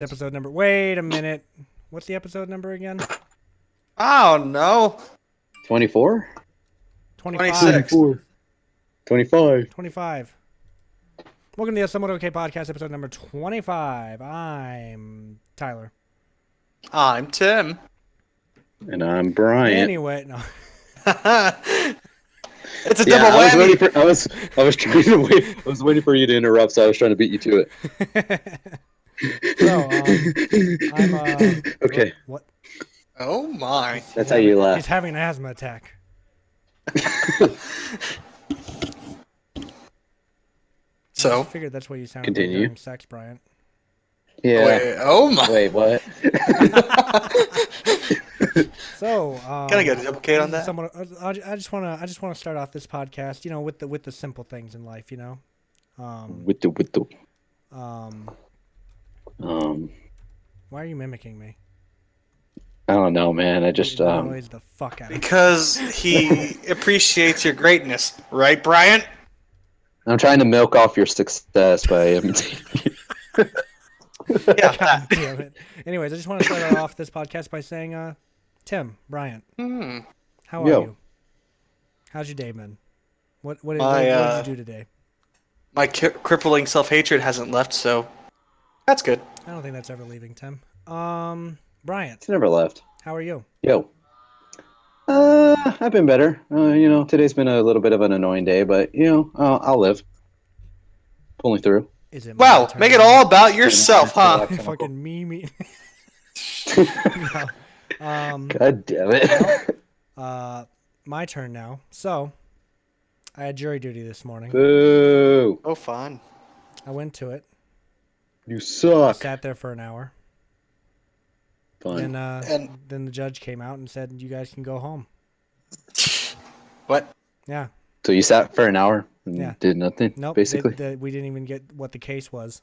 Episode number. Wait a minute. What's the episode number again? Oh no. 24? 25. 26. 25. 25. Welcome to the Somewhat Okay Podcast, episode number 25. I'm Tyler. I'm Tim. And I'm Brian. Anyway, no. It's a Yeah, double I was whammy. waiting for. I was trying to wait. I was waiting for you to interrupt, so I was trying to beat you to it. So, I'm Okay, What? Oh my. that's how you He's laugh. having an asthma attack. So. I figured that's what you sounded Continue. during sex, Brian. Yeah. Wait, oh my. Wait, what? So, Can I get a duplicate on that? I just want to start off this podcast, with the simple things in life, with the. Um, why are you mimicking me? I don't know, man. I just It annoys the fuck out of me. Because he appreciates your greatness, right, Brian? I'm trying to milk off your success by Yeah. God damn it. Anyways, I just want to start off this podcast by saying, Tim, Bryant, how are Yo. you? How's your day been? What did My, you do today? My crippling self-hatred hasn't left, so that's good. I don't think that's ever leaving, Tim. Bryant, It's never left. how are you? Yo. I've been better. Today's been a little bit of an annoying day, but I'll live. Pulling through. Is it my Wow, turn make it now? all about yourself, huh? Fucking me. No. God damn it. My turn now. So, I had jury duty this morning. Boo. Oh, fun. I went to it. You I suck. sat there for an hour. Fun. And then the judge came out and said, "You guys can go home." What? Yeah. So you sat for an hour and Yeah. did nothing, Nope. basically? We didn't even get what the case was.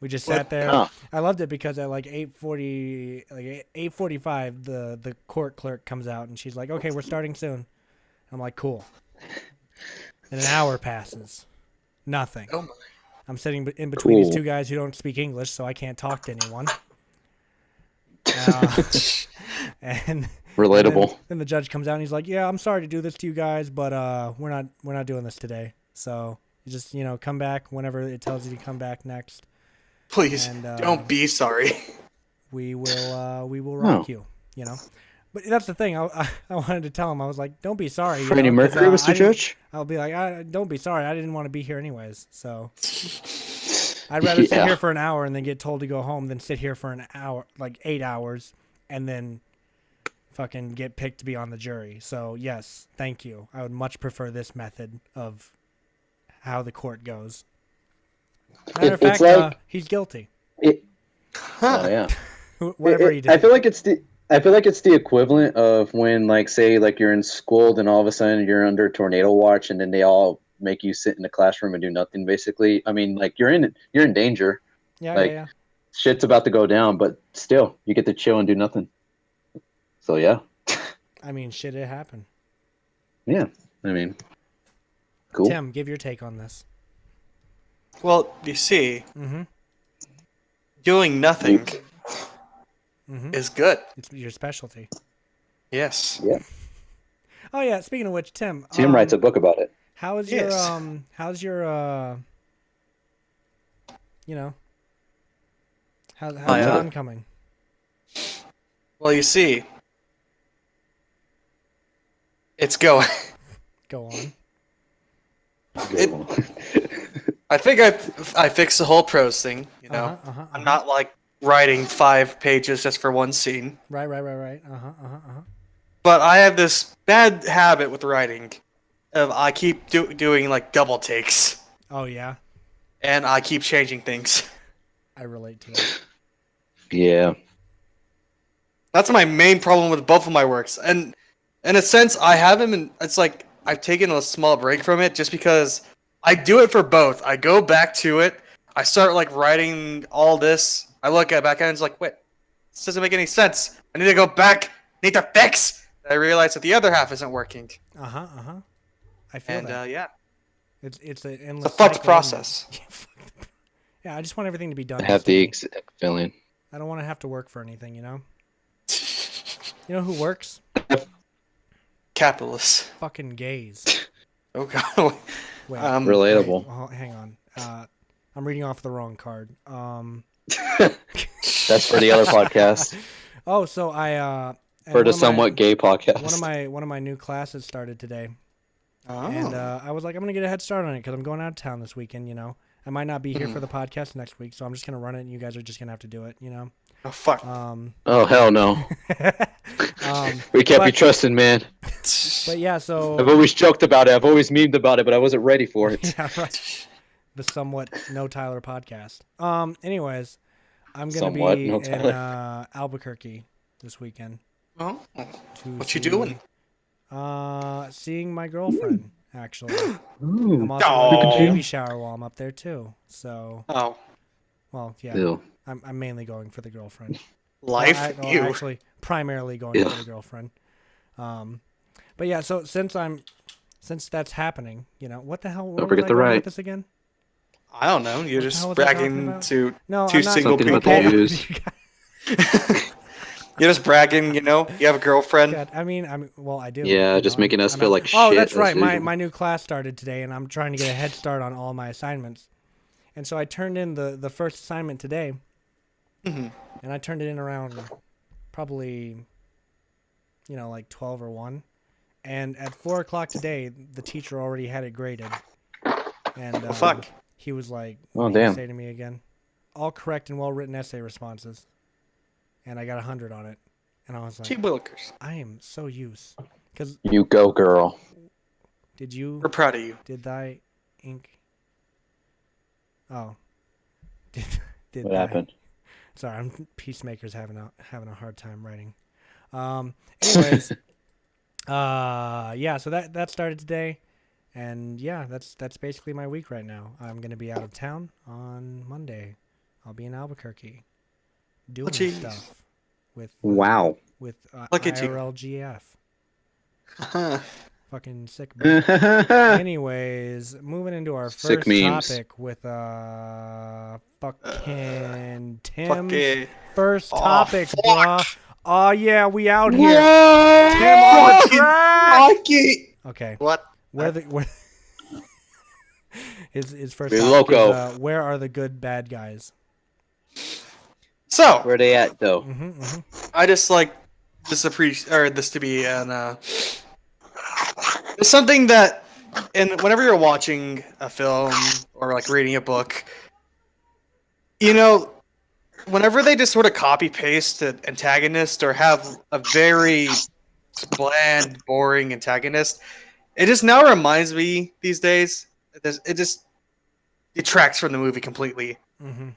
We just What? sat there. Huh. I loved it because at like 8:45, the court clerk comes out and she's like, "Okay, we're starting soon." I'm like, "Cool." And an hour passes. Nothing. Oh my. I'm sitting in between these Cool. two guys who don't speak English, so I can't talk to anyone. Uh, and Relatable. Then the judge comes out and he's like, "Yeah, I'm sorry to do this to you guys, but we're not doing this today. So you just come back whenever it tells you to come back next. Please, And, don't be sorry. We will rock you. But that's the thing. I wanted to tell him. I was like, "Don't be sorry." Freddie 'cause, Mercury, I Mr. didn't- Judge? I'll be like, "Don't be sorry. I didn't want to be here anyways." So I'd rather sit Yeah. here for an hour and then get told to go home than sit here for an hour, like 8 hours, and then fucking get picked to be on the jury. So yes, thank you. I would much prefer this method of how the court goes. Matter of It's fact, like- he's guilty. Oh, yeah. Whatever he did. I feel like it's the equivalent of when, like, say, like, you're in school, then all of a sudden you're under tornado watch, and then they all make you sit in the classroom and do nothing, basically. I mean, like, you're in danger. yeah, like- yeah. Shit's about to go down, but still, you get to chill and do nothing. So, yeah. I mean, shit, it happened. Yeah. I mean, cool. Tim, give your take on this. Well, you see, Mm-hmm. doing nothing Mm-hmm. is good. It's your specialty. Yes. Oh yeah. Speaking of which, Tim. Tim writes a book about it. How's Yes. how's how's Oh, yeah. John coming? Well, you see, it's going. Go on. I think I fixed the whole prose thing. I'm not like writing 5 pages just for one scene. Right. But I have this bad habit with writing of I keep doing like double takes, Oh yeah, and I keep changing things. I relate to that. Yeah. That's my main problem with both of my works. And in a sense, I haven't been. It's like I've taken a small break from it just because I do it for both. I go back to it. I start like writing all this. I look at it back and it's like, wait, this doesn't make any sense. I need to go back. Need to fix. And I realize that the other half isn't working. I feel And that. yeah, It's an endless it's a fucked cycle, isn't it? process. Yeah, I just want everything to be done. I have the instantly. exact feeling. I don't want to have to work for anything, you know? You know who works? Capitalists. Fucking gays. Oh god. Wait. Relatable. Wait, hang on. I'm reading off the wrong card. That's for the other podcast. Oh, so I For the somewhat gay podcast. one of my new classes started today. Oh. And I was like, I'm gonna get a head start on it because I'm going out of town this weekend. You know, I might not be here for the podcast next week, so I'm just gonna run it, and you guys are just gonna have to do it. You know. Oh fuck. Oh hell no. We can't be trusted, man. But yeah, so I've always joked about it. I've always memed about it, but I wasn't ready for it. yeah, right. The somewhat no Tyler podcast. Anyways, I'm gonna Somewhat be no in Tyler. Albuquerque this weekend. Oh. To What you see- doing? Seeing my girlfriend actually. Ooh. I'm also Oh. going to a baby shower while I'm up there too. So, Oh. well, yeah, Ew. I'm mainly going for the girlfriend. Life. Well, Ew. actually, primarily going for the girlfriend. But yeah, so since that's happening, you know, what the hell? Where Don't was forget I the going right. with this again? I don't know. You're What the just hell was I talking bragging about? to No, two I'm not. single Something people. about the views. You're just bragging, you know. You have a girlfriend. God, I mean, well, I do. Yeah, you just know, making us I'm feel out- like Oh, shit that's as right. My usual. my new class started today, and I'm trying to get a head start on all my assignments. And so I turned in the first assignment today, Mhm. and I turned it in around probably, you know, like 12 or 1. And at 4 o'clock today, the teacher already had it graded. And Oh, fuck. he was like, Oh, what did he damn. say to me again? All correct and well-written essay responses. And I got 100 on it. And I was like, Gee willikers. I am so used. Because You go, girl. did you... We're proud of you. Did thy ink? Oh, did What thy- happened? Sorry, I'm Peacemaker's having a hard time writing. Anyways, yeah. So that started today, and yeah, that's basically my week right now. I'm gonna be out of town on Monday. I'll be in Albuquerque, doing jeez. stuff with Wow. Look at you. IRLGF. Huh. Fucking sick. Bro. Anyways, moving into our Sick first memes. topic with fucking Tim's Fuck it. first Oh, topic, fuck. bruh. Oh yeah, we out here. Tim What? on the track. Rocky. Okay, What? where his first Be topic loco. is where are the good bad guys? So Where they at though? I just like this to be it's something that, and whenever you're watching a film or like reading a book, you know, whenever they just sort of copy paste an antagonist or have a very bland, boring antagonist, it just now reminds me these days. It just detracts from the movie completely.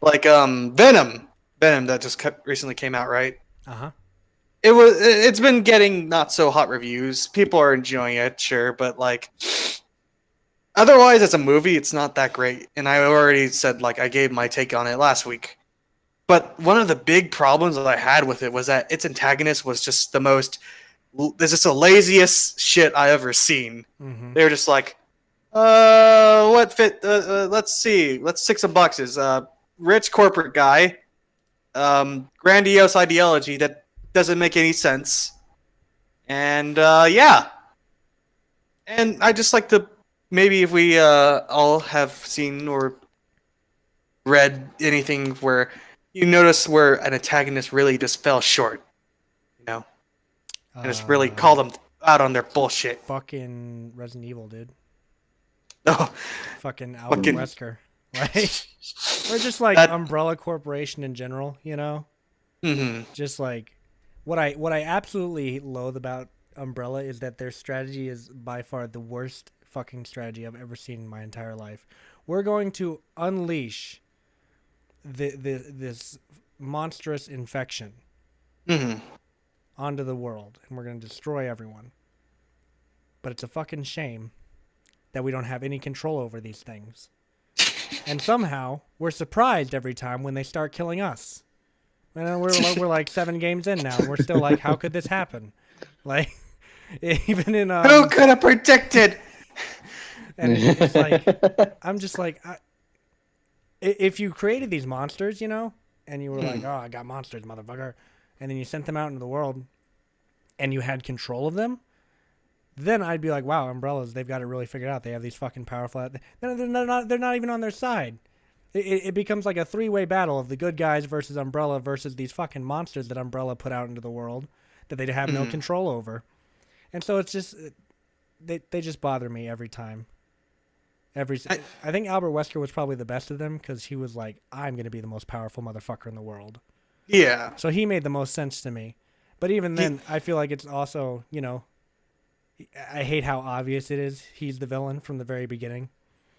Like Venom that just recently came out, right? Uh-huh. It's been getting not so hot reviews. People are enjoying it, sure, but like otherwise as a movie it's not that great. And I already said like I gave my take on it last week. But one of the big problems that I had with it was that its antagonist was just this is the laziest shit I ever seen. They were just like, what fit? Let's see. Let's tick some boxes. Rich corporate guy. Grandiose ideology that doesn't make any sense. And yeah. And I just like to maybe if we all have seen or read anything where you notice where an antagonist really just fell short, you know, and just really call them out on their bullshit. Fucking Resident Evil, dude. Oh, Fucking Albert Fucking- Wesker, right? Or just like That- Umbrella Corporation in general, you know? hmm Just like what I absolutely loathe about Umbrella is that their strategy is by far the worst fucking strategy I've ever seen in my entire life. We're going to unleash this monstrous infection hmm onto the world, and we're going to destroy everyone. But it's a fucking shame that we don't have any control over these things. And somehow we're surprised every time when they start killing us. And we're like 7 games in now, and we're still like, how could this happen? Like, even in Who could have predicted? and it's like, I'm just like, if you created these monsters, you know, and you were like, oh, I got monsters, motherfucker, and then you sent them out into the world, and you had control of them, then I'd be like, wow, Umbrellas, they've got it really figured out. They have these fucking powerful. They're not even on their side. It becomes like a three-way battle of the good guys versus Umbrella versus these fucking monsters that Umbrella put out into the world that they have no control over. And so it's just they just bother me every time. I think Albert Wesker was probably the best of them because he was like, I'm going to be the most powerful motherfucker in the world. Yeah. So he made the most sense to me. But even then, I feel like it's also, you know, I hate how obvious it is. He's the villain from the very beginning.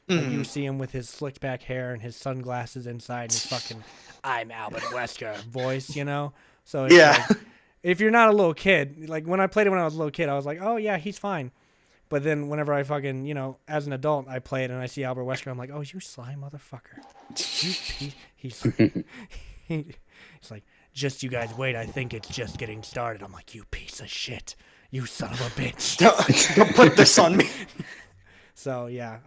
Like you see him with his slicked back hair and his sunglasses inside and his fucking I'm Albert Wesker voice, you know? So it's like, if you're not a little kid, like when I played it when I was a little kid, I was like, oh yeah, he's fine. But then whenever I fucking, you know, as an adult, I play it and I see Albert Wesker, I'm like, oh, you sly motherfucker. He's like, just you guys wait. I think it's just getting started. I'm like, you piece of shit. You son of a bitch. Don't put this on me. So yeah,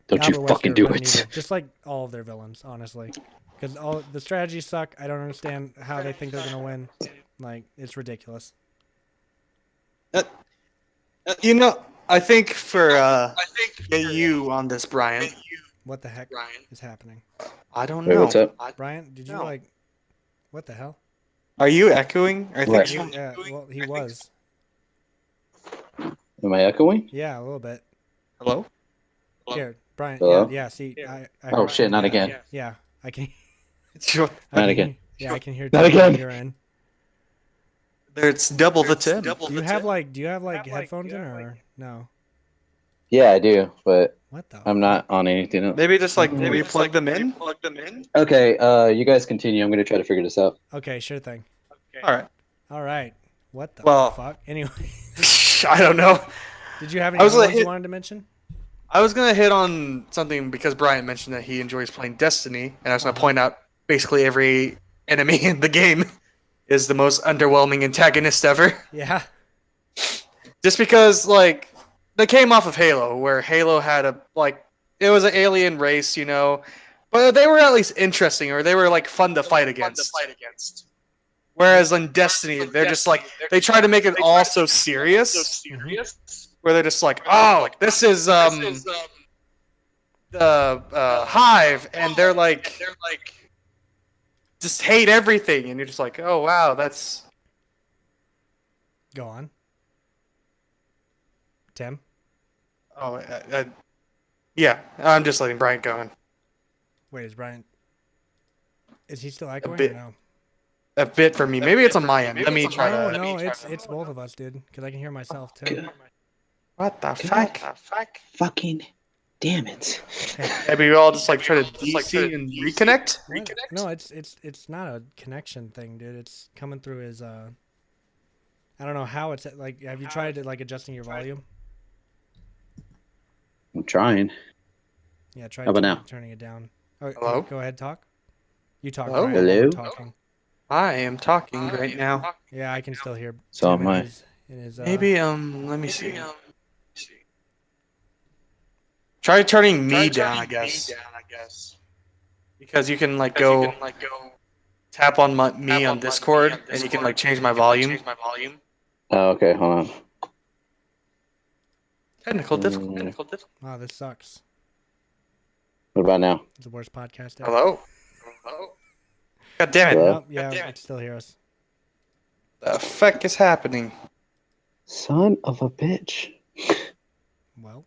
Don't Albert you fucking Wesker do wasn't it. evil, just like all of their villains, honestly. Because all the strategies suck. I don't understand how they think they're gonna win. Like it's ridiculous. You know, I think for you on this, Brian. What the heck is happening? I don't Wait, know. what's up? Brian, did you like? What the hell? Are you echoing? I think What? so. Yeah, well, he was. Am I echoing? Yeah, a little bit. Hello? Here, Brian. Hello? Yeah. See, I Oh heard shit! you. Not Yeah, again. Yeah, I can. Sure. Not again. Yeah, I can hear. Not Tim again. on your end. It's double the 10. Do you have like headphones in or no? Yeah, I do, but What the? I'm not on anything else. Maybe just like replug them in. Okay, you guys continue. I'm gonna try to figure this out. Okay, sure thing. All right. All right. What the Well- fuck? Anyway, I don't know. did you have any I was other like- ones you wanted to mention? I was gonna hit on something because Brian mentioned that he enjoys playing Destiny, and I was gonna point out basically every enemy in the game is the most underwhelming antagonist ever. Yeah. Just because like they came off of Halo, where Halo had it was an alien race, you know, but they were at least interesting, or they were like fun to fight against. Whereas in Destiny, they're just like they try to make it all so serious, where they're just like, oh, this is the Hive, and they're like just hate everything, and you're just like, oh wow, that's Go on. Tim. oh yeah. I'm just letting Brian go in. Wait, is Brian? Is he still echoing? bit. Or no. A bit for me. Maybe it's on my end. Let me try No, to. no, it's both of us, dude. Because I can hear myself too. What the fuck? Fucking damn it! Maybe we all just like try to DC and reconnect. What? No, it's not a connection thing, dude. It's coming through his I don't know how it's like. Have you tried like adjusting your volume? I'm trying. Yeah, try How about now? turning it down. Oh, Hello? Go ahead, talk. You talk. Hello? Brian, Hello? I'm talking. I am talking right now. Yeah, I can still hear. So Tim am I. in his, Maybe let me see. Try turning me down, I guess. Because you can like go tap on me on Discord, and you can like change my volume. Oh, okay, hold on. Technical difficulty. Wow, this sucks. What about now? It's the worst podcast ever. Hello. God damn it! Hello? Nope, yeah, I can still hear us. The fuck is happening? Son of a bitch. Well,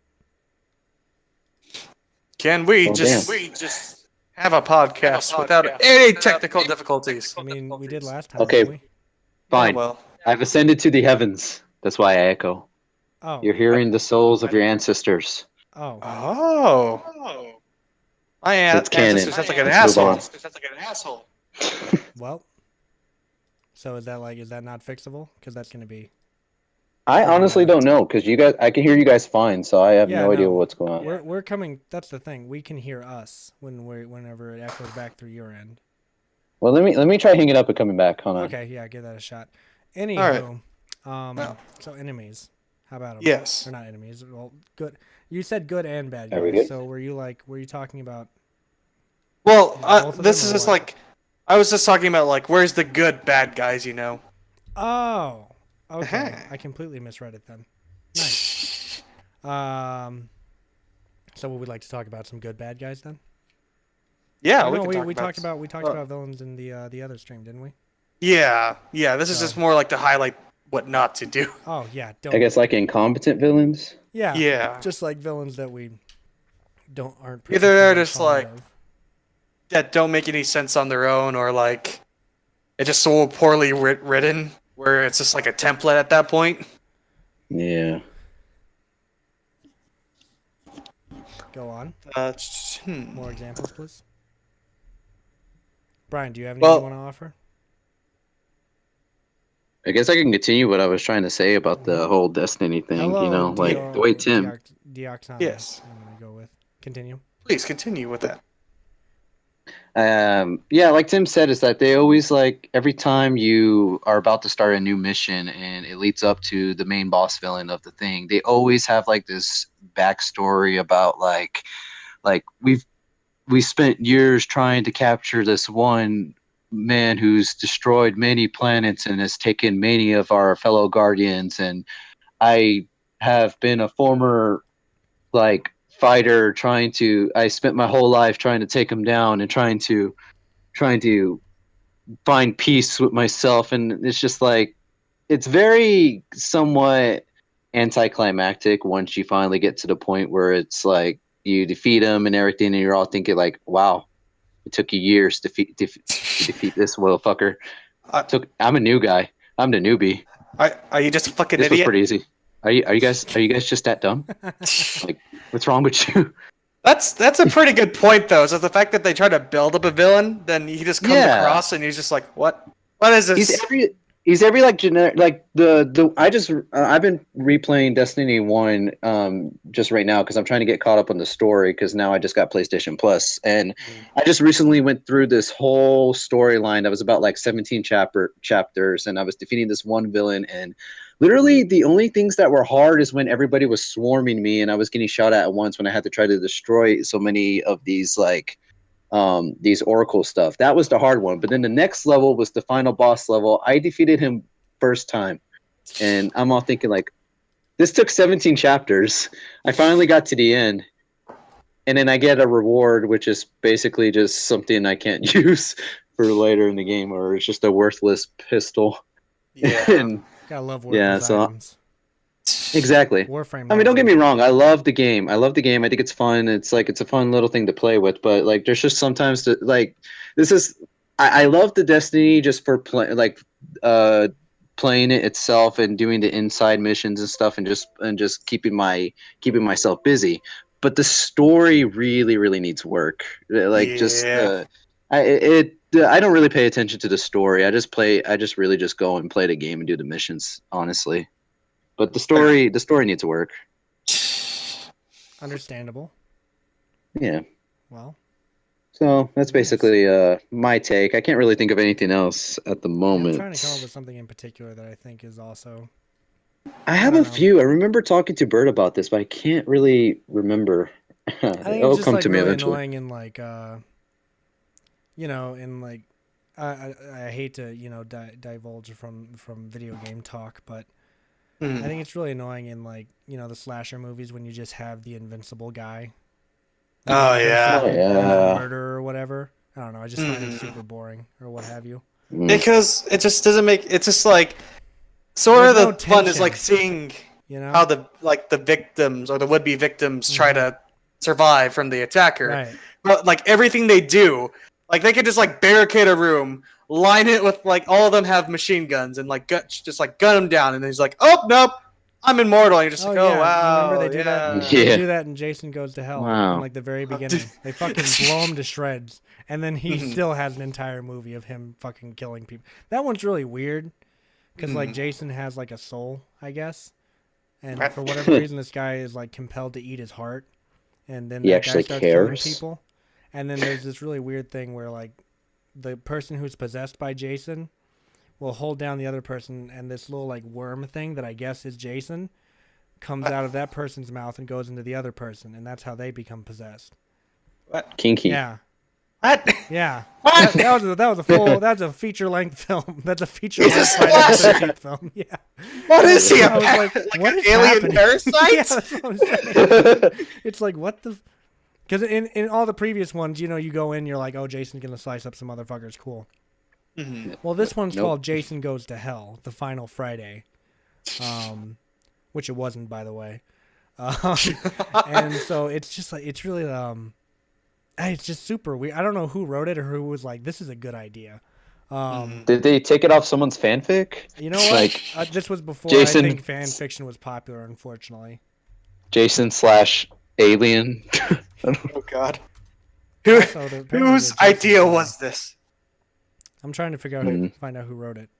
Can we Oh, just have a podcast without any technical difficulties? I mean, we did last time. Okay. Didn't we? Fine. Well, I've ascended to the heavens. That's why I echo. Oh. You're hearing the souls of your ancestors. Oh. oh. My It's canon. ancestor sounds like an Let's move asshole. on. Well. So is that not fixable? Because that's gonna be. I honestly don't know because I can hear you guys fine, so I have Yeah, no idea no. what's going on. We're coming. That's the thing. We can hear us whenever it echoes back through your end. Well, let me try hanging up and coming back. Hold on. Okay, yeah, give that a shot. Anywho, so enemies. How about them? Yes. They're not enemies. Well, good. You said good and bad Are we guys. good? So were you talking about? Well, Both of this them is or just what? like I was just talking about like where's the good bad guys, you know? Oh, okay. Uh-huh. I completely misread it then. Nice. Um, so would we like to talk about some good bad guys then? Yeah, Oh we no, can we, talk we about. talked about we talked Uh, about villains in the other stream, didn't we? yeah, yeah. This is So, just more like to highlight what not to do. oh yeah, I don't. guess like incompetent villains. Yeah, Yeah. just like villains that we aren't Either they're particularly just fond like of. that don't make any sense on their own, or like it's just so poorly written where it's just like a template at that point. Yeah. Go on. Hmm. More examples, please. Brian, do you have anything you Well, want to offer? I guess I can continue what I was trying to say about the whole Destiny thing. You Hello, know, like the way Tim. Deoxana. yes. I'm gonna go with. Continue. Please continue with that. Yeah, like Tim said, is that they always like every time you are about to start a new mission and it leads up to the main boss villain of the thing, they always have like this backstory about like we spent years trying to capture this one man who's destroyed many planets and has taken many of our fellow guardians, and I have been a former like fighter trying to I spent my whole life trying to take him down and trying to find peace with myself, and it's just like it's very somewhat anticlimactic once you finally get to the point where it's like you defeat him and everything and you're all thinking like, wow, it took you years to defeat this motherfucker. Uh, I'm a new guy. I'm the newbie. are you just a fucking This was idiot? pretty easy. Are you guys just that dumb? Like, what's wrong with you? That's a pretty good point though. So the fact that they try to build up a villain, then he just comes Yeah. across and he's just like, what? What is this? He's every like generic like the I've been replaying Destiny 1 just right now because I'm trying to get caught up on the story because now I just got PlayStation Plus, and I just recently went through this whole storyline that was about like 17 chapters, and I was defeating this one villain, and literally the only things that were hard is when everybody was swarming me and I was getting shot at once when I had to try to destroy so many of these oracle stuff. That was the hard one. But then the next level was the final boss level. I defeated him first time, and I'm all thinking like, this took 17 chapters. I finally got to the end, and then I get a reward, which is basically just something I can't use for later in the game, or it's just a worthless pistol. Yeah. And Gotta love yeah, worthless so items. exactly. Warframe. I mean, don't get loves me wrong. I love the game. I love the game. I think it's fun. It's a fun little thing to play with. But like, there's just sometimes that like this is. I love the Destiny just for playing it itself and doing the inside missions and stuff, and just keeping myself busy. But the story really needs work. Like just Yeah. I don't really pay attention to the story. I just really just go and play the game and do the missions. Honestly. But the story needs work. Understandable. Yeah. Well, So that's Yes. basically my take. I can't really think of anything else at the I'm moment. trying to come up with something in particular that I think is also. I have I a don't know. few. I remember talking to Bert about this, but I can't really remember. I think It'll it's just come like to me really eventually. annoying and like in like I hate to divulge from video game talk, but Hmm. I think it's really annoying in like the slasher movies when you just have the invincible guy. Oh yeah. Oh, yeah. Murder or whatever. I don't know. I just find it Mhm. super boring or what have you. Mm. Because it just doesn't make. It's just like sort of There's the no fun is tension. like seeing You know. how the victims or the would be victims try Mhm. to survive from the attacker. Right. But like everything they do, like they could just like barricade a room, line it with like all of them have machine guns and like just like gun them down, and then he's like, oh nope, I'm immortal. And you're just Oh like, yeah, oh wow, you remember they do that? yeah. Yeah. They do that in Jason Goes to Hell Wow. in like the very beginning. They fucking blow him to shreds, and then he Mhm. still has an entire movie of him fucking killing people. That one's really weird because like Mhm. Jason has like a soul, I guess, and Right. for whatever reason, this guy is like compelled to eat his heart, and then He that guy actually starts killing cares? people. And then there's this really weird thing where like the person who's possessed by Jason will hold down the other person, and this little like worm thing that I guess is Jason comes out of that person's mouth and goes into the other person, and that's how they become possessed. Kinky. Yeah, What? Yeah. What? That was a full. That's a feature length film. That's a feature He's a length Friday the slasher. 13th film. Yeah. What is he? I was like, what an is alien happening? parasite? Yeah, that's what I'm saying. It's like what the. Because in all the previous ones, you know, you go in, you're like, oh, Jason's gonna slice up some motherfuckers. Cool. Mhm. Well, this one's Nope. called Jason Goes to Hell, the final Friday, which it wasn't, by the way. And so it's just like it's really it's just super weird. I don't know who wrote it or who was like, this is a good idea. Did they take it off someone's fanfic? You know what? Like This was before Jason- I think fan fiction was popular, unfortunately. Jason/Alien. Oh God. Also, apparently Whose there's Jason idea Bourne. was this? I'm trying to figure out find out who wrote it.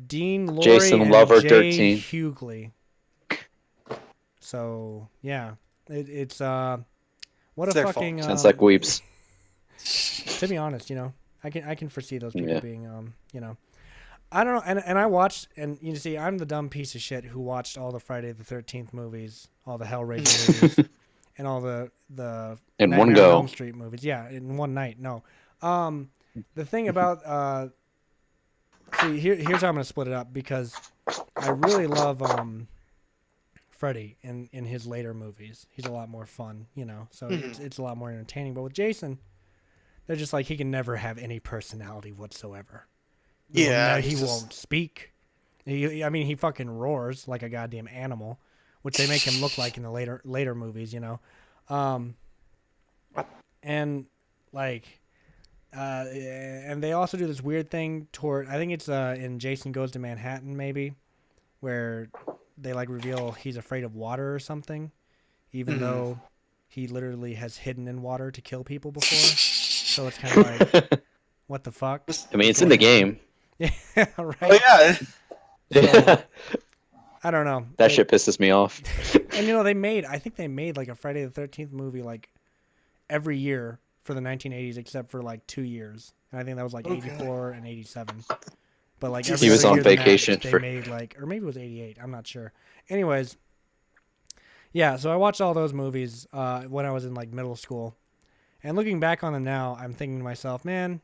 Dean Laurie Jason and Lover, Jay 13. Hughley. So yeah, it's what It's a their fault. fucking Sounds like weeps. to be honest, you know, I can foresee those people Yeah. being you know, I don't know, and I watched, and you see, I'm the dumb piece of shit who watched all the Friday the 13th movies, all the Hellraiser movies, and all the In Nightmare one on go. Elm Street movies. Yeah, in one night. No, the thing about see here's how I'm gonna split it up, because I really love Freddy in his later movies. He's a lot more fun, you know, so it's a lot more entertaining. But with Jason, they're just like, he can never have any personality whatsoever. Yeah, he he's just- won't speak. I mean, he fucking roars like a goddamn animal, which they make him look like in the later movies, you know. And like, and they also do this weird thing toward, I think it's in Jason Goes to Manhattan, maybe, where they like reveal he's afraid of water or something, even though he literally has hidden in water to kill people before. So it's kind of like, what the fuck? I mean, it's in the game. Yeah, right. Oh yeah. I don't know. That shit pisses me off. And you know, I think they made like a Friday the 13th movie like every year for the 1980s, except for like 2 years. And I think that was like Okay. 84 and 87. But like He every was other on year than that, vacation they for- made like, or maybe it was 88. I'm not sure. Anyways, yeah. So I watched all those movies when I was in like middle school, and looking back on them now, I'm thinking to myself, man,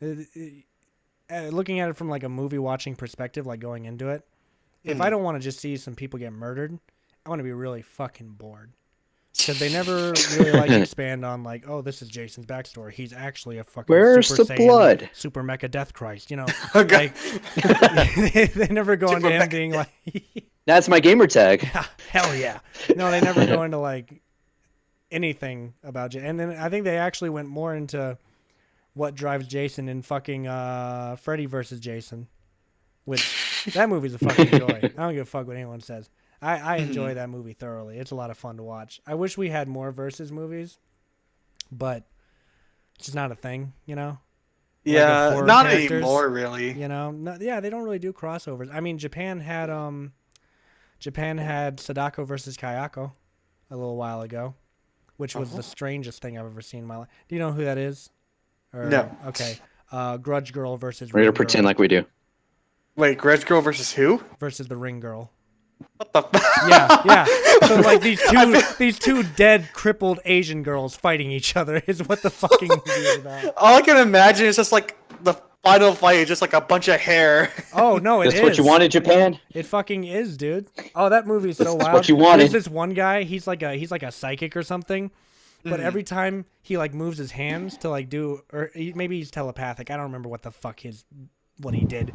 looking at it from like a movie watching perspective, like going into it, if I don't want to just see some people get murdered, I want to be really fucking bored. Because they never really like expand on like, oh, this is Jason's backstory. He's actually a fucking Where's Super the Saiyan, blood? Super Mecha Death Christ, you know? Okay. Like, they never go into him Mecha being like, That's my gamer tag. hell yeah. No, they never go into like anything about Jason. And then I think they actually went more into what drives Jason in fucking Freddy versus Jason, which that movie's a fucking joy. I don't give a fuck what anyone says. I enjoy that movie thoroughly. It's a lot of fun to watch. I wish we had more versus movies, but it's just not a thing, you know? Yeah, horror not characters, anymore, really. You know? No, yeah, they don't really do crossovers. I mean, Japan had Sadako versus Kayako a little while ago, which was the strangest thing I've ever seen in my life. Do you know who that is? Or, No. Okay. Grudge Girl versus We're Ring gonna pretend Girl like we do. Wait, Grudge Girl versus who? versus the Ring Girl. What the? Yeah. So like these two dead, crippled Asian girls fighting each other is what the fucking movie is about. All I can imagine is just like the final fight is just like a bunch of hair. Oh no, it is. That's what you wanted, Japan? It fucking is, dude. Oh, that movie is so That's wild. what you wanted. There's this one guy. He's like a psychic or something. But every time he like moves his hands to like do, or maybe he's telepathic. I don't remember what the fuck what he did.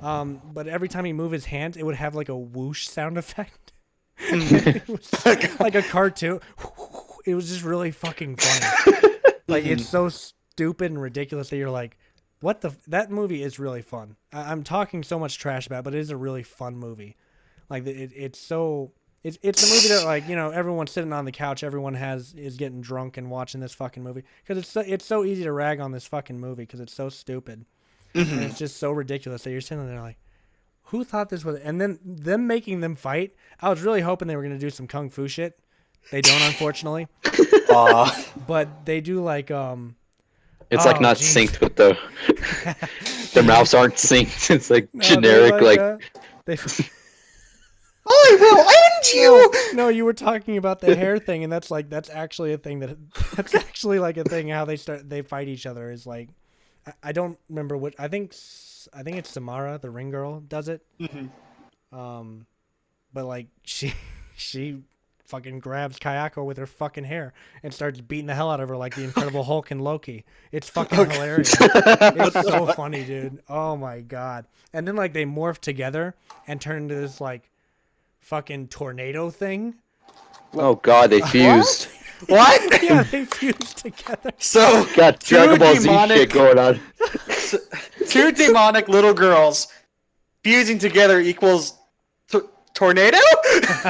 But every time he moved his hands, it would have like a whoosh sound effect. It was like a cartoon. It was just really fucking funny. Like it's so stupid and ridiculous that you're like, what the? That movie is really fun. I'm talking so much trash about it, but it is a really fun movie. Like it's so. It's the movie that like, you know, everyone's sitting on the couch, everyone is getting drunk and watching this fucking movie because it's so easy to rag on this fucking movie because it's so stupid and it's just so ridiculous that you're sitting there like, who thought this was? And then them making them fight, I was really hoping they were gonna do some kung fu shit. They don't, unfortunately, but they do like It's like not geez. synced with the. Their mouths aren't synced. It's like no, they're generic, like they I will you. No, you were talking about the hair thing, and that's actually a thing that's actually like a thing. How they fight each other is like, I don't remember what I think it's Samara, the ring girl, does it. But like she fucking grabs Kayako with her fucking hair and starts beating the hell out of her like the Incredible Hulk and Loki. It's fucking hilarious. It's so funny, dude. Oh my god. And then like they morph together and turn into this like fucking tornado thing. Oh god, they fused. What? Yeah, they fuse together. So Got Dragon Ball Z demonic- shit going on. two demonic little girls fusing together equals tornado.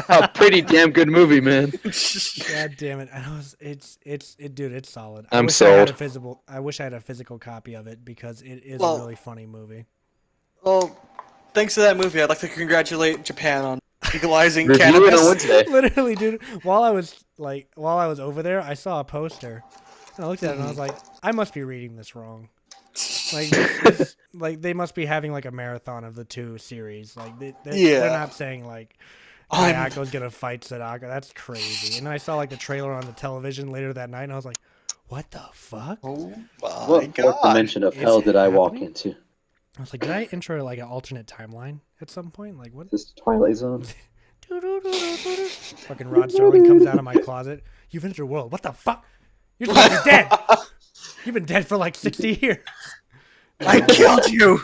A pretty damn good movie, man. God damn it! I know dude. It's solid. I'm wish I had sold. I wish I had a physical copy of it because it is Well- a really funny movie. Well, thanks to that movie, I'd like to congratulate Japan on legalizing Review it on cannabis. Wednesday. Literally, dude. While I was over there, I saw a poster, and I looked at it and I was like, I must be reading this wrong. Like, like they must be having like a marathon of the two series. Like, they're not saying like Kayako's gonna fight Sadako. That's crazy. And then I saw like the trailer on the television later that night, and I was like, what the fuck? Oh my What god! dimension of Is hell it did I walk happening? into? I was like, did I enter like an alternate timeline at some point? Like, what? This is Twilight Zone. Fucking Rod Sterling comes out of my closet. You've entered a world. What the fuck? You're supposed to be dead. You've been dead for like 60 years. I killed you.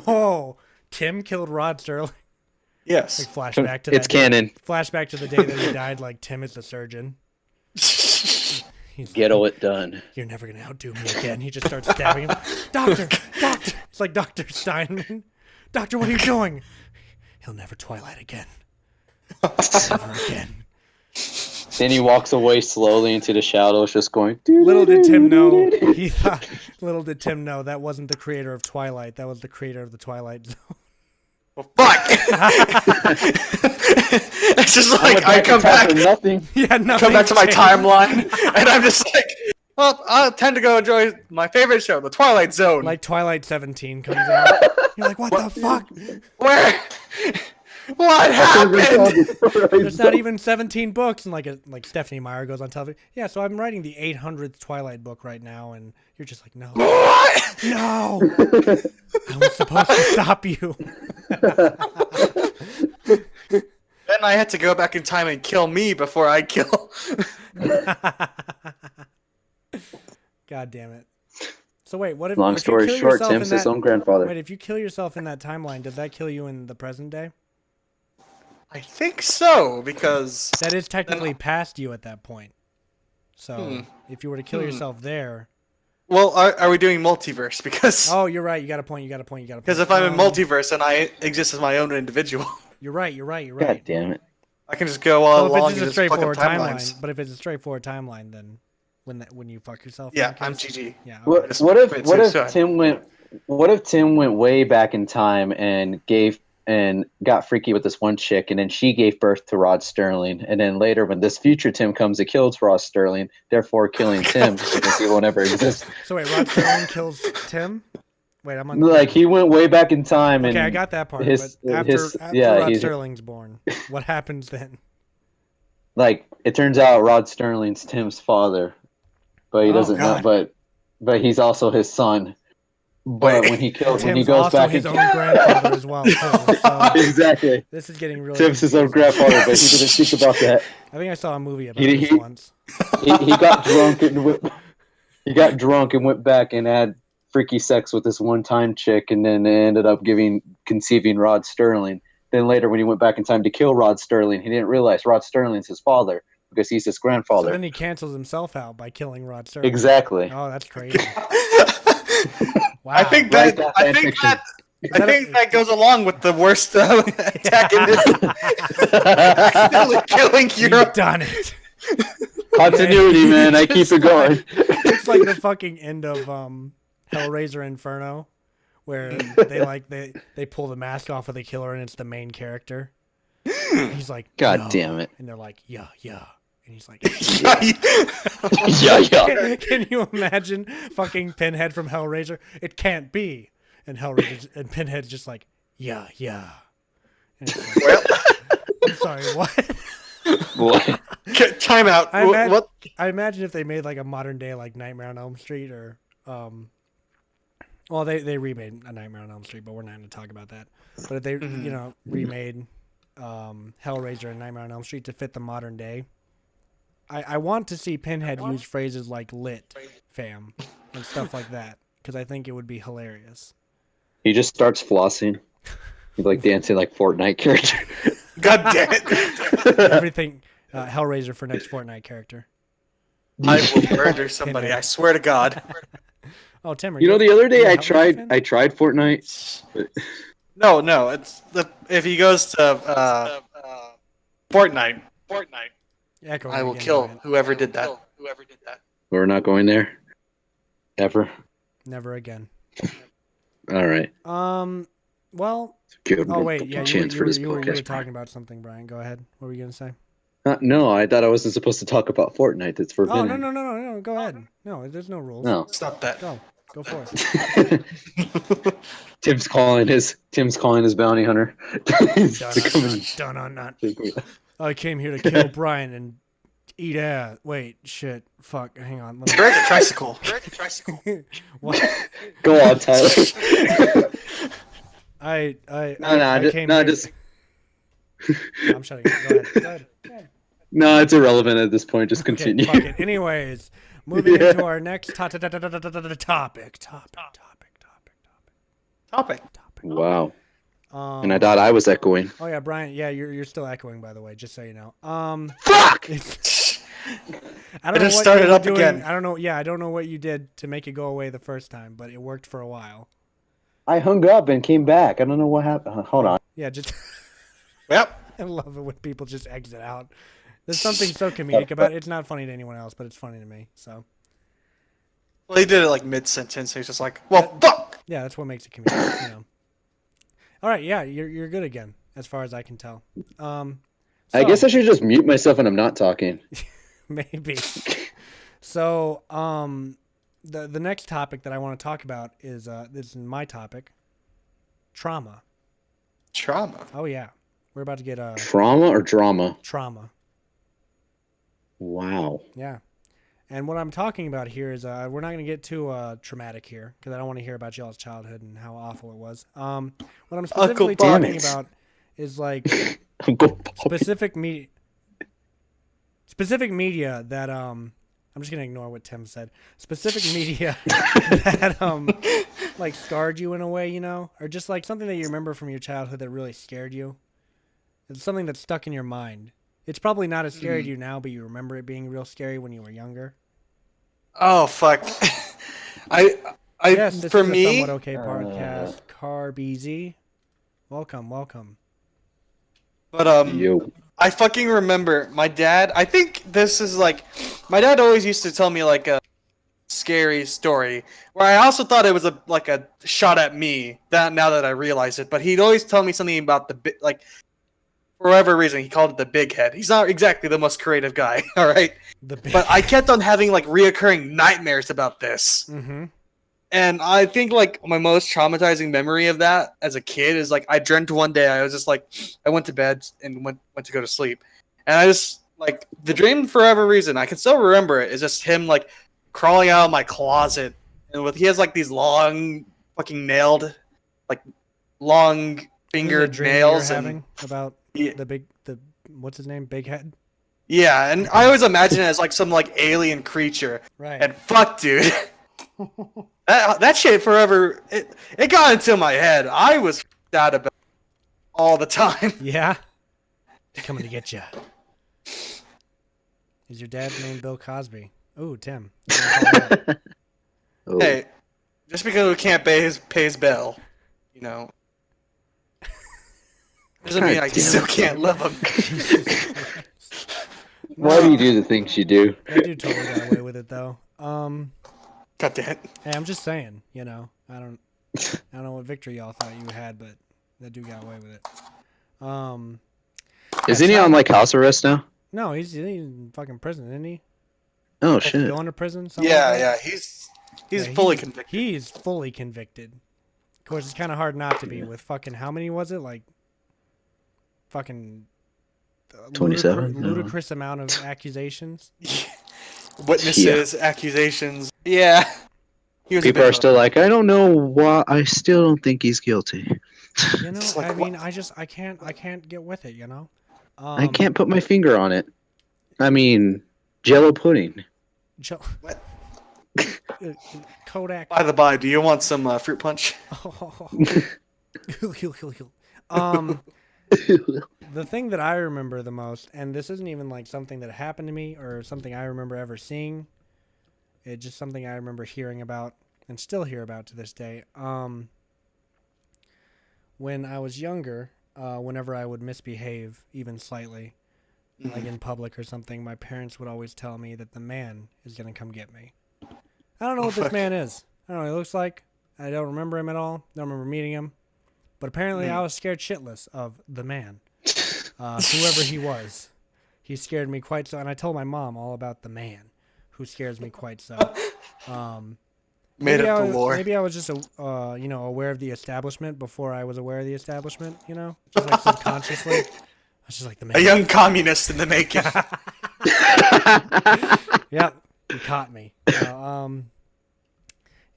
Whoa. Tim killed Rod Sterling. Yes. Like flashback to It's that day. canon. Flashback to the day that he died. Like Tim is the surgeon. He's Ghetto it done. You're never gonna outdo me again. He just starts stabbing him. Doctor. It's like Dr. Steinman. Doctor, what are you doing? He'll never Twilight again. Never again. Then he walks away slowly into the shadows, just going. Little did Tim know. Little did Tim know that wasn't the creator of Twilight. That was the creator of the Twilight Zone. Well, fuck. It's just like I come back. Nothing. Yeah, nothing Come back to my changed. timeline, and I'm just like, well, I tend to go enjoy my favorite show, The Twilight Zone. Like Twilight 17 comes out. You're like, what the fuck? Where? What happened? There's not even 17 books. And like Stephanie Meyer goes on television. Yeah, so I'm writing the 800th Twilight book right now, and you're just like, no. What? No! I was supposed to stop you. Then I had to go back in time and kill me before I kill. God damn it. So wait, what if Long if you story kill short, yourself Tim's in his that- own grandfather. Wait, if you kill yourself in that timeline, does that kill you in the present day? I think so, because That is technically past you at that point. So Hmm. if you were to kill yourself there, well, are we doing multiverse? Because oh, you're right. You got a point. because if I'm in multiverse and I exist as my own individual, You're right. God damn it. I can just go So along if and it's a just fuck up straightforward timelines. timeline, but if it's a straightforward timeline, then when you fuck yourself, Yeah, in I'm case- GG. Yeah. Okay. What, Just what if commit what if suicide. Tim went what if Tim went way back in time and got freaky with this one chick, and then she gave birth to Rod Sterling, and then later when this future Tim comes, it kills Rod Sterling, therefore killing Tim because he won't ever exist. So wait, Rod Sterling kills Tim. Wait, I'm on. Like he went way back in time, and Okay, I got that part. his- but after, his- after yeah, Rod he's- Sterling's born, what happens then? like it turns out Rod Sterling's Tim's father, but he Oh, doesn't know. God. But he's also his son. But Wait. when he kills, when he Tim's goes also back his and own grandfather as well. Too, so exactly, this is getting really. Tim's his own confusing. grandfather, but he didn't speak about that. I think I saw a movie about He- this he- once. He got drunk and went back and had freaky sex with this one-time chick, and then they ended up conceiving Rod Sterling. Then later, when he went back in time to kill Rod Sterling, he didn't realize Rod Sterling's his father because he's his So grandfather. then he cancels himself out by killing Rod Sterling. Exactly. Oh, that's crazy. Wow. I think Write that that I think fanfiction. that I think that goes along with the worst attack in this. Killing You've Europe. done it. Continuity, man. I keep it going. It's like the fucking end of Hellraiser Inferno, where they pull the mask off of the killer and it's the main character. He's like, God "No." damn it. And they're like, yeah, and he's like, Yeah. can you imagine fucking Pinhead from Hellraiser? It can't be. And Pinhead's just like, yeah. And it's like, Well, I'm sorry, what? What? time out. What? I imagine if they made like a modern day like Nightmare on Elm Street or well they remade a Nightmare on Elm Street, but we're not going to talk about that. But if they remade Hellraiser and Nightmare on Elm Street to fit the modern day, I want to see Pinhead use phrases like "lit, fam" and stuff like that because I think it would be hilarious. He just starts flossing. He's like dancing like Fortnite character. God damn it! Everything Hellraiser for next Fortnite character. I will murder somebody. I swear to God. Oh, Tim, are You know, the other day you a I Hellraiser fan? tried Fortnite. No. It's if he goes to Fortnite, Echo I will again, kill Brian. whoever did that. We're not going there. Ever. Never again. All right. Well. Give Oh a wait, fucking yeah, chance for this you were podcast. talking about something, Brian. Go ahead. What were you gonna say? No, I thought I wasn't supposed to talk about Fortnite. That's Oh forbidden. no. Go ahead. No, there's no rules. No. Stop that. Go for it. Tim's calling his bounty hunter. To come and Dun. take me. I came here to kill Brian and eat ass. Wait, shit. Fuck. Hang on. Let me... Greg a tricycle. What? Go on, Tyler. I No, came no, here. just I'm shutting up. Go ahead. no. It's irrelevant at this point. Just continue. Okay, fuck it. Anyways, moving Yeah. into our next topic. Wow. And I thought I was echoing. Oh yeah, Brian. Yeah, you're still echoing, by the way. Just so you know. Fuck! I don't It know just what started you were up doing. again. I don't know. Yeah, I don't know what you did to make it go away the first time, but it worked for a while. I hung up and came back. I don't know what happened. Hold on. Yeah, just Yep. I love it when people just exit out. There's something so comedic about it. It's not funny to anyone else, but it's funny to me. So Well, he did it like mid-sentence. He was just like, "Well, fuck." yeah, that's what makes it comedic. You know. All right, yeah, you're good again, as far as I can tell. I guess I should just mute myself when I'm not talking. maybe. So, the next topic that I want to talk about is this is my topic, trauma. Trauma. Oh yeah, we're about to get Trauma or drama? trauma. Wow. Yeah, and what I'm talking about here is we're not going to get too traumatic here because I don't want to hear about y'all's childhood and how awful it was. What I'm specifically Damn talking it. about is like Uncle Bobby. specific media that I'm just gonna ignore what Tim said. Specific media that like scarred you in a way, you know, or just like something that you remember from your childhood that really scared you. It's something that's stuck in your mind. It's probably not as scary to you now, but you remember it being real scary when you were younger. Oh fuck. I Yes, this for is a me. somewhat okay podcast. CarBZ, welcome. But Yo. I fucking remember my dad. I think this is like, my dad always used to tell me like a scary story where I also thought it was like a shot at me. That now that I realize it, but he'd always tell me something about like, for whatever reason he called it the big head. He's not exactly the most creative guy, all right. But I kept on having like reoccurring nightmares about this. Mm-hmm. And I think like my most traumatizing memory of that as a kid is like I dreamt one day I was just like I went to bed and went to go to sleep, and I just like the dream for whatever reason I can still remember it is just him like crawling out of my closet, and he has like these long fucking nailed like long fingered nails and having about Yeah. the what's his name, Big Head, yeah, and I always imagine it as like some like alien creature, right? and fuck dude. That shit forever. It got into my head. I was out about it all the time. Yeah, he's coming to get you. Is your dad's name Bill Cosby? Ooh, Tim. Oh. Hey, just because we can't pay his bill, you know, doesn't mean I God damn still it. can't love him. Why do you do the things you do? That dude totally got away with it though. God damn it. Hey, I'm just saying, you know, I don't know what victory y'all thought you had, but that dude got away with it. Isn't he on like house arrest now? No, he's in fucking prison, isn't he? Oh Or shit. going to prison? something Yeah, like that? yeah, he's Yeah, fully convicted. He's fully convicted. Of course, it's kind of hard not to be with fucking how many was it? Like fucking 27, no. ludicrous amount of accusations. Witnesses, accusations. Yeah. He was a People bit are of a- still like, I don't know why. I still don't think he's guilty. You know, It's like, I mean, I can't get with it. You know, I can't put my finger on it. I mean, Jello pudding. What? Kodak. By the by, do you want some fruit punch? The thing that I remember the most, and this isn't even like something that happened to me or something I remember ever seeing. It's just something I remember hearing about and still hear about to this day. When I was younger, whenever I would misbehave even slightly, like in public or something, my parents would always tell me that the man is going to come get me. I don't know what this man is. I don't know what he looks like. I don't remember him at all. Don't remember meeting him. But apparently I was scared shitless of the man. Whoever he was. He scared me quite so. And I told my mom all about the man who scares me quite so. Made up the lore. Maybe I was just, aware of the establishment before I was aware of the establishment, you know? Just like subconsciously. I was just like the man. A young communist in the making. Yep, you caught me.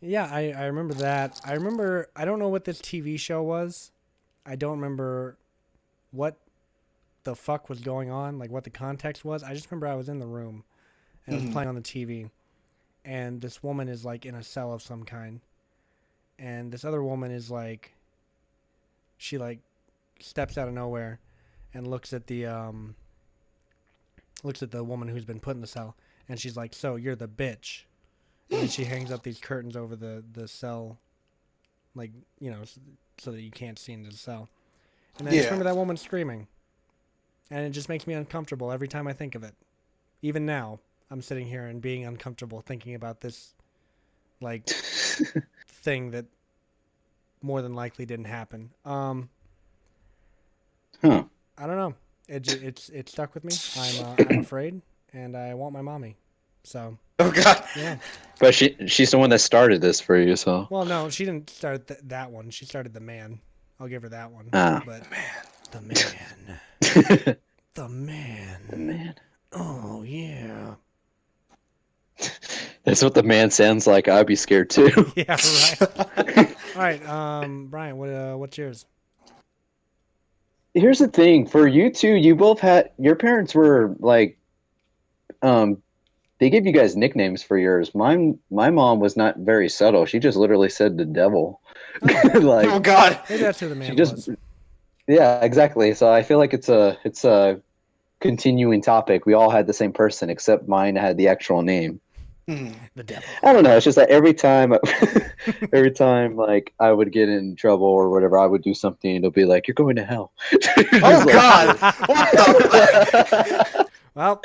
Yeah, I remember that. I don't know what this TV show was. I don't remember what the fuck was going on, like what the context was. I just remember I was in the room and it was playing on the TV. And this woman is like in a cell of some kind. And this other woman is like, she like steps out of nowhere and looks at the woman who's been put in the cell. And she's like, so you're the bitch. And then she hangs up these curtains over the cell, like, so that you can't see into the cell. And I just remember that woman screaming. And it just makes me uncomfortable every time I think of it. Even now, I'm sitting here and being uncomfortable thinking about this, like, thing that more than likely didn't happen. I don't know. It stuck with me. I'm afraid, and I want my mommy. So. Oh God. Yeah. But she's the one that started this for you, so. Well, no, she didn't start that one. She started the man. I'll give her that one. Ah. But the man. The man. The man. Oh yeah. That's what the man sounds like. I'd be scared too. Yeah, right. All right, Brian, what's yours? Here's the thing. For you two, you both had your parents were like, they gave you guys nicknames for yours. My mom was not very subtle. She just literally said the devil. Oh, like, Oh God. maybe that's who the man she just, was. yeah, exactly. So I feel like it's a continuing topic. We all had the same person, except mine had the actual name. The devil. I don't know. It's just that every time like I would get in trouble or whatever, I would do something. It'll be like, "You're going to hell." Oh God. What the? Well,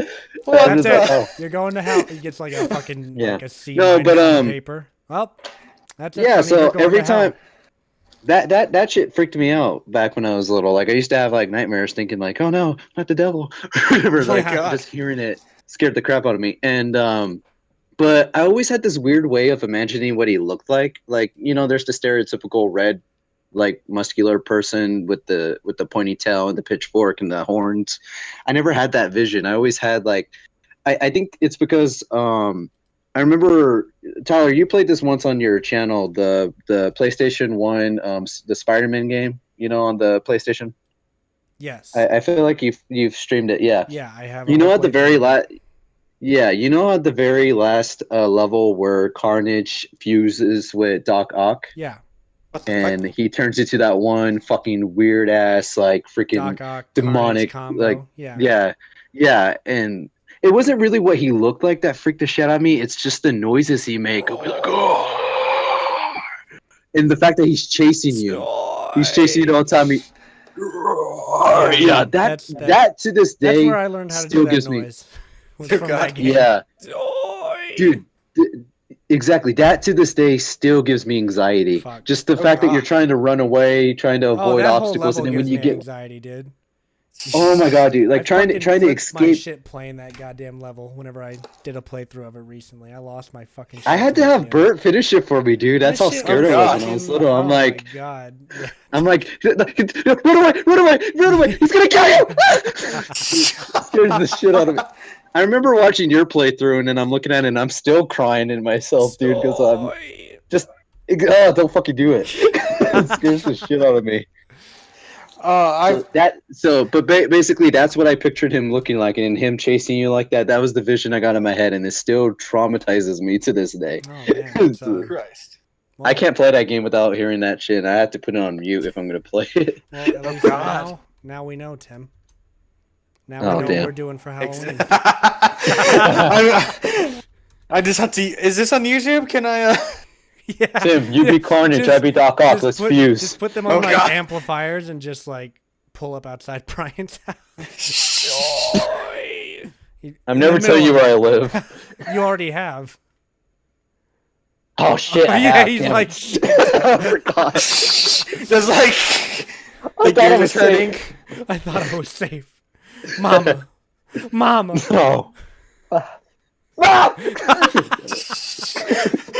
I'm that's just it. like, oh. You're going to hell. He gets like a fucking Yeah. like a C No, but, on the paper. Well, that's it. Yeah. I mean, So you're going every to hell. time that shit freaked me out back when I was little. Like I used to have like nightmares, thinking like, "Oh no, not the devil!" Whatever. Like God. just hearing it scared the crap out of me. And but I always had this weird way of imagining what he looked like. Like, there's the stereotypical red, like muscular person with the pointy tail and the pitchfork and the horns. I never had that vision. I always had like, I think it's because I remember, Tyler, you played this once on your channel, the PlayStation 1, the Spider-Man game, on the PlayStation. Yes. I feel like you've streamed it, yeah. Yeah, I have. At the very last. Yeah, at the very last level where Carnage fuses with Doc Ock, Yeah. What the and fuck? he turns into that one fucking weird ass like freaking Doc Ock, demonic Carnage combo. like Yeah. yeah, and it wasn't really what he looked like that freaked the shit out of me. It's just the noises he make. I'll be like, oh, and the fact that he's chasing you, he's chasing you all the time. Yeah, that to this That's day where I learned how to still do that gives me. noise. Was from God. that game. Yeah, dude. Exactly. That to this day still gives me anxiety. Fuck. Just the fact that God. you're trying to run away, trying to avoid that whole obstacles, level and then when gives you me get anxiety, dude. Oh my god, dude! I Like trying to fucking flipped my escape. shit playing that goddamn level. Whenever I did a playthrough of it recently, I lost my fucking shit. I had to towards have the end. Bert finish it for me, dude. That's That how shit scared was I was when I was fucking- little. oh my god. Yeah. I'm like, run away, run away, run away! He's gonna kill you! Scares the shit out of me. I remember watching your playthrough, and then I'm looking at it, and I'm still crying in myself, dude, because I'm just, oh, don't fucking do it. It scares the shit out of me. I But basically, that's what I pictured him looking like, and him chasing you like that. That was the vision I got in my head, and it still traumatizes me to this day. Oh man. So, Christ. I can't play that game without hearing that shit. And I have to put it on mute if I'm gonna play it. Well, at least God. now we know, Tim. Now Oh, we know damn. what we're doing for Halloween. I just have to. Is this on YouTube? Can I? Yeah. Tim, you be Carnage, I be Doc Ock. Let's fuse. Just put them on Oh, like God. amplifiers and just like pull up outside Brian's house. I'm never telling you where I live. You already have. Oh shit! I Yeah, have, he's damn like, it. shit. I forgot. Just like I the thought I game was is hurting. I thought I was safe. Mama. Mama. No.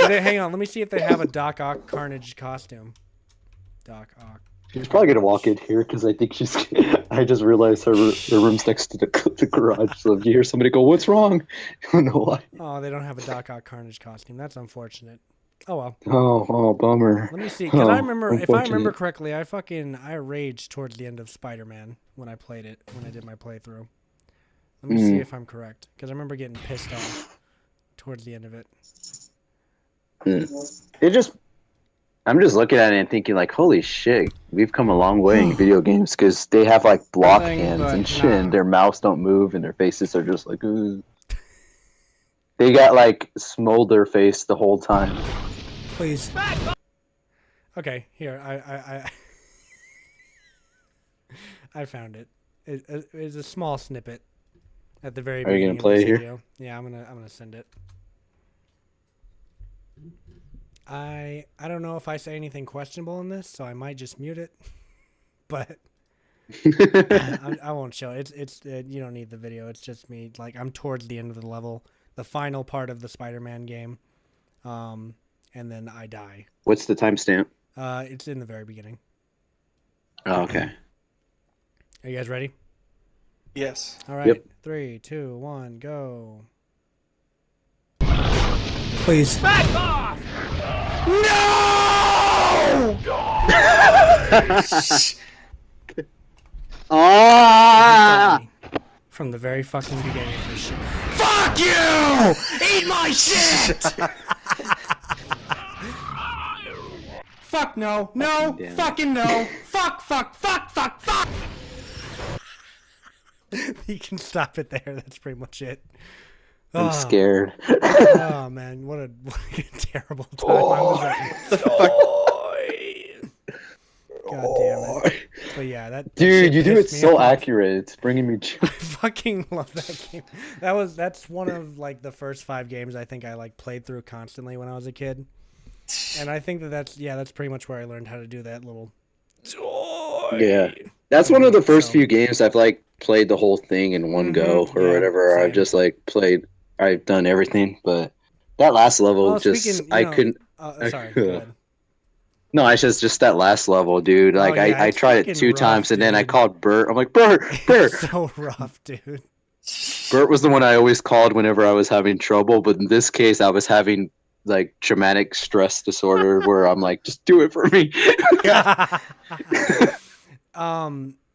Hang on, let me see if they have a Doc Ock Carnage costume. Doc Ock. She's probably gonna walk in here because I think she's. I just realized her room's next to the garage. So if you hear somebody go, "What's wrong?" I don't know why. Oh, they don't have a Doc Ock Carnage costume. That's unfortunate. Oh well. Oh, bummer. Let me see, because I remember, if I remember Unfortunate. correctly, I raged towards the end of Spider-Man when I played it, when I did my playthrough. Let me see if I'm correct, because I remember getting pissed off towards the end of it. It just. I'm just looking at it and thinking like, holy shit, we've come a long way in video games because they have like block Nothing hands but and shit, nah. and their mouths don't move and their faces are just like, ooh. They got like smolder face the whole time. Please. Okay, here, I found it. It's a small snippet at the very Are you beginning gonna play of it this here? video. Yeah, I'm gonna send it. I don't know if I say anything questionable in this, so I might just mute it. But I won't show it. It's you don't need the video. It's just me. Like I'm towards the end of the level, the final part of the Spider-Man game, and then I die. What's the timestamp? It's in the very beginning. Oh, okay. Are you guys ready? Yes. All right. Yep. 3, 2, 1, go. Please. Ah! From the very fucking beginning of this shit. Fuck you! Eat my shit! Fuck no. No. Damn it. Fucking no. Fuck. You can stop it there. That's pretty much it. I'm Oh, scared. oh man, what a terrible time I was at. God damn it. But yeah, that Dude, shit you do it pissed me so off. accurate. It's bringing me joy. I fucking love that game. That's one of like the first 5 games I think I like played through constantly when I was a kid. And I think that's pretty much where I learned how to do that little Yeah. That's one of the first So- few games I've like played the whole thing in one go or yeah, whatever. same. I've just like I've done everything, but that last level Well, just speaking, you I know- couldn't sorry, go ahead. No, it's just that last level, dude. Like yeah, I it's tried fucking it 2 rough, times and then I dude. called Bert. I'm like, Bert. It's so rough, dude. Bert was the one I always called whenever I was having trouble, but in this case I was having like traumatic stress disorder where I'm like, just do it for me.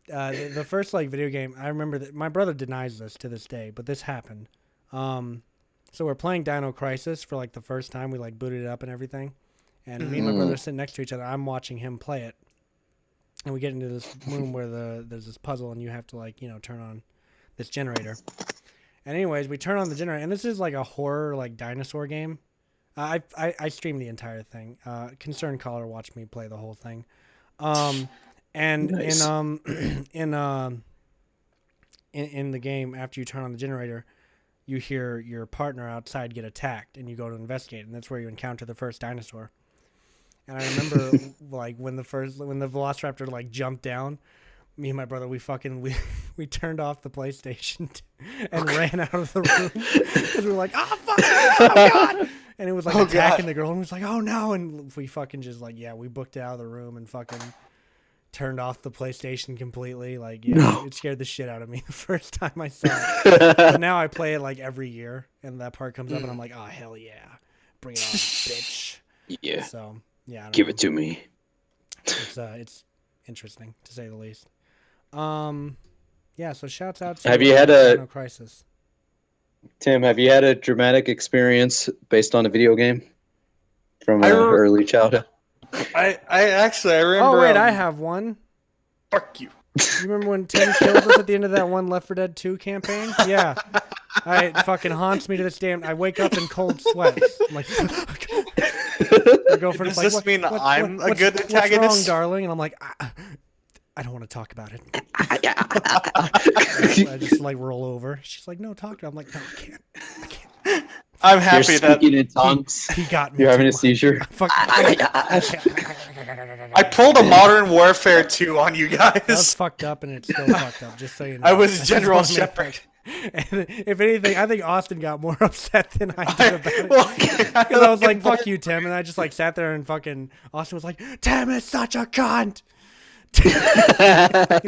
The first like video game I remember that my brother denies this to this day, but this happened. So we're playing Dino Crisis for like the first time. We like booted it up and everything, and me and my brother are sitting next to each other. I'm watching him play it, and we get into this room where there's this puzzle, and you have to like turn on this generator. And anyways, we turn on the generator, and this is like a horror like dinosaur game. I streamed the entire thing. Concerned caller watched me play the whole thing. And Nice. in the game, after you turn on the generator, you hear your partner outside get attacked, and you go to investigate, and that's where you encounter the first dinosaur. And I remember like when the Velociraptor like jumped down, me and my brother we we turned off the PlayStation and ran out of the room because we were like, oh fuck, oh god, and it was like attacking the girl, and we was like, oh no, and we fucking just like, yeah, we booked it out of the room and fucking turned off the PlayStation completely. Like, yeah, it scared the shit out of me the first time I saw it. But now I play it like every year, and that part comes up, and I'm like, oh hell yeah, bring it on, bitch. Yeah. So yeah, I don't Give know. it to me. It's interesting to say the least. Yeah. So shouts out to Have you had a- Chrono Crisis? Tim, have you had a dramatic experience based on a video game from early childhood? I remember. Oh wait, I have one. Fuck you. You remember when Tim killed us at the end of that one Left 4 Dead 2 campaign? Yeah. It fucking haunts me to this day. I wake up in cold sweats. I'm like, my girlfriend is Does like, this mean I'm a what's- good What's wrong, antagonist? darling? And I'm like, I don't want to talk about it. I just like roll over. She's like, no, talk to him. I'm like, no, I can't. I'm You're happy that speaking in tongues. He got me. You're having too a much. seizure. I pulled a Modern Warfare 2 on you That was guys. fucked up, and it's still fucked up. Just so you know. I was just General wanna make Shepard. that- And if anything, I think Austin got more upset than I did about it. Well, Because I was like, fuck you, Tim. And I just like sat there and fucking Austin was like, Tim is such a cunt. He's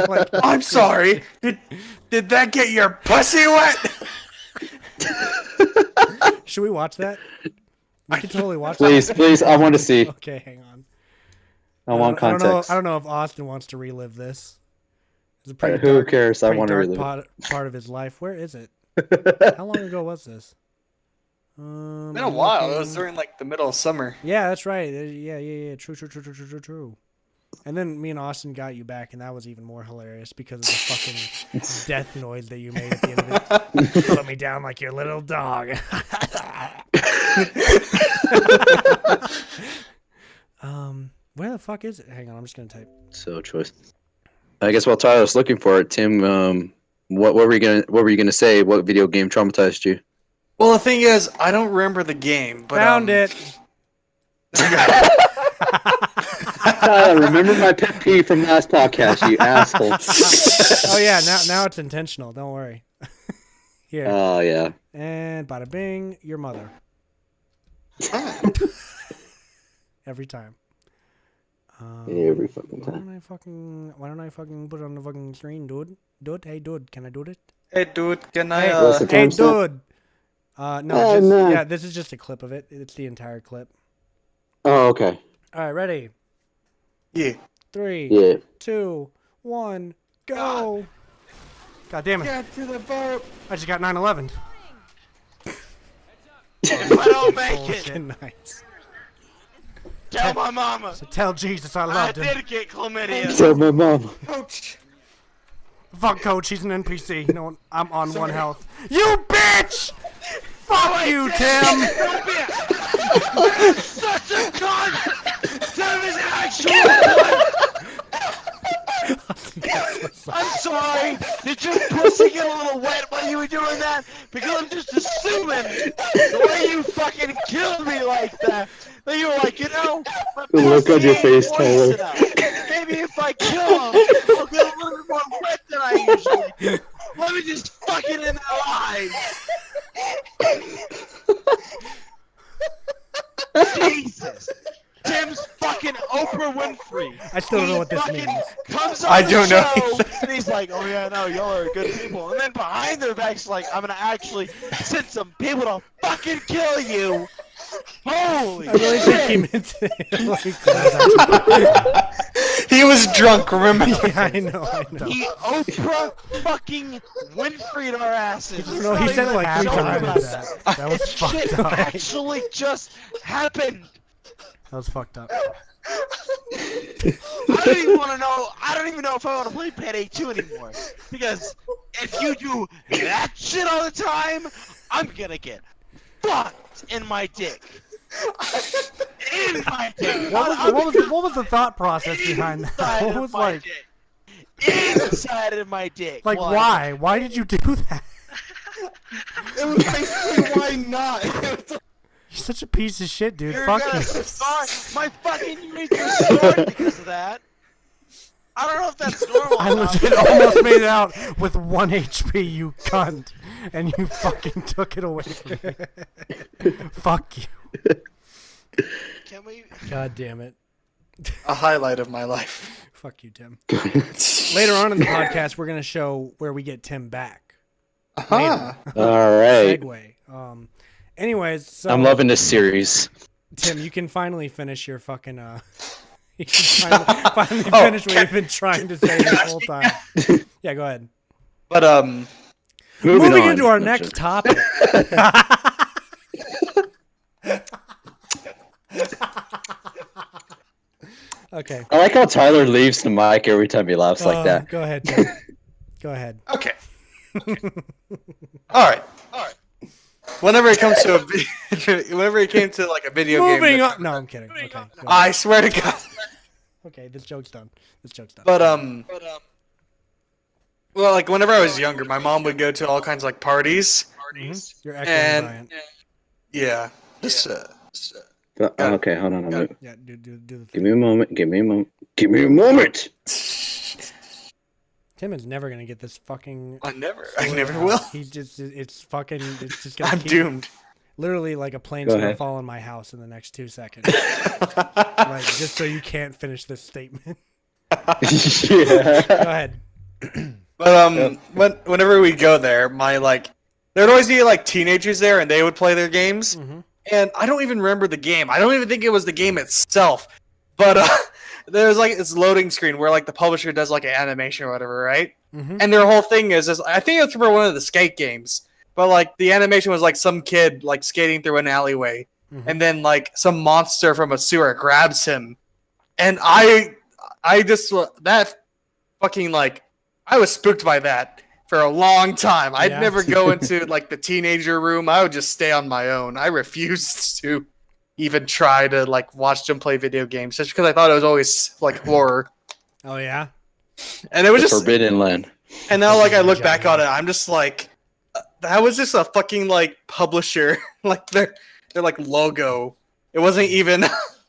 like, I'm sorry. Did that get your pussy wet? should we watch that? We can totally watch Please, I want to see. that. Okay, hang on. I want I don't know. context. I don't know if Austin wants to relive this. It's a pretty Who dark, cares? I pretty want to dark relive part of his life. Where is it? it. How long ago was this? Been a while. It was during like the middle of summer. Yeah, that's right. Yeah. True. And then me and Austin got you back, and that was even more hilarious because of the fucking death noise that you made at the end of it. Put me down like your little dog. Where the fuck is it? Hang on, I'm just gonna type. So choice. I guess while Tyler's looking for it, Tim, what were you gonna say? What video game traumatized you? Well, the thing is, I don't remember the game, but Found it. Tyler, remember my pet peeve from last podcast, you asshole. Oh yeah, now it's intentional. Don't worry. Here Oh yeah. and bada bing, your mother. Every time. Every fucking Why time. don't I fucking put it on the fucking screen, dude? Hey, dude, can I do it? Hey, dude, can I? Hey, What's the hey, timestamp? dude. Oh, No. no. This is just a clip of it. It's the entire clip. Oh, okay. All right, ready? Yeah. 3, Yeah. 2, 1, go! God damn it! Get to the boat. I just got 9/11. If I don't make it, Fucking nice. tell my mama. So tell Jesus I I loved him. did get chlamydia. Tell my mom. Coach. Fuck Coach, he's an NPC. No, I'm on 1 health. You bitch! Fuck you, Tim! Don't be a such a cunt. Tim is actually. I'm sorry. Did your pussy get a little wet while you were doing that? Because I'm just assuming the way you fucking killed me like that. That you were like, you know, my The look on pussy your ain't face, moist Tyler. enough. Maybe if I kill him, I'll get a little bit more wet than I usually do. Let me just fuck it in their lives. Jesus. Tim's fucking Oprah Winfrey. I still don't know He what this fucking means. Comes on I the don't know show, and he's like, "Oh yeah, no, y'all are good people." And then behind their backs, like, "I'm gonna actually send some people to fucking kill you." Holy I really think he shit! meant it. He was drunk, remember? Yeah, I know. He Oprah fucking Winfrey'd our asses. It's No, he not said it even like 3 joking about times. that. That was This shit fucked up. actually just happened. That was fucked up. I don't even want to know. I don't even know if I want to play Payday 2 anymore. Because if you do that shit all the time, I'm gonna get fucked in my dick. In my dick. What was the thought process behind that? Inside What of was my like dick. Inside of my dick. like why? Why did you do that? It was basically why not. You're such a piece of shit, dude. You're Fuck gonna you. start my fucking urethra scarred because of that. I don't know if that's normal. I or not. legit almost made it out with 1 HP, you cunt, and you fucking took it away from me. Fuck you. Can we? God damn it. A highlight of my life. Fuck you, Tim. Later on in the podcast, we're gonna show where we get Tim back. Huh. All right. Segue. Anyways, so I'm loving this series. Tim, you can finally finish your fucking you can finally finish what you've been trying to say this whole time. Yeah, go ahead. But Moving on. into our next topic. Okay. I like how Tyler leaves the mic every time he laughs like that. Go ahead, Tim. Go ahead. okay. All right. Whenever it comes to whenever it came to like a video game, Moving on. No, I'm kidding. Okay. Go ahead. I swear to God. Okay, this joke's done. But well, like whenever I was younger, my mom would go to all kinds of like parties. You're echoing, And- Brian. Yeah. Just Okay, hold on. Yeah, do the thing. Give me a moment. Give me a moment. Tim is never gonna get this fucking. I never will. He's just, it's just gonna I'm keep, doomed. Literally, like a plane's Go gonna ahead. fall on my house in the next 2 seconds. Like, just so you can't finish this statement. Yeah. Go ahead. But whenever we go there, there'd always be like teenagers there, and they would play their games. Mm-hmm. And I don't even remember the game. I don't even think it was the game itself. But there's like this loading screen where like the publisher does like an animation or whatever, right? Mm-hmm. And their whole thing is I think it's for one of the skate games. But like the animation was like some kid like skating through an alleyway, Mhm. and then like some monster from a sewer grabs him, and I just that fucking like I was spooked by that for a long time. I'd Yeah. never go into like the teenager room. I would just stay on my own. I refused to even try to like watch them play video games just because I thought it was always like horror. Oh yeah. And it was The just Forbidden Land. and now like I look back on it, I'm just like that was just a fucking like publisher like their like logo. It wasn't even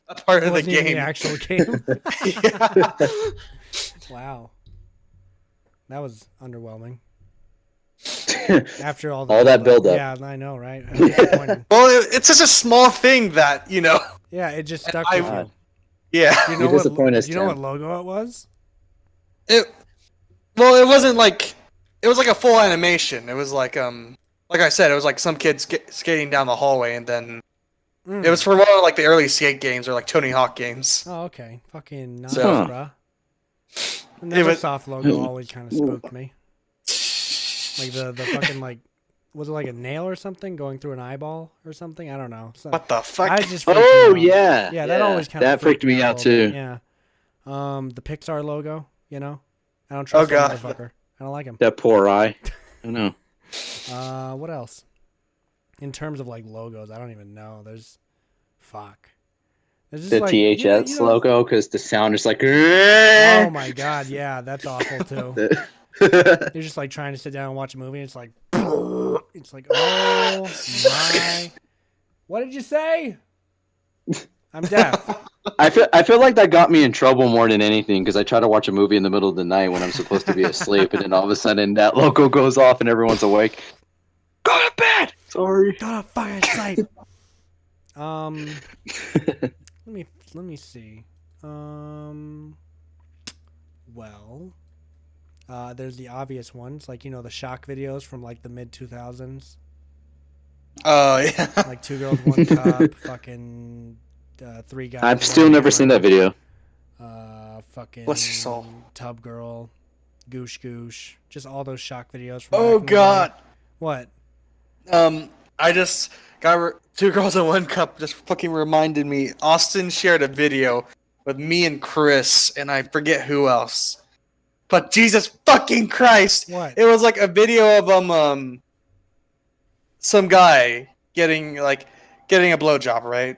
a part It of the wasn't even game. the actual game. Yeah. Wow. That was underwhelming. All After all that build-up. Yeah, I know, right? How disappointing. Well, it's just a small thing that Yeah, it just stuck I- with you. Yeah. You You know what? disappoint us, Do you know Tim. what logo it was? It wasn't like it was like a full animation. It was like I said, it was like some kids skating down the hallway, and then Mm. it was for one of like the early skate games or like Tony Hawk games. Oh, okay. Fucking nice, So- bruh. The Neversoft logo always kind of spooked me. Like the fucking like, was it like a nail or something going through an eyeball or something? I don't know. So, What the fuck? I just freaked me Oh out. yeah. Yeah, that always kind of that freaked me out too. Yeah. The Pixar logo, you know, I don't trust that God. motherfucker. I don't like him. That poor eye. I know. What else? In terms of like logos, I don't even know. There's just The like, THS you know- logo, because the sound is like. Oh my god, yeah, that's awful too. You're just like trying to sit down and watch a movie, and it's like, oh my! What did you say? I'm deaf. I feel like that got me in trouble more than anything, because I try to watch a movie in the middle of the night when I'm supposed to be asleep, and then all of a sudden that logo goes off and everyone's awake. Go to bed. Sorry. Got a fucking sight. Let me see. Well, there's the obvious ones, like the shock videos from like the mid 2000s, Oh yeah. like 2 Girls 1 Cup, fucking 3 Guys. I've 1 still never seen that Hammer, video. Fucking Bless your soul. Tub Girl, Goosh Goosh, just all those shock videos from. Oh back in the day. god. What? I just got 2 Girls in 1 Cup. Just fucking reminded me. Austin shared a video with me and Chris, and I forget who else. But Jesus fucking Christ! What? It was like a video of some guy getting a blowjob, right?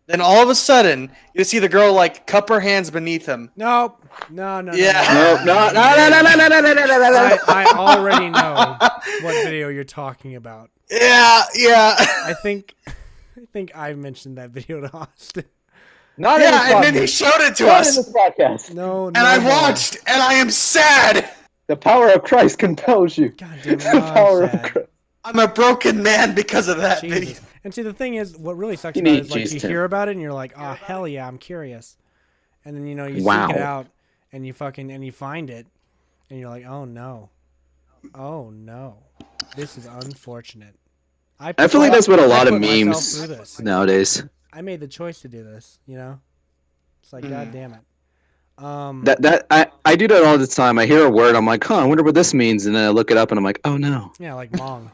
Then all of a sudden, you see the girl like cup her hands beneath him. Nope. No. Yeah. No. I already know what video you're talking about. Yeah. I think I mentioned that video to Austin. Not in Yeah, this and then he podcast. showed it to Not in us, this podcast. No, and I more. watched, and I am sad. The power of Christ compels you. God damn it! The Now I'm power of sad. Christ. I'm a broken man because of that video. Jesus. And see, the thing is, what really sucks You about it need is like you Jesus, Tim. hear about it and you're like, oh hell yeah, I'm curious, and then you Wow. seek it out and you find it, and you're like, oh no, this is unfortunate. I feel like that's what a lot of put myself memes through this. nowadays. I made the choice to do this. It's like god damn it. I do that all the time. I hear a word, I'm like, I wonder what this means, and then I look it up and I'm like, oh no. Yeah, like Mong.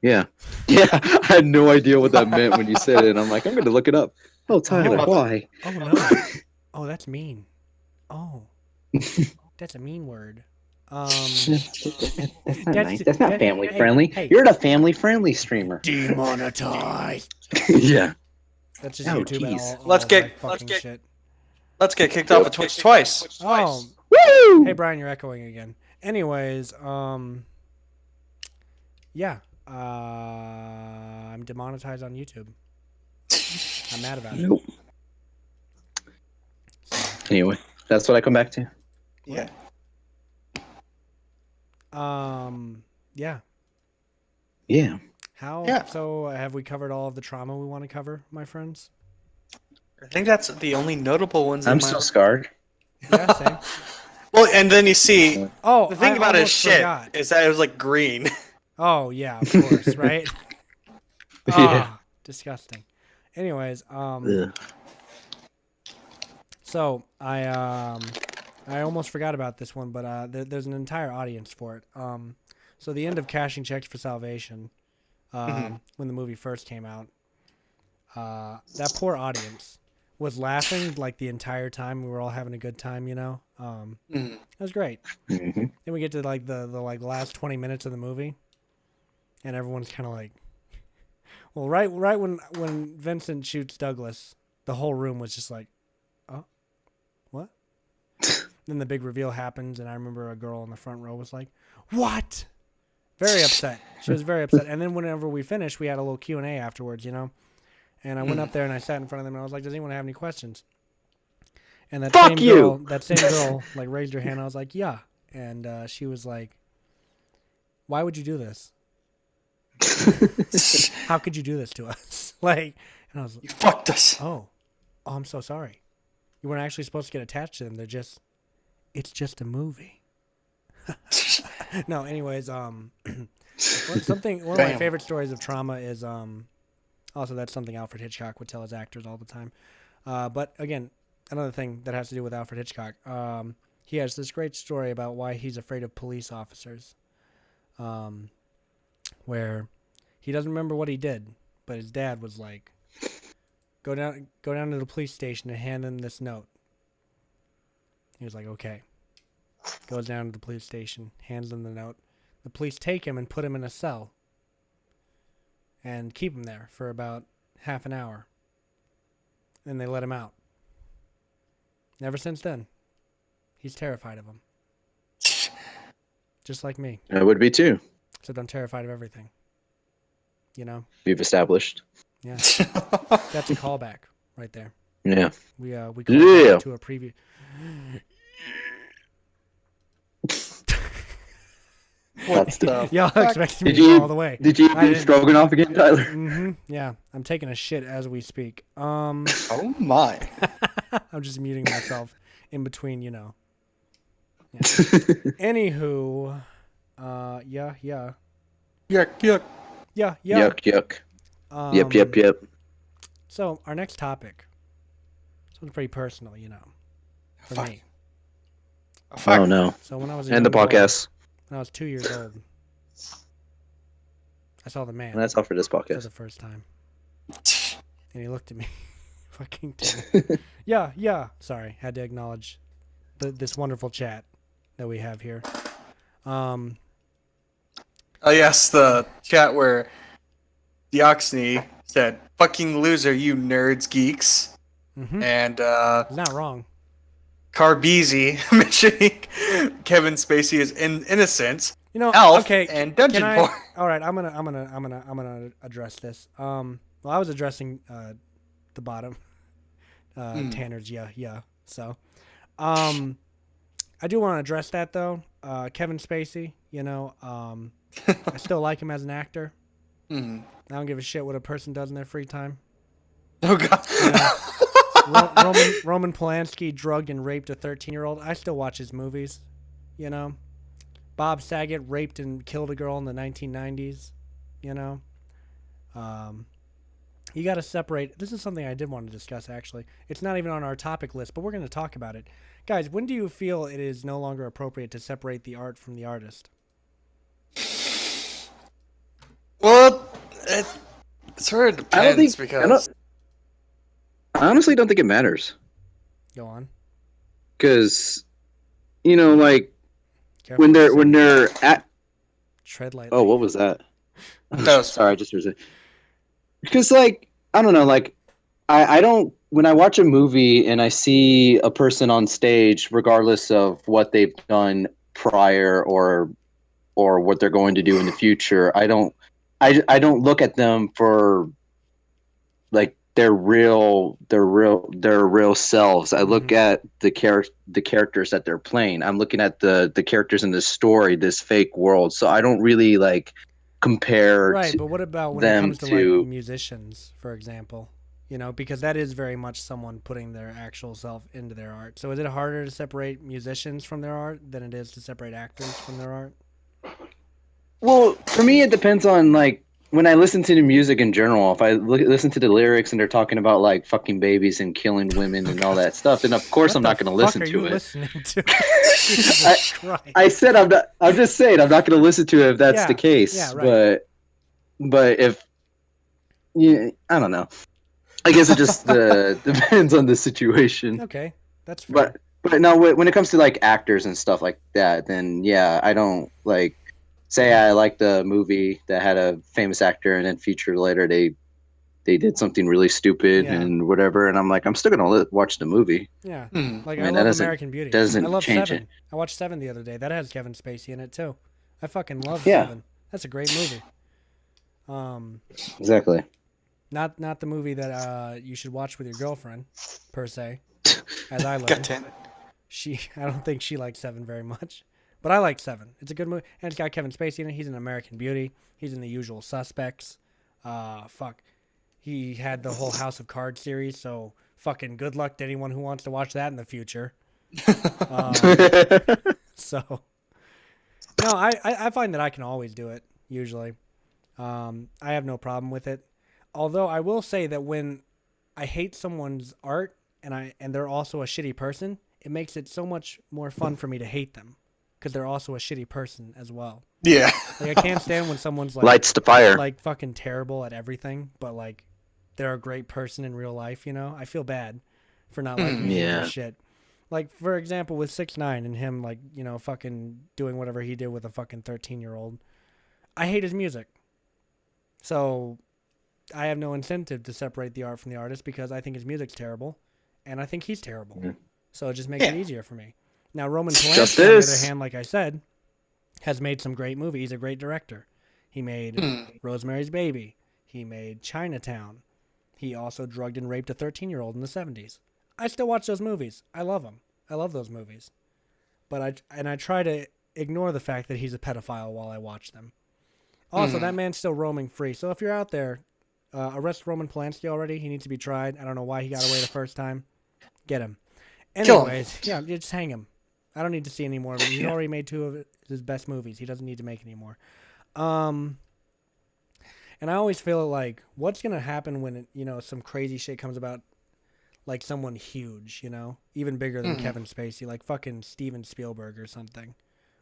Yeah. Yeah. I had no idea what that meant when you said it, and I'm like, I'm gonna look it up. Oh Tyler, why? Oh no. Oh, that's mean. Oh. That's a mean word. That's not nice. That's not family friendly. Hey. You're a family friendly streamer. Demonetized. Yeah. That's just Oh, YouTube and jeez. all Let's of get- my let's fucking get- shit. Let's get kicked off of Twitch twice. Oh, Woo! hey Brian, you're echoing again. Anyways, yeah, I'm demonetized on YouTube. I'm mad about it. Nope. Anyway, that's what I come back to. Yeah. Yeah. Yeah. How? Yeah. So, have we covered all of the trauma we want to cover, my friends? I think that's the only notable ones. I'm in my... still scarred. Yeah, same. Well, and then you see, Oh, the thing I about his almost shit forgot. is that it was like green. Oh yeah, of course, right? Yeah. Disgusting. Anyways, Ugh. so I almost forgot about this one, but there's an entire audience for it. So the end of Cashing Checks for Salvation, when the movie first came out, that poor audience was laughing like the entire time. We were all having a good time, It was great. Mhm. Then we get to like the last 20 minutes of the movie, and everyone's kind of like, well, right when Vincent shoots Douglas, the whole room was just like, oh, what? Then the big reveal happens, and I remember a girl in the front row was like, what? Very upset. She was very upset. And then whenever we finished, we had a little Q&A afterwards, And I went up there and I sat in front of them and I was like, does anyone have any questions? And that Fuck same you! girl, like raised her hand. I was like, yeah. And she was like, why would you do this? How could you do this to us? And I was like, You fucked us. oh, I'm so sorry. You weren't actually supposed to get attached to them. It's just a movie. No, anyways, one of my Damn. favorite stories of trauma is also that's something Alfred Hitchcock would tell his actors all the time. But again, another thing that has to do with Alfred Hitchcock, he has this great story about why he's afraid of police officers, where he doesn't remember what he did, but his dad was like, go down to the police station and hand them this note. He was like, okay. Goes down to the police station, hands them the note. The police take him and put him in a cell and keep him there for about half an hour. Then they let him out. Ever since then, he's terrified of them. Just like me. I would be too. Except I'm terrified of everything. We've established. Yeah. That's a callback right there. Yeah. We called Yeah. back to a preview. That's the. Y'all expected me Did to go you- all the way. Did you I do didn't. stroganoff again, Tyler? Yeah, I'm taking a shit as we speak. Oh my. I'm just muting myself in between, Yeah. Anywho, yeah. Yuck, yuck. Yeah. Yuck, yuck. Yep. So our next topic, something pretty personal, for Fuck. me. Fuck. Oh no. So when I was And the podcast. when I was 2 years old, I saw the man And that's all for this for podcast. the first time, and he looked at me, fucking. told me, yeah. Sorry, had to acknowledge this wonderful chat that we have here. Oh yes, the chat where Dioxne said, "Fucking loser, you nerds, geeks," Mm-hmm. and He's not wrong. Carbeezy mentioning Kevin Spacey is innocent. Elf Okay. and Dungeon Can I? Porn. All right, I'm gonna address this. Well, I was addressing the bottom. Tanner's yeah. So, I do want to address that though. Kevin Spacey, I still like him as an actor. Mhm. I don't give a shit what a person does in their free time. Oh god. Roman Polanski drugged and raped a 13-year-old. I still watch his movies. Bob Saget raped and killed a girl in the 1990s. You got to separate. This is something I did want to discuss, actually. It's not even on our topic list, but we're going to talk about it. Guys, when do you feel it is no longer appropriate to separate the art from the artist? Well, it sort of depends because I honestly don't think it matters. Go on. Because, like Careful when what you they're say. at. Tread lightly. Oh, what was that? No, Sorry, I just heard it. Because, like, I don't know, like, I don't. When I watch a movie and I see a person on stage, regardless of what they've done prior or what they're going to do in the future, I don't look at them for like their real selves. I look at the characters that they're playing. I'm looking at the characters in this story, this fake world. So I don't really like compare. Right, but what about when it comes to like musicians, for example? Because that is very much someone putting their actual self into their art. So is it harder to separate musicians from their art than it is to separate actors from their art? Well, for me, it depends on like when I listen to the music in general. If I listen to the lyrics and they're talking about like fucking babies and killing women and all that stuff, then of course I'm not going to listen to it. Listening to? Jesus Christ. I said I'm not. I'm just saying I'm not going to listen to it if that's the case. Yeah, right. But if I don't know. I guess it just depends on the situation. Okay, that's fair. But no, when it comes to like actors and stuff like that, then yeah, I don't like say I liked a movie that had a famous actor and then featured later they did something really stupid and whatever, and I'm like, I'm still gonna watch the movie. Yeah, Like I love American Beauty. Doesn't I love change Seven. it. I watched Seven the other day. That has Kevin Spacey in it too. I fucking love Seven. That's a great movie. Exactly. Not the movie that you should watch with your girlfriend, per se, as I learned. God damn it. I don't think she likes Seven very much, but I like Seven. It's a good movie, and it's got Kevin Spacey in it. He's in American Beauty. He's in The Usual Suspects. He had the whole House of Cards series, so fucking good luck to anyone who wants to watch that in the future. So, no, I find that I can always do it, usually. I have no problem with it. Although I will say that when I hate someone's art and they're also a shitty person, it makes it so much more fun for me to hate them because they're also a shitty person as well. Yeah. Like I can't stand when someone's like Lights the fire. like fucking terrible at everything, but like they're a great person in real life. I feel bad for not liking him for shit. Like for example, with 6ix9ine and him, like fucking doing whatever he did with a fucking 13-year-old. I hate his music, so I have no incentive to separate the art from the artist because I think his music's terrible, and I think he's terrible. So it just makes it easier for me. Now, Roman Polanski, on the other hand, like I said, has made some great movies. He's a great director. He made Rosemary's Baby. He made Chinatown. He also drugged and raped a 13-year-old in the 70s. I still watch those movies. I love them. I love those movies. But I try to ignore the fact that he's a pedophile while I watch them. Also, that man's still roaming free. So if you're out there, arrest Roman Polanski already. He needs to be tried. I don't know why he got away the first time. Get him. Anyways, yeah, just hang him. I don't need to see any more of him. He's already made 2 of his best movies. He doesn't need to make any more. And I always feel like, what's going to happen when, some crazy shit comes about, like someone huge, even bigger than Kevin Spacey, like fucking Steven Spielberg or something.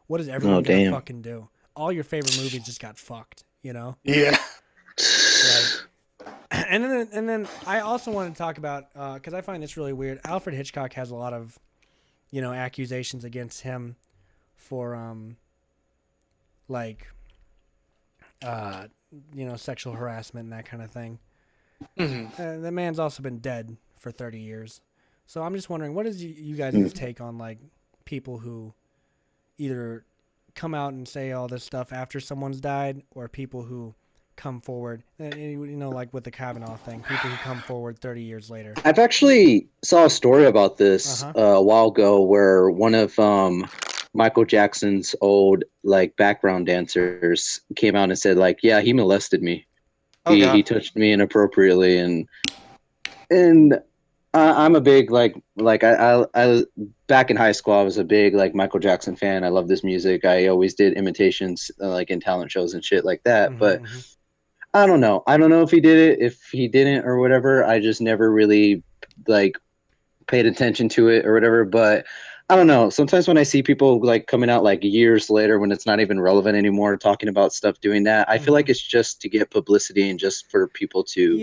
What is everyone going to fucking do? All your favorite movies just got fucked, Yeah. Like, and then I also want to talk about, because I find this really weird. Alfred Hitchcock has a lot of, accusations against him for, sexual harassment and that kind of thing. The man's also been dead for 30 years. So I'm just wondering, what is you guys' take on, like, people who either come out and say all this stuff after someone's died or people who come forward. Like with the Kavanaugh thing, people who come forward 30 years later. I've actually saw a story about this a while ago where one of Michael Jackson's old like background dancers came out and said like, yeah, he molested me. He touched me inappropriately, and I'm a big like I back in high school I was a big like Michael Jackson fan. I love this music. I always did imitations like in talent shows and shit like that. But I don't know. I don't know if he did it, if he didn't, or whatever. I just never really like paid attention to it or whatever. But I don't know. Sometimes when I see people like coming out like years later when it's not even relevant anymore, talking about stuff doing that, I feel like it's just to get publicity and just for people to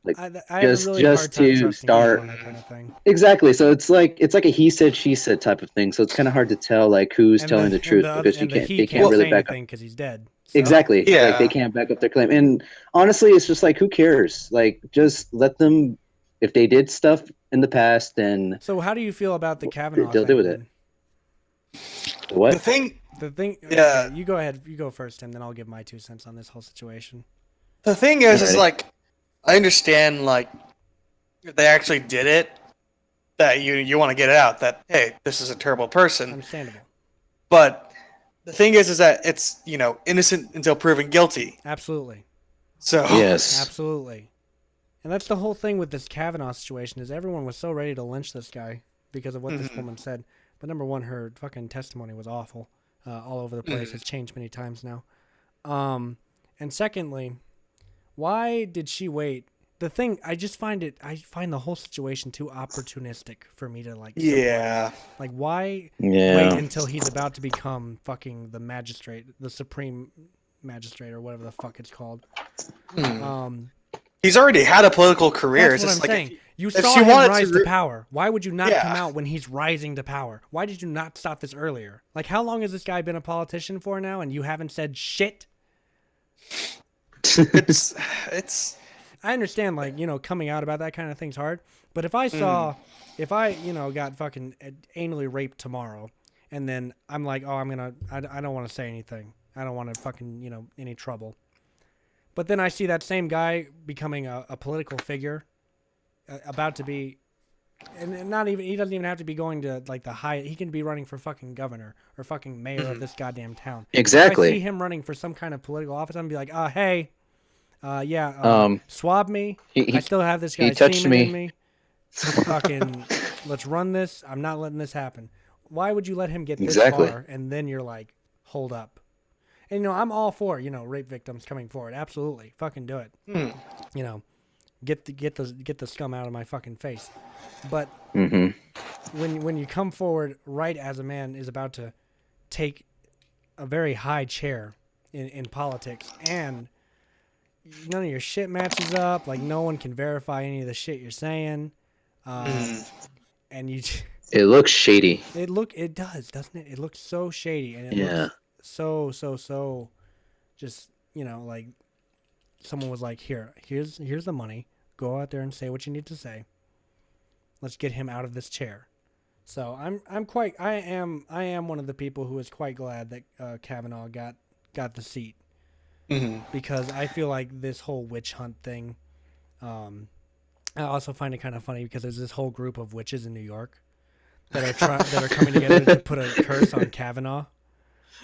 like I have a really hard time to trusting start people on that kind of thing. exactly. So it's like a he said she said type of thing. So it's kind of hard to tell like who's telling the truth because they can't really back up because he's dead. So. Exactly. Yeah. Like they can't back up their claim. And honestly, it's just like who cares? Like just let them. If they did stuff in the past, then So how do you feel about the Kavanaugh they'll thing? do with it. What? The thing, Yeah. Okay, you go ahead. You go first, Tim. Then I'll give my 2 cents on this whole situation. the thing is Alrighty. like, I understand like, if they actually did it, that you want to get it out that hey, this is a terrible person. Understandable. But the thing is that it's innocent until proven guilty. Absolutely. So Yes. Absolutely. And that's the whole thing with this Kavanaugh situation is everyone was so ready to lynch this guy because of what this woman said. But number one, her fucking testimony was awful, all over the place. It's changed many times now. And secondly, why did she wait? The thing, I find the whole situation too opportunistic for me to like. yeah. Like why Yeah. wait until he's about to become fucking the magistrate, the supreme magistrate, or whatever the fuck it's called. He's already had a political career. That's It's what just I'm like saying. You if saw she him wanted rise to to re- power. Why would you not Yeah. come out when he's rising to power? Why did you not stop this earlier? Like, how long has this guy been a politician for now, and you haven't said shit? it's I understand, like, coming out about that kind of thing's hard. But if I saw, if I, got fucking anally raped tomorrow, and then I'm like, oh, I don't want to say anything. I don't want to fucking, any trouble. But then I see that same guy becoming a political figure, about to be, and not even, he doesn't even have to be going to like the high, he can be running for fucking governor or fucking mayor of this goddamn town. Exactly. If I see him running for some kind of political office, I'm gonna be like, hey, swab me. I still have this guy's touched semen me. in me. Fucking, let's run this. I'm not letting this happen. Why would you let him get this Exactly. far and then you're like, hold up? And I'm all for rape victims coming forward. Absolutely, fucking do it. Get the scum out of my fucking face. But when you come forward right as a man is about to take a very high chair in politics and none of your shit matches up, like no one can verify any of the shit you're saying, and you. It looks shady. It does, doesn't it? It looks so shady, and it looks so, just like someone was like, here's the money. Go out there and say what you need to say. Let's get him out of this chair. So I am one of the people who is quite glad that Kavanaugh got the seat. Because I feel like this whole witch hunt thing, I also find it kind of funny because there's this whole group of witches in New York that are coming together to put a curse on Kavanaugh,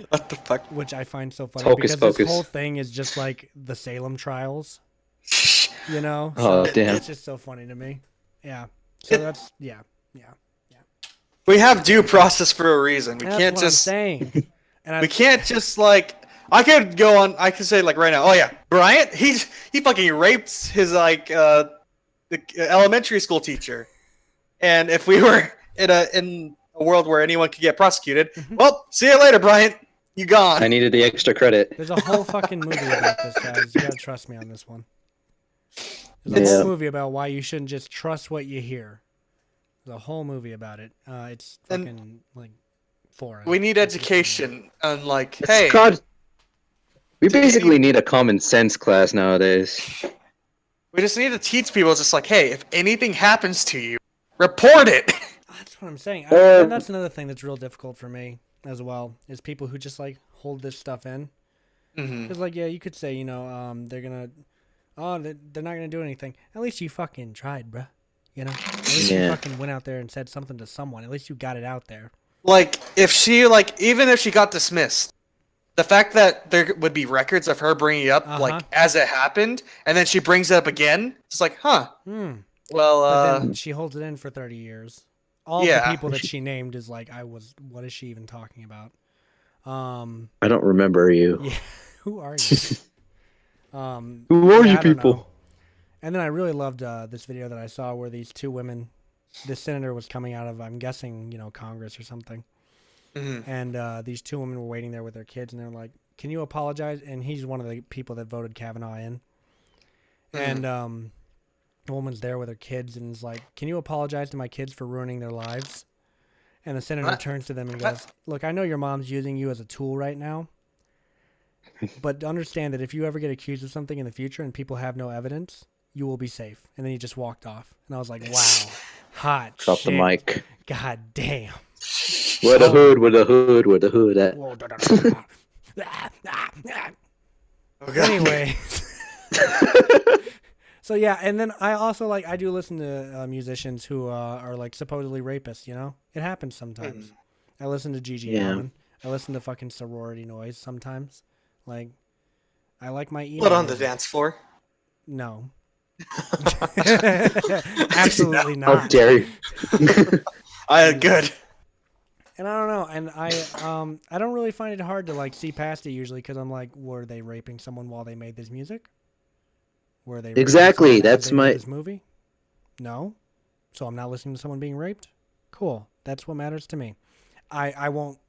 what the fuck? which I find so funny Hocus because this pocus. whole thing is just like the Salem trials, Oh, So damn. it's just so funny to me. Yeah. So that's yeah. We have due process for a reason. We That's can't what just I'm saying. And we can't just like I could go on. I could say like right now. Oh yeah, Bryant. He fucking raped his like the elementary school teacher. And if we were in a world where anyone could get prosecuted, well, see you later, Bryant. You gone. I needed the extra credit. There's a whole fucking movie about this, guys. You gotta trust me on this one. There's a whole movie about why you shouldn't just trust what you hear. There's a whole movie about it. It's fucking like 4 hours. We need education on like, hey, God, we basically need a common sense class nowadays. we just need to teach people. It's just like, hey, if anything happens to you, report it. That's what I'm saying. And that's another thing that's real difficult for me as well, is people who just like hold this stuff in. Mhm. Because, like, yeah, you could say, they're gonna, they're not gonna do anything. At least you fucking tried, bruh. At least you Yeah. fucking went out there and said something to someone. At least you got it out there. Like, if she, like, even if she got dismissed, the fact that there would be records of her bringing it up, Uh-huh. like, as it happened, and then she brings it up again, it's like, huh. Hmm. Well, But then she holds it in for 30 years. All the yeah. people that she named is like, what is she even talking about? I don't remember you. Yeah, who are you? Who are yeah, you I don't people? know. And then I really loved this video that I saw where these two women, this senator was coming out of, I'm guessing, Congress or something. Mhm. And these two women were waiting there with their kids, and they're like, "Can you apologize?" And he's one of the people that voted Kavanaugh in. And the woman's there with her kids and is like, "Can you apologize to my kids for ruining their lives?" And the senator What? turns to them and goes, "Look, I know your mom's using you as a tool right now, but understand that if you ever get accused of something in the future and people have no evidence, you will be safe." And then he just walked off. And I was like, wow, hot Drop shit. the mic. God damn. Where the hood? Where the hood? Where the hood at? Whoa, da, da, da, da. Okay. Anyway. So yeah, and then I also I do listen to musicians who are like supposedly rapists. It happens sometimes. I listen to Gigi Yeah. Allen. I listen to fucking Sorority Noise sometimes. Like, I like my emo Put on the music. dance floor. No. Absolutely How not. dare you? Good. And I don't know, and I don't really find it hard to see past it usually because I'm like, were they raping someone while they made this music? Were they raping Exactly, someone as that's they made my- this movie? No, so I'm not listening to someone being raped. Cool, that's what matters to me. I won't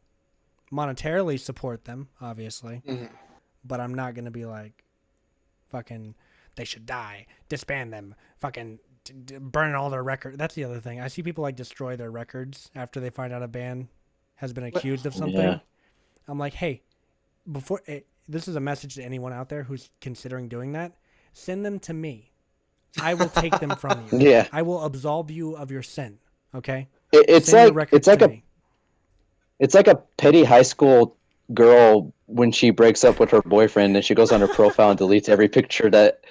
monetarily support them, obviously, Mhm. but I'm not gonna be like, fucking, they should die, disband them, fucking burn all their records. That's the other thing. I see people destroy their records after they find out a band has been accused of something. Yeah. I'm like, hey, this is a message to anyone out there who's considering doing that. Send them to me. I will take them from you. Yeah. I will absolve you of your sin. Okay. It's Send your like records to me. it's like a petty high school girl when she breaks up with her boyfriend and she goes on her profile and deletes every picture that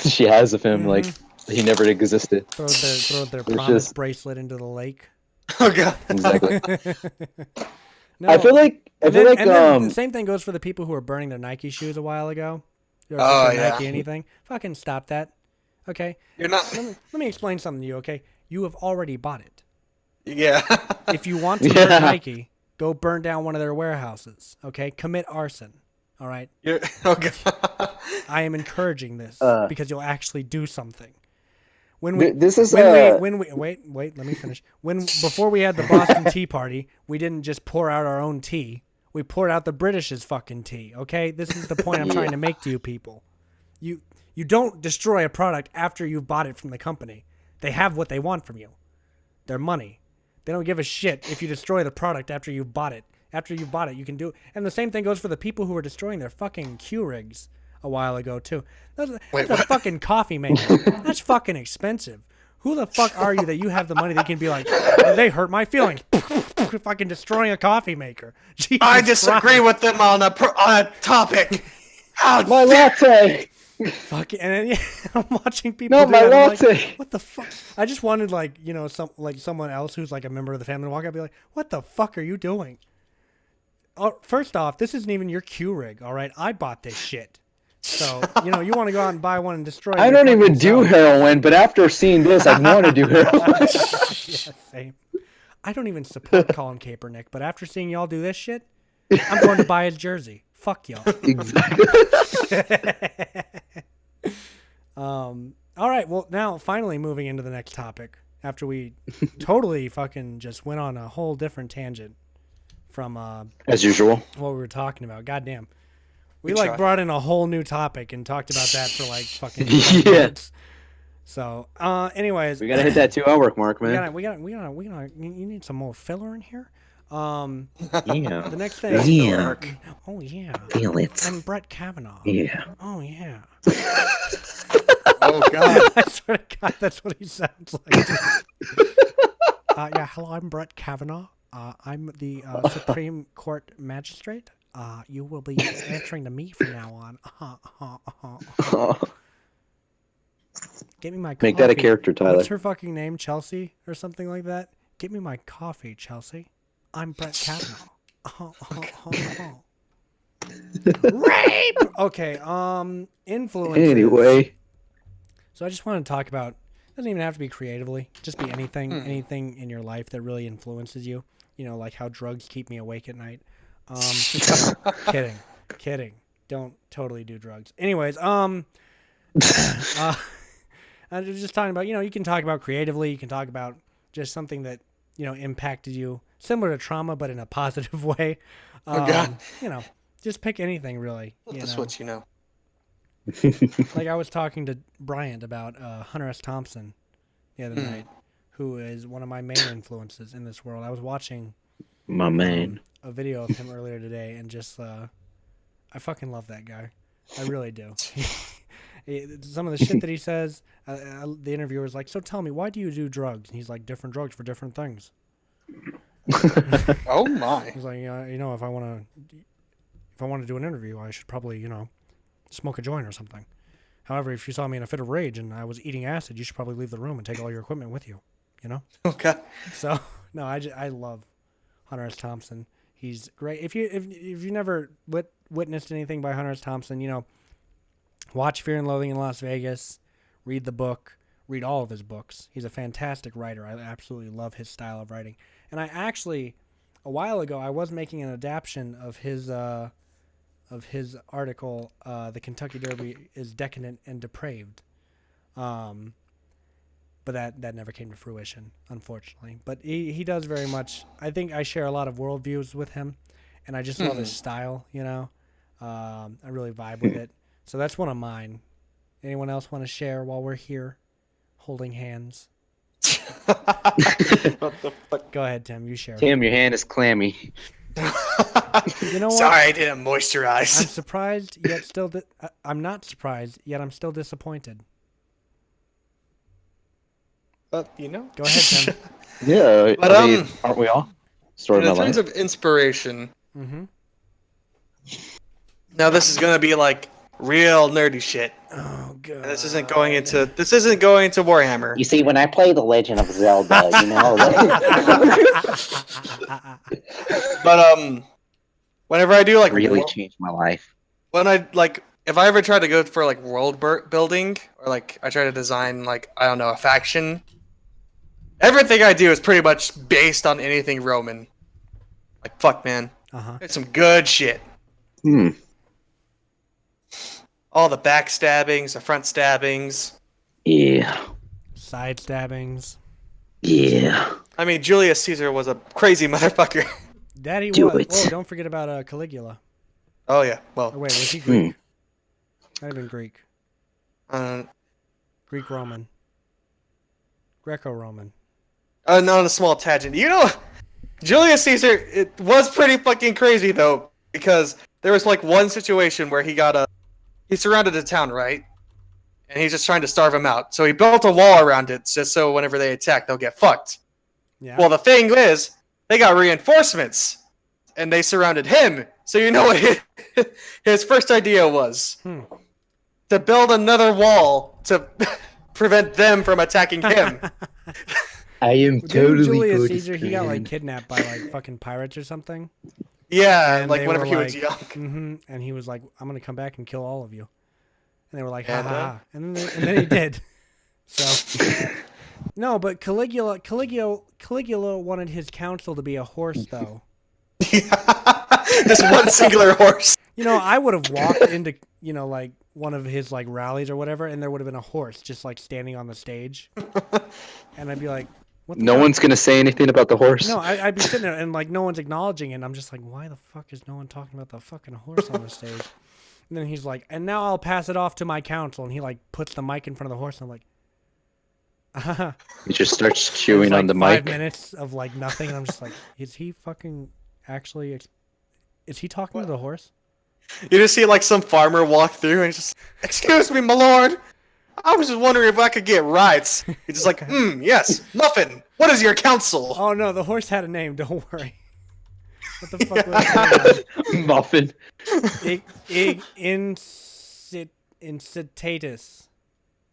she has of him, like he never existed. Throw their It's promise just- bracelet into the lake. Oh god. Exactly. No, I feel like and then the same thing goes for the people who were burning their Nike shoes a while ago. Or Oh, their yeah. Nike anything. Fucking stop that. Okay. You're not. Let me explain something to you. Okay. You have already bought it. Yeah. If you want to Yeah. burn Nike, go burn down one of their warehouses. Okay. Commit arson. All right. You're. Oh god. I am encouraging this because you'll actually do something. When this is when we wait, let me finish. Before we had the Boston Tea Party, we didn't just pour out our own tea. We poured out the British's fucking tea. Okay, this is the point I'm trying to make to you people. You don't destroy a product after you've bought it from the company. They have what they want from you, their money. They don't give a shit if you destroy the product after you've bought it. After you've bought it, you can do it. And the same thing goes for the people who were destroying their fucking Keurigs a while ago too. That's a fucking coffee maker. That's fucking expensive. Who the fuck are you that you have the money that can be like, they hurt my feelings? Fucking destroying a coffee maker. Jesus I disagree Christ. with them on a topic. How my dare- latte. Fucking, and then I'm watching people. No, do my that, I'm like, latte. what the fuck? I just wanted someone else who's like a member of the family to walk up and be like, what the fuck are you doing? First off, this isn't even your Keurig, all right? I bought this shit. So, you want to go out and buy one and destroy it. I don't even do heroin, but after seeing this, I want to do heroin. Yeah, same. I don't even support Colin Kaepernick, but after seeing y'all do this shit, I'm going to buy his jersey. Fuck y'all. Exactly. All right, well, now finally moving into the next topic after we totally fucking just went on a whole different tangent from As usual. what we were talking about. Goddamn. We We tried. brought in a whole new topic and talked about that for fucking Yeah. minutes. So, anyways, We gotta hit that 2-hour mark, man. you need some more filler in here. Yeah. The next thing. Yeah. Oh yeah. Feel it. I'm Brett Kavanaugh. Yeah. Oh yeah. Oh god. I swear to God, that's what he sounds like. Yeah, hello, I'm Brett Kavanaugh. I'm the Supreme Court magistrate. You will be answering to me from now on. Get me my coffee. Make that a character, Tyler. What's her fucking name? Chelsea or something like that? Get me my coffee, Chelsea. I'm Brett Kavanaugh. Rape! Okay, influences. Anyway, So I just want to talk about, it doesn't even have to be creatively, just be anything in your life that really influences you. You know, like how drugs keep me awake at night. Kidding. Don't totally do drugs. Anyways, I was just talking about, you know, you can talk about creatively, you can talk about just something that, you know, impacted you, similar to trauma, but in a positive way. Oh, God. You know, just pick anything really. That's what you know. Like I was talking to Bryant about Hunter S. Thompson the other night, who is one of my main influences in this world. I was watching my man. a video of him earlier today, and just I fucking love that guy. I really do. Some of the shit that he says, the interviewer was like, "So tell me, why do you do drugs?" And he's like, "Different drugs for different things." Oh my! He's like, you know, if I want to do an interview, I should probably, you know, smoke a joint or something. However, if you saw me in a fit of rage and I was eating acid, you should probably leave the room and take all your equipment with you. You know? Okay. So no, I love Hunter S. Thompson. He's great. If you never witnessed anything by Hunter S. Thompson, you know, watch Fear and Loathing in Las Vegas, read the book, read all of his books. He's a fantastic writer. I absolutely love his style of writing. And I actually, a while ago, I was making an adaptation of his article, "The Kentucky Derby is Decadent and Depraved," but that never came to fruition, unfortunately. But he does very much. I think I share a lot of worldviews with him, and I just love his style. You know, I really vibe with it. So that's one of mine. Anyone else want to share while we're here, holding hands? What the fuck? Go ahead, Tim. You share. Tim, your hand is clammy. You know what? Sorry, I didn't I'm moisturize. surprised, yet still. I'm not surprised, yet I'm still disappointed. But you know. Go ahead, Tim. Yeah, But, aren't we all? Story In of my terms life. of inspiration, Mm-hmm. now this is gonna be like real nerdy shit. Oh god. And this isn't going into Warhammer. You see, when I play The Legend of Zelda, you know, But whenever I do like Really changed my life. when I like if I ever try to go for like world building or like I try to design like I don't know a faction, everything I do is pretty much based on anything Roman. Like fuck, man, it's some good shit. Hmm. All the backstabbings, the front stabbings. Yeah. Side stabbings. Yeah. I mean, Julius Caesar was a crazy motherfucker. Daddy Do was. it. Oh, don't forget about Caligula. Oh yeah, Or well, wait, was he Greek? Might have been Greek. uh, Greek-Roman. Greco-Roman. not on a small tangent. You know, Julius Caesar, it was pretty fucking crazy though, because there was like one situation where he surrounded a town, right? And he's just trying to starve him out. So he built a wall around it just so whenever they attack, they'll get fucked. Yeah. Well, the thing is, they got reinforcements, and they surrounded him. So you know what his first idea was? To build another wall to prevent them from attacking him. I am Didn't totally Julius good Caesar, at he got like plan. kidnapped by like fucking pirates or something. Yeah, And like they whenever were he was like, young. And he was like, "I'm gonna come back and kill all of you." And they were like, Yeah, "Ha ha ha!" And then he did. So no, but Caligula wanted his council to be a horse, though. Just one singular horse. You know, I would have walked into, you know, like one of his like rallies or whatever, and there would have been a horse just like standing on the stage, and I'd be like, "What?" The No fuck? one's gonna say anything about the horse. No, I'd be sitting there and like no one's acknowledging it. And I'm just like, why the fuck is no one talking about the fucking horse on the stage? And then he's like, and now I'll pass it off to my council. And he like puts the mic in front of the horse. And I'm like, He just starts chewing like on the 5 mic. minutes of like nothing. And I'm just like, is he fucking actually? Is he talking to the horse? You just see like some farmer walk through and he's just, "Excuse me, my lord. I was just wondering if I could get rights." He's just like, "Yes, Muffin. What is your counsel?" Oh no, the horse had a name. Don't worry. What the fuck was that? Muffin. Incitatus.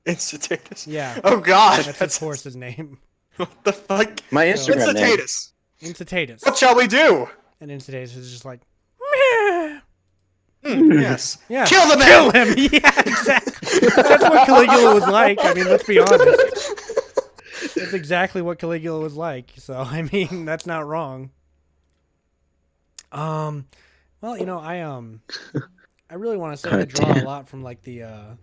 Incitatus. Yeah, Oh God, that's his horse's name. What the fuck? My Instagram name. Incitatus. Incitatus. What shall we do? And Incitatus is just like, Yes. yeah, Kill the man. kill him. Yeah, exactly. That's what Caligula was like. I mean, let's be honest. That's exactly what Caligula was like. So I mean, that's not wrong. Well, I really want to say I God draw a damn. lot from like the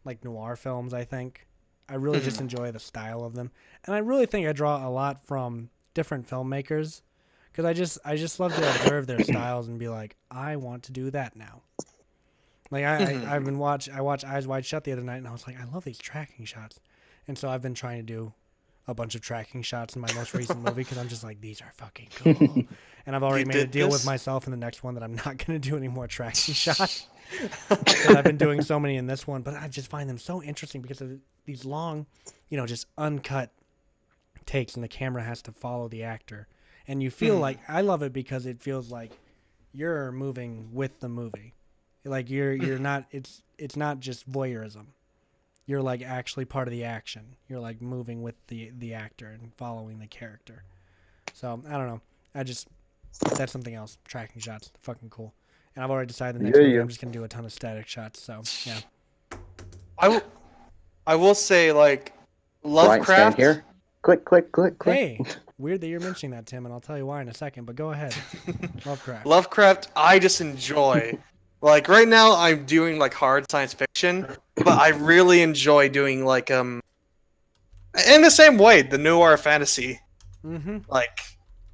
like noir films. I think I really just enjoy the style of them, and I really think I draw a lot from different filmmakers because I just love to observe their styles and be like, I want to do that now. Like I watched Eyes Wide Shut the other night, and I was like, I love these tracking shots, and so I've been trying to do a bunch of tracking shots in my most recent movie because I'm just like, these are fucking cool. And I've already You made a did deal this? with myself in the next one that I'm not going to do any more tracking shots. 'Cause I've been doing so many in this one, but I just find them so interesting because of these long, just uncut takes, and the camera has to follow the actor. And you feel like, I love it because it feels like you're moving with the movie. Like you're not, it's not just voyeurism. You're like actually part of the action. You're like moving with the actor and following the character. So I don't know. That's something else. Tracking shots, fucking cool. And I've already decided the next movie I'm just gonna do a ton of static shots. So yeah. I will say like Brian, stand Lovecraft. here. Click, click, click, click. Hey, weird that you're mentioning that, Tim, and I'll tell you why in a second. But go ahead. Lovecraft. Lovecraft, I just enjoy. Like right now, I'm doing like hard science fiction, but I really enjoy doing like in the same way the noir fantasy. Mm-hmm. Like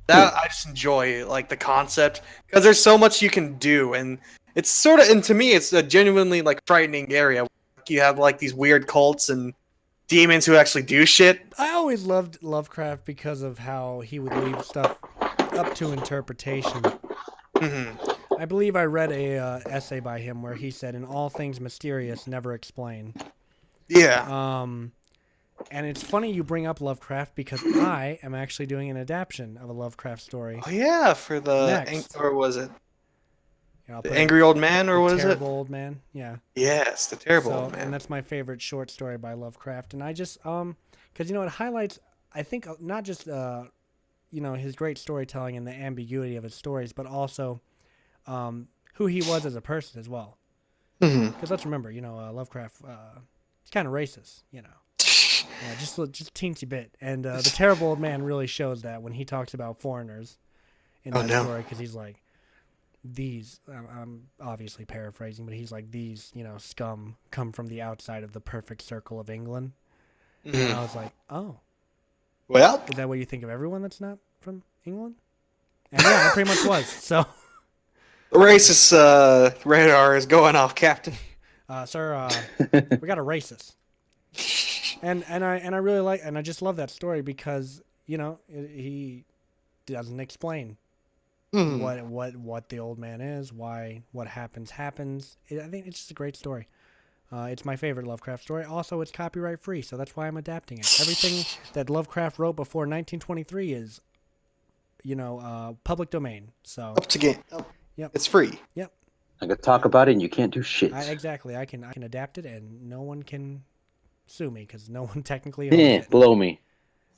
that, I just enjoy like the concept because there's so much you can do, and it's sort of, and to me, it's a genuinely like frightening area. You have like these weird cults and demons who actually do shit. I always loved Lovecraft because of how he would leave stuff up to interpretation. hmm I believe I read a essay by him where he said, "In all things mysterious, never explain." Yeah. And it's funny you bring up Lovecraft because I am actually doing an adaptation of a Lovecraft story. Oh yeah, for the Next. or was it I'll the put Angry Old Man, or The was it? Terrible Old Man. Yeah. Yes, the Terrible So, Old Man. and that's my favorite short story by Lovecraft. And I just, because it highlights, I think, not just, his great storytelling and the ambiguity of his stories, but also, who he was as a person as well. Mhm. Because let's remember, Lovecraft, he's kind of racist, just a teensy bit. And the Terrible Old Man really shows that when he talks about foreigners in Oh, that no. story, because he's like, these, I'm obviously paraphrasing, but he's like, these, scum come from the outside of the perfect circle of England. And I Mhm. was like, oh, Well, is that what you think of everyone that's not from England? And yeah, it pretty much was. So, the racist radar is going off, Captain. sir, we got a racist. And I really like, and I just love that story because he doesn't explain Hmm. what the old man is, why what happens. I think it's just a great story. It's my favorite Lovecraft story. Also, it's copyright free, so that's why I'm adapting it. Everything that Lovecraft wrote before 1923 is, public domain. So Up to game. Yep. It's free. I could talk about it and you can't do shit. exactly, I can adapt it, and no one can sue me because no one technically owns Yeah, it. blow me.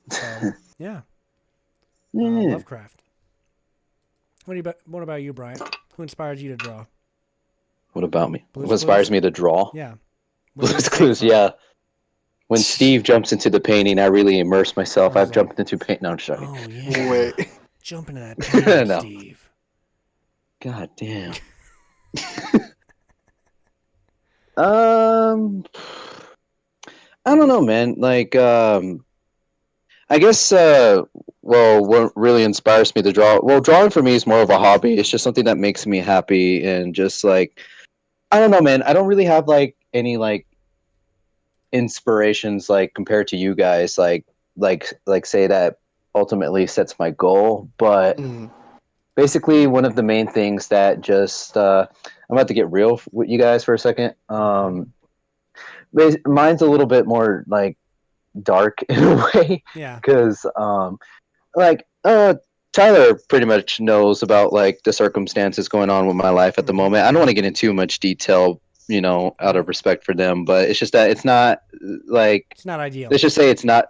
So yeah, Yeah. Lovecraft. What about you, Brian? Who inspired you to draw? What about me? Blue's What inspires Clues? me to draw? Yeah. Where did Blue's it come Clues, from? yeah. When Steve jumps into the painting, I really immerse myself. I was I've jumped into paint. No, I'm just joking. Oh yeah. Wait. Jump into that painting, No. Steve. God damn. I don't know, man. Like, I guess, what really inspires me to draw, drawing for me is more of a hobby. It's just something that makes me happy, and just like, I don't know, man. I don't really have like any like inspirations like compared to you guys, like say that ultimately sets my goal, but Mhm. basically one of the main things that just I'm about to get real with you guys for a second. Mine's a little bit more like dark in a way, Yeah. because Tyler pretty much knows about like the circumstances going on with my life at the moment. I don't want to get into too much detail, out of respect for them, but it's just that it's not like, It's not ideal. let's just say it's not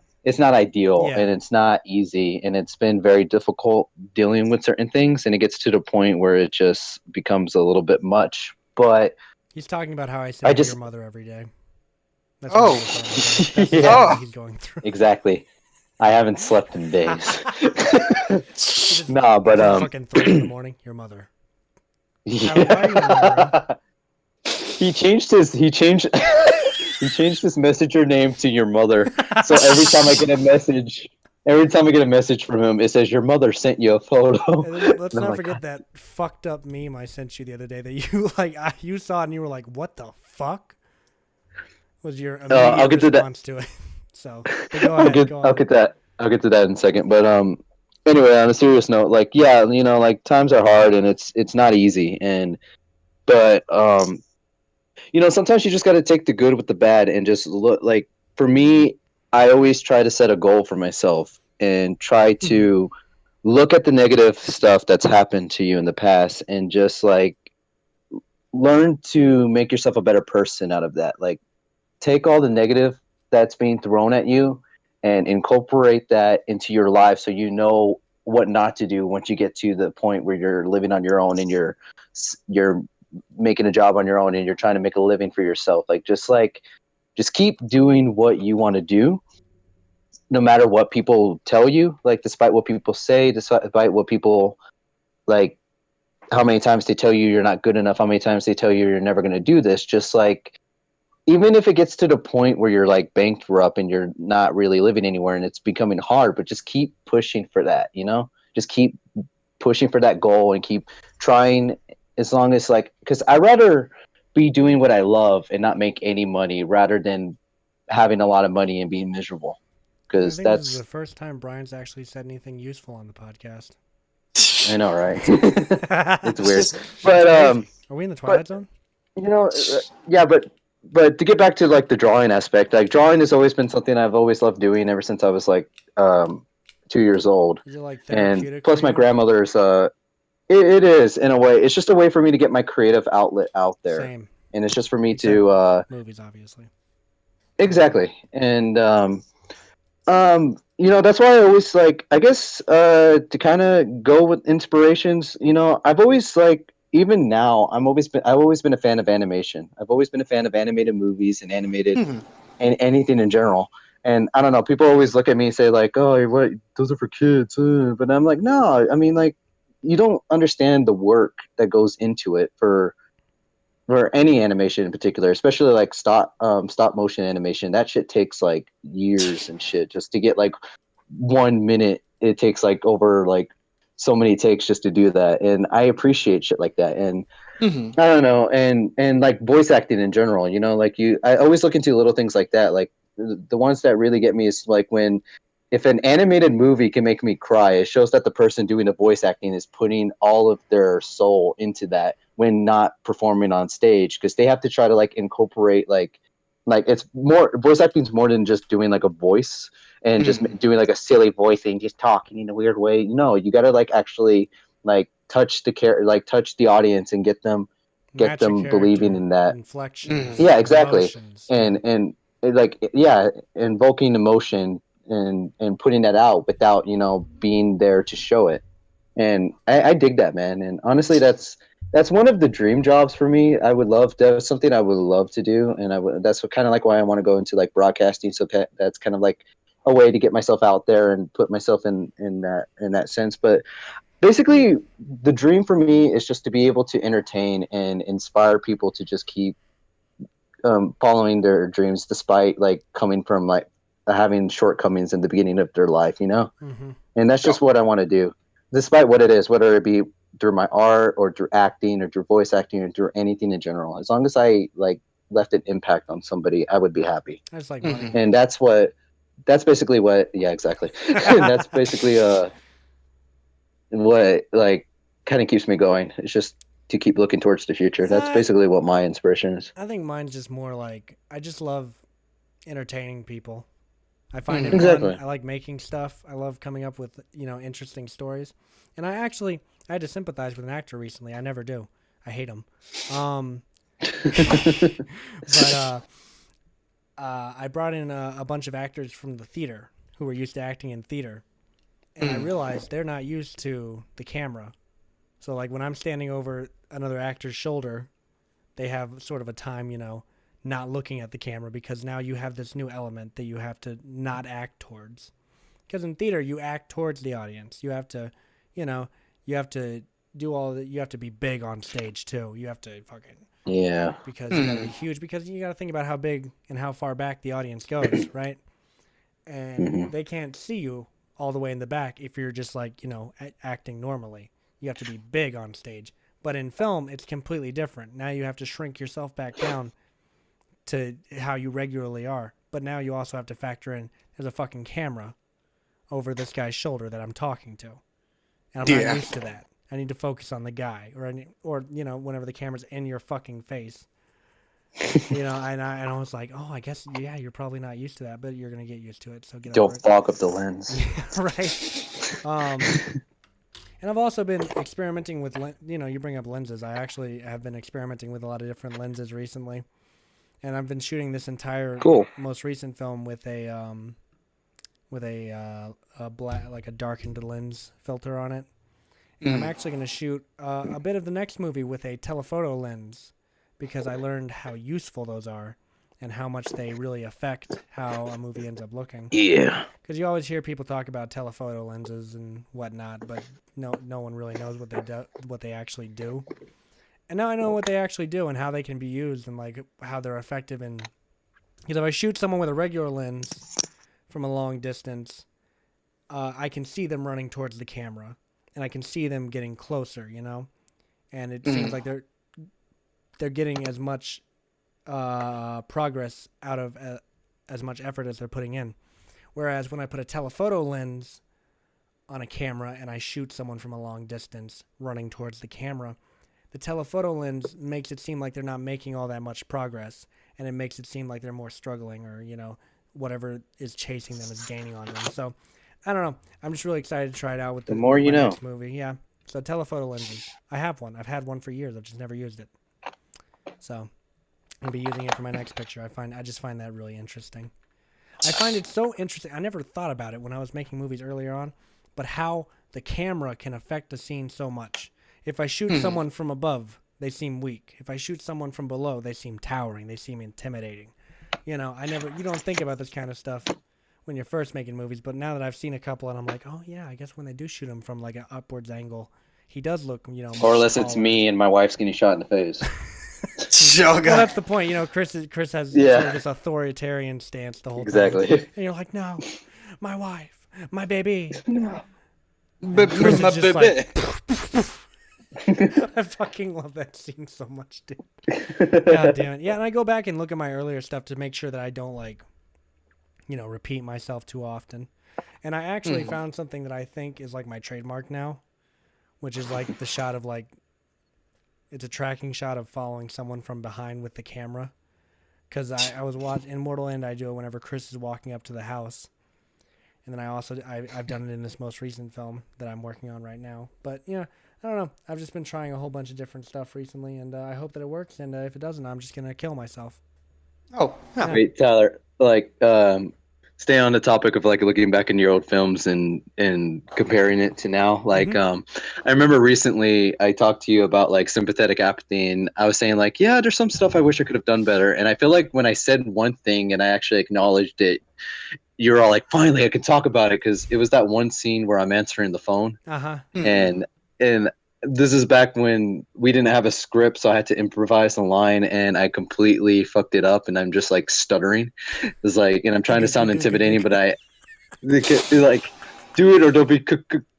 ideal, Yeah. and it's not easy, and it's been very difficult dealing with certain things, and it gets to the point where it just becomes a little bit much. But He's talking about how I say I to just- your mother every day. That's Oh. what he's referring to. That's Yeah. what he's going through. exactly, I haven't slept in days. Just Nah, but fucking 3 in the morning. Your mother. yeah. why are you remembering? he changed his messenger name to your mother. So every time I get a message from him, it says your mother sent you a photo. And then let's And I'm not like, forget that fucked up meme I sent you the other day that you you saw and you were like, "What the fuck?" Was your immediate I'll get to that. response to it. So but go ahead. Go on. I'll get to that in a second. But anyway, on a serious note, like yeah, like times are hard and it's not easy, but sometimes you just got to take the good with the bad and just look. Like for me, I always try to set a goal for myself and try to look at the negative stuff that's happened to you in the past and just like learn to make yourself a better person out of that. Like take all the negative that's being thrown at you and incorporate that into your life so you know what not to do once you get to the point where you're living on your own and you're making a job on your own and you're trying to make a living for yourself. Just keep doing what you want to do no matter what people tell you, like despite what people say, despite what people like, how many times they tell you you're not good enough, how many times they tell you you're never going to do this. Just like, even if it gets to the point where you're like bankrupt and you're not really living anywhere and it's becoming hard, but just keep pushing for that, just keep pushing for that goal and keep trying, as long as like, because I'd rather be doing what I love and not make any money rather than having a lot of money and being miserable. I Because think this is that's, the first time Brian's actually said anything useful on the podcast. I know, right? it's It's weird. But Are we in the Twilight Zone? yeah, but to get back to like the drawing aspect, like drawing has always been something I've always loved doing ever since I was like 2 years old. Is it like And therapeutic? plus for my you? grandmother's it is in a way. It's just a way for me to get my creative outlet out there. Same. And it's just for me Except to movies, obviously. exactly. And that's why I always like, I guess to kind of go with inspirations, I've always like, even now I've always been a fan of animation. I've always been a fan of animated movies and animated and anything in general. And I don't know, people always look at me and say like, "Oh, what? Those are for kids." But I'm like, no, I mean, like, you don't understand the work that goes into it for any animation in particular, especially like stop motion animation. That shit takes like years and shit just to get like 1 minute. It takes like over like so many takes just to do that, and I appreciate shit like that. And I don't know, and like voice acting in general, I always look into little things like that. Like the ones that really get me is like if an animated movie can make me cry, it shows that the person doing the voice acting is putting all of their soul into that when not performing on stage, because they have to try to like incorporate like it's more, voice acting is more than just doing like a voice and just doing like a silly voice and just talking in a weird way. No, you got to like actually like touch the audience and get them Match a believing character, in that. inflections. Yeah, exactly. Emotions. And like, yeah, invoking emotion and putting that out without being there to show it. And I dig that, man. And honestly, that's one of the dream jobs for me. That's something I would love to do, and that's kind of like why I want to go into like broadcasting. So that's kind of like a way to get myself out there and put myself in that sense. But basically, the dream for me is just to be able to entertain and inspire people to just keep following their dreams, despite like coming from like having shortcomings in the beginning of their life, Mm-hmm. And that's just what I want to do, despite what it is, whether it be through my art or through acting or through voice acting or through anything in general. As long as I like left an impact on somebody, I would be happy. That's like money. And that's basically what, yeah, exactly. That's basically what like kind of keeps me going. It's just to keep looking towards the future. That's basically what my inspiration is. I think mine's just more like, I just love entertaining people. I find it Exactly. fun. I like making stuff. I love coming up with, interesting stories. And I had to sympathize with an actor recently. I never do. I hate him. But I brought in a bunch of actors from the theater who were used to acting in theater. And I realized they're not used to the camera. So, like, when I'm standing over another actor's shoulder, they have sort of a time, not looking at the camera, because now you have this new element that you have to not act towards. Because in theater, you act towards the audience. You have to, you have to do all that. You have to be big on stage, too. You have to fucking, Yeah. because you gotta be huge, because you gotta think about how big and how far back the audience goes, right? And they can't see you all the way in the back if you're just like, acting normally. You have to be big on stage. But in film, it's completely different. Now you have to shrink yourself back down to how you regularly are. But now you also have to factor in there's a fucking camera over this guy's shoulder that I'm talking to. And I'm not used to that. I need to focus on the guy, or whenever the camera's in your fucking face. And I was like, oh, I guess, yeah, you're probably not used to that, but you're going to get used to it. So get over Don't it. fog up the lens. Yeah, right. And I've also been experimenting with, you bring up lenses. I actually have been experimenting with a lot of different lenses recently. And I've been shooting this entire most recent film with a black, like a darkened lens filter on it. And I'm actually going to shoot a bit of the next movie with a telephoto lens, because I learned how useful those are and how much they really affect how a movie ends up looking. Yeah. Because you always hear people talk about telephoto lenses and whatnot, but no one really knows what they actually do. And now I know what they actually do and how they can be used, and like how they're effective in. Because if I shoot someone with a regular lens from a long distance, I can see them running towards the camera, and I can see them getting closer, and it seems like they're getting as much progress out of as much effort as they're putting in. Whereas when I put a telephoto lens on a camera and I shoot someone from a long distance running towards the camera, the telephoto lens makes it seem like they're not making all that much progress, and it makes it seem like they're more struggling, or whatever is chasing them is gaining on them. So I don't know. I'm just really excited to try it out with The more with you my know. next movie. Yeah. So telephoto lenses. I have one. I've had one for years. I've just never used it. So I'll be using it for my next picture. I just find that really interesting. I find it so interesting. I never thought about it when I was making movies earlier on, but how the camera can affect the scene so much. If I shoot someone from above, they seem weak. If I shoot someone from below, they seem towering. They seem intimidating. You don't think about this kind of stuff when you're first making movies, but now that I've seen a couple, and I'm like, oh yeah, I guess when they do shoot him from like an upwards angle, he does look, much Or unless it's taller. me and my wife's getting shot in the face. Oh, Well, God. that's the point. Chris has Yeah. sort of this authoritarian stance the whole time. Exactly. And you're like, no, my wife, my baby. My Chris is just baby. I fucking love that scene so much, dude. God damn it. Yeah, and I go back and look at my earlier stuff to make sure that I don't, repeat myself too often. And I actually found something that I think is, like, my trademark now, which is, like, the shot of, like, it's a tracking shot of following someone from behind with the camera. Because I was watching, in Mortal End, I do it whenever Chris is walking up to the house. And then I've done it in this most recent film that I'm working on right now. But, I don't know. I've just been trying a whole bunch of different stuff recently, and I hope that it works. And if it doesn't, I'm just going to kill myself. Oh, yeah. Wait, Tyler, stay on the topic of looking back in your old films and comparing it to now. I remember recently I talked to you about sympathetic apathy, and I was saying yeah, there's some stuff I wish I could have done better. And I feel like when I said one thing and I actually acknowledged it, you were all like, finally I can talk about it, because it was that one scene where I'm answering the phone. Uh-huh. And this is back when we didn't have a script, so I had to improvise the line, and I completely fucked it up, and I'm just stuttering. It's and I'm trying to sound intimidating, but I do it or there'll be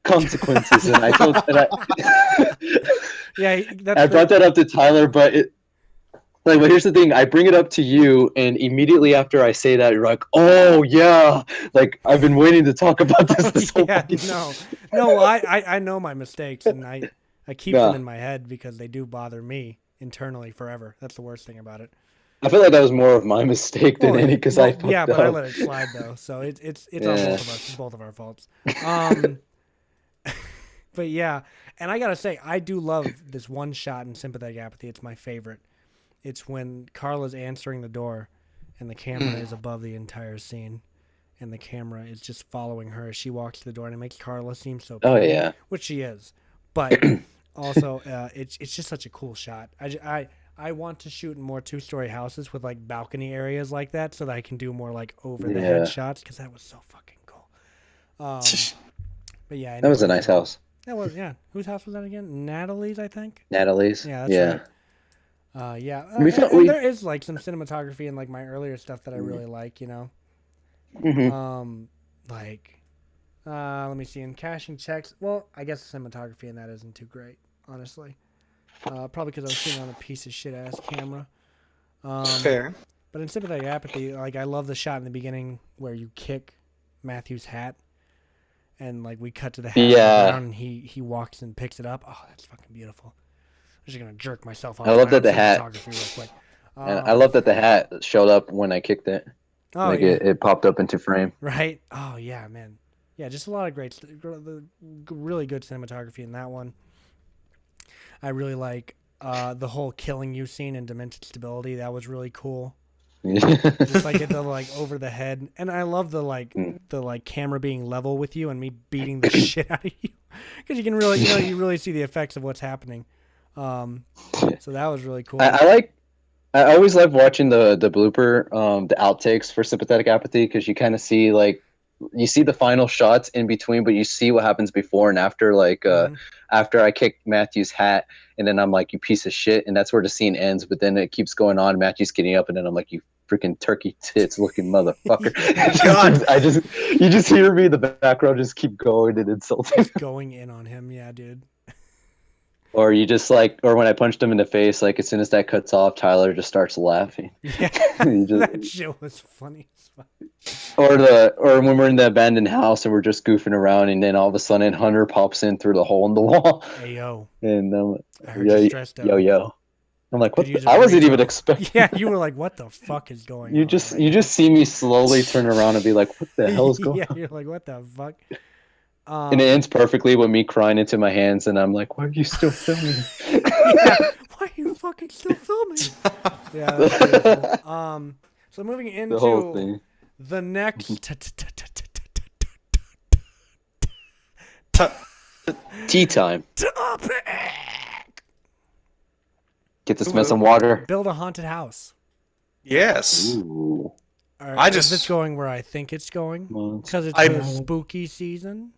consequences. And I told, Yeah, I brought that up to Tyler, but but here's the thing. I bring it up to you, and immediately after I say that, you're like, "Oh yeah!" I've been waiting to talk about this whole yeah, time. no. I know my mistakes, and I keep them in my head because they do bother me internally forever. That's the worst thing about it. I feel like that was more of my mistake than any because I fucked yeah, up. but I let it slide though, so it's on Yeah. both of us. It's both of our faults. But yeah, and I gotta say, I do love this one shot in Sympathetic Apathy. It's my favorite. It's when Carla's answering the door, and the camera is above the entire scene, and the camera is just following her as she walks to the door, and it makes Carla seem so Oh, pretty, yeah. which she is. But also, it's just such a cool shot. I want to shoot in more 2-story houses with like balcony areas like that, so that I can do more like over the head Yeah. shots because that was so fucking cool. But yeah, That was a nice house. That was, yeah. Whose house was that again? Natalie's, I think. Natalie's. Yeah, that's right. Yeah. We And felt- we- there is like some cinematography in like my earlier stuff that I really like, you know. Mhm. Like, let me see. In Cashing Checks, well, I guess the cinematography in that isn't too great, honestly. Probably because I was shooting on a piece of shit ass camera. Fair. But in Sympathetic Apathy, like I love the shot in the beginning where you kick Matthew's hat, and like we cut to the hat on the Yeah. ground, and he walks and picks it up. Oh, that's fucking beautiful. I'm just gonna jerk myself off. I love my that the own hat- cinematography real quick. And I love that the hat showed up when I kicked it. Oh Like yeah, it popped up into frame. right. Oh yeah, man. Yeah, just a lot of great, really good cinematography in that one. I really like the whole killing you scene in Dimension Stability. That was really cool. Just like the like over the head, and I love the like camera being level with you and me beating the shit out of you because you can really you really see the effects of what's happening. So that was really cool. I always love watching the blooper, the outtakes for Sympathetic Apathy because you kind of see like you see the final shots in between, but you see what happens before and after. Like after I kick Matthew's hat, and then I'm like, "You piece of shit," and that's where the scene ends. But then it keeps going on. Matthew's getting up, and then I'm like, "You freaking turkey tits looking motherfucker!" God. You just hear me in the background just keep going and insulting. Going in on him, yeah, dude. Or you just like, or when I punched him in the face, like as soon as that cuts off, Tyler just starts laughing. Yeah, He just- that shit was funny as fuck. or when we're in the abandoned house and we're just goofing around, and then all of a sudden Hunter pops in through the hole in the wall, Hey yo, and I heard you stressed out. yo. I'm like, what? Could use a I wasn't even burrito. expecting. Yeah, you were like, what the fuck is going You on? just right you now? just see me slowly turn around and be like, what the hell is going Yeah, on? you're like, what the fuck? And it ends perfectly with me crying into my hands, and I'm like, why are you still filming? Yeah, why are you fucking still filming? Yeah, that's beautiful. So moving into The whole thing. the next Tea time. topic. Get to smell some water. Build a haunted house. Yes. Ooh. Is this going where I think it's going? Because it's I- the spooky season.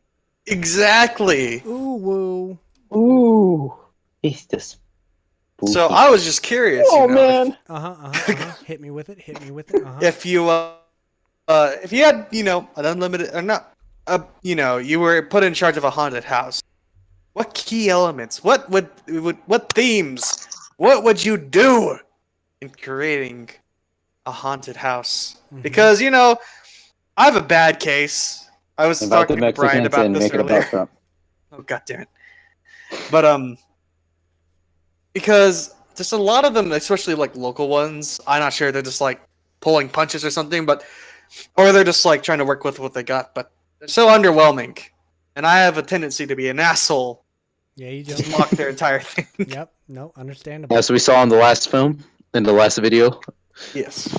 Exactly. Ooh woo. Ooh. It's the spooky. So I was just curious. Oh you know, man. Hit me with it. Hit me with it. If you had an unlimited or not, you were put in charge of a haunted house. What key elements? What themes? What would you do in creating a haunted house? Mhm. Because I have a bad case. I was Invite the talking to Brian Mexicans about and this make it earlier. about Trump. Oh god damn it! But because there's a lot of them, especially like local ones. I'm not sure they're just like pulling punches or something, or they're just like trying to work with what they got. But they're so underwhelming, and I have a tendency to be an asshole. Yeah, you Just do. mock their entire thing. Yep. No, understandable. As we saw in the last film, in the last video. Yes.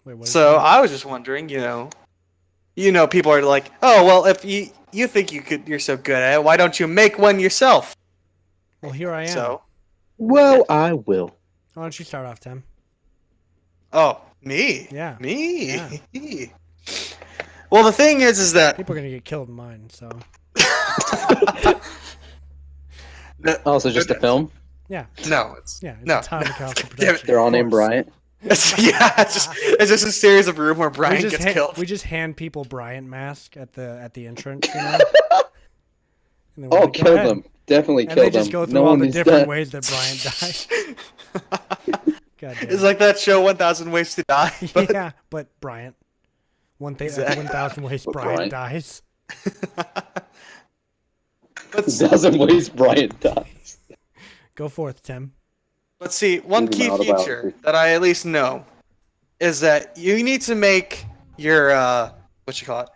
Wait, what is So that? I was just wondering, people are like, oh well, if you think you're so good at it, why don't you make one yourself? Well, here I am. So, Well, I will. Why don't you start off, Tim? oh, me? Yeah. Me? Well, the thing is that People are gonna get killed in mine, so Also, just a film. yeah, no, it's yeah. It's no. a Todd McAllister Damn it. production. They're all of named course. Bryant. it's just a series of room where Brian gets killed. We just hand people Bryant mask at the entrance, you know. And then we're Oh, like, "Go kill ahead." them. Definitely And kill they them. just go through No all one the needs different that. ways that Bryant dies. God damn. It's like that show 1,000 Ways to Die. But Yeah, but Bryant. Exactly. 1,000 ways But Bryant Bryant. dies. but Doesn't waste Bryant dies. Go forth, Tim. But see, one Reading key my feature autobiography. that I at least know is that you need to make your what you call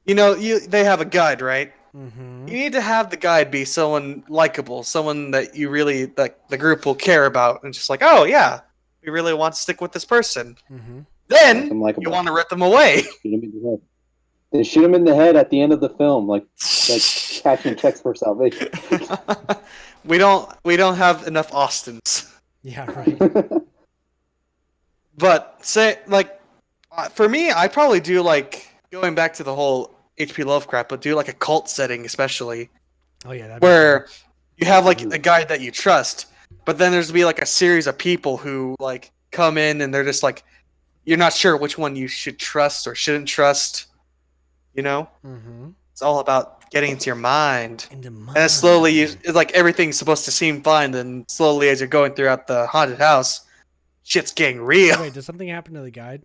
it. They have a guide, right? Mm-hmm. You need to have the guide be someone likable, someone that you really like the group will care about, and just like, oh yeah, we really want to stick with this person. Mm-hmm. Then Make them you likable. want to rip them away. Shoot him in the head. They shoot him in the head at the end of the film, like catching checks for salvation. we don't have enough Austins. Yeah, right. But say like for me, I probably do like going back to the whole H.P. Lovecraft, but do like a cult setting, especially Oh yeah, that'd be where you have like a guy that you trust, but then there's be like a series of people who like come in and they're just like you're not sure which one you should trust or shouldn't trust. You know, Mm-hmm. it's all about getting into your mind. Into And then slowly, it's like everything's supposed to seem fine. Then slowly, as you're going throughout the haunted house, shit's getting real. Wait, does something happen to the guide?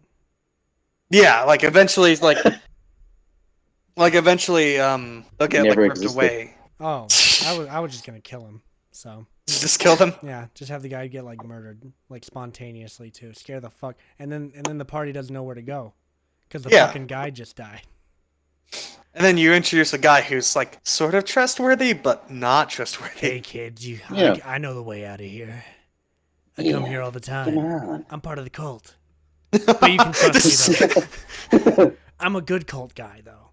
Yeah, like eventually, eventually, they'll get like Never ripped existed. away. Oh, I was just gonna kill him. So Just kill them. yeah, just have the guy get like murdered, like spontaneously too. Scare the fuck, and then the party doesn't know where to go, because the Yeah. fucking guy just died. And then you introduce a guy who's like sort of trustworthy, but not trustworthy. Hey kids, Yeah. I know the way out of here. I Yeah, come here all the Come time. on. I'm part of the cult, but you can trust me though. I'm a good cult guy though.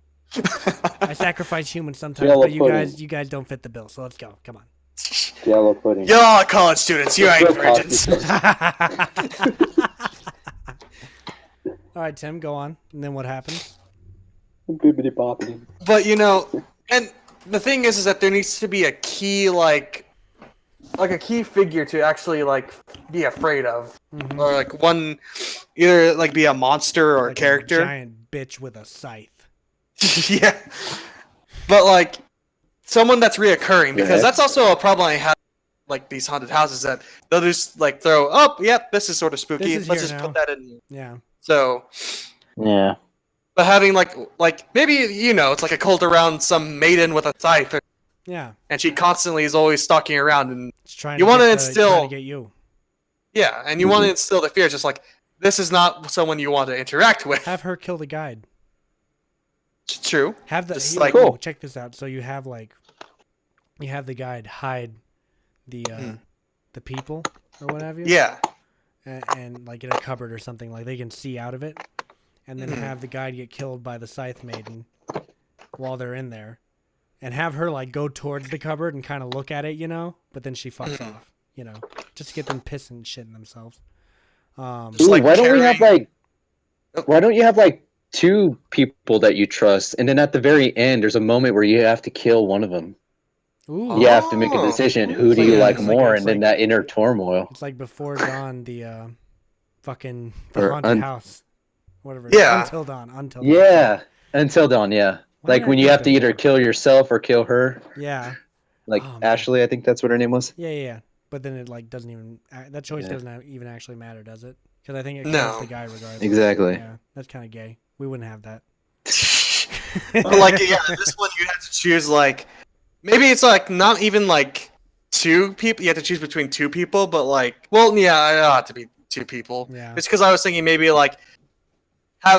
I sacrifice humans sometimes, Yellow but pudding. you guys don't fit the bill. So let's go. Come on. Yellow pudding. Y'all are college students. You ain't virgins. All right, Tim, go on. And then what happens? Bibbidi bobbidi. But and the thing is that there needs to be a key like a key figure to actually like be afraid of, Mhm. or like one either like be a monster or a Like character. giant bitch with a scythe. Yeah, but like someone that's reoccurring, because Yeah. that's also a problem I have. Like these haunted houses that they'll just like throw. Oh, yep, this is sort of spooky. This is Let's here just now. put that in. Yeah. So, Yeah. but having like maybe it's like a cult around some maiden with a scythe, Yeah. and she constantly is always stalking around, and It's trying You to wanna get instill- trying to get you. yeah, and you want to instill the fear. It's just like this is not someone you want to interact with. Have her kill the guide. True. Have the Just you- like- oh, Cool. check this out. So you have the guide hide the people or what have you. Yeah. And like in a cupboard or something, like they can see out of it, and then have the guide get killed by the scythe maiden while they're in there, and have her like go towards the cupboard and kind of look at it, but then she fucks off, just to get them pissing and shitting themselves. Just Ooh, like why don't we have carrying- why don't you have like two people that you trust, and then at the very end, there's a moment where you have to kill one of them. Ooh, You have to make a Oh. decision. Who do like- you like it's like- more, it's and then like- that inner turmoil. it's like Before Dawn, the fucking Or haunted house, whatever. Yeah. Until Dawn. Yeah, Until Dawn. Yeah, Why like did I when you think have to either before? kill yourself or kill her. Yeah. Like Oh, man. Ashley, I think that's what her name was. Yeah. But then it like doesn't even that choice Yeah. doesn't even actually matter, does it? Because I think it kills No. the guy regardless. Exactly. Yeah, that's kind of gay. We wouldn't have that. But like yeah, this one you have to choose like maybe it's like not even like two people. You have to choose between two people, but like yeah, it'll have to be two people. Yeah. It's because I was thinking maybe like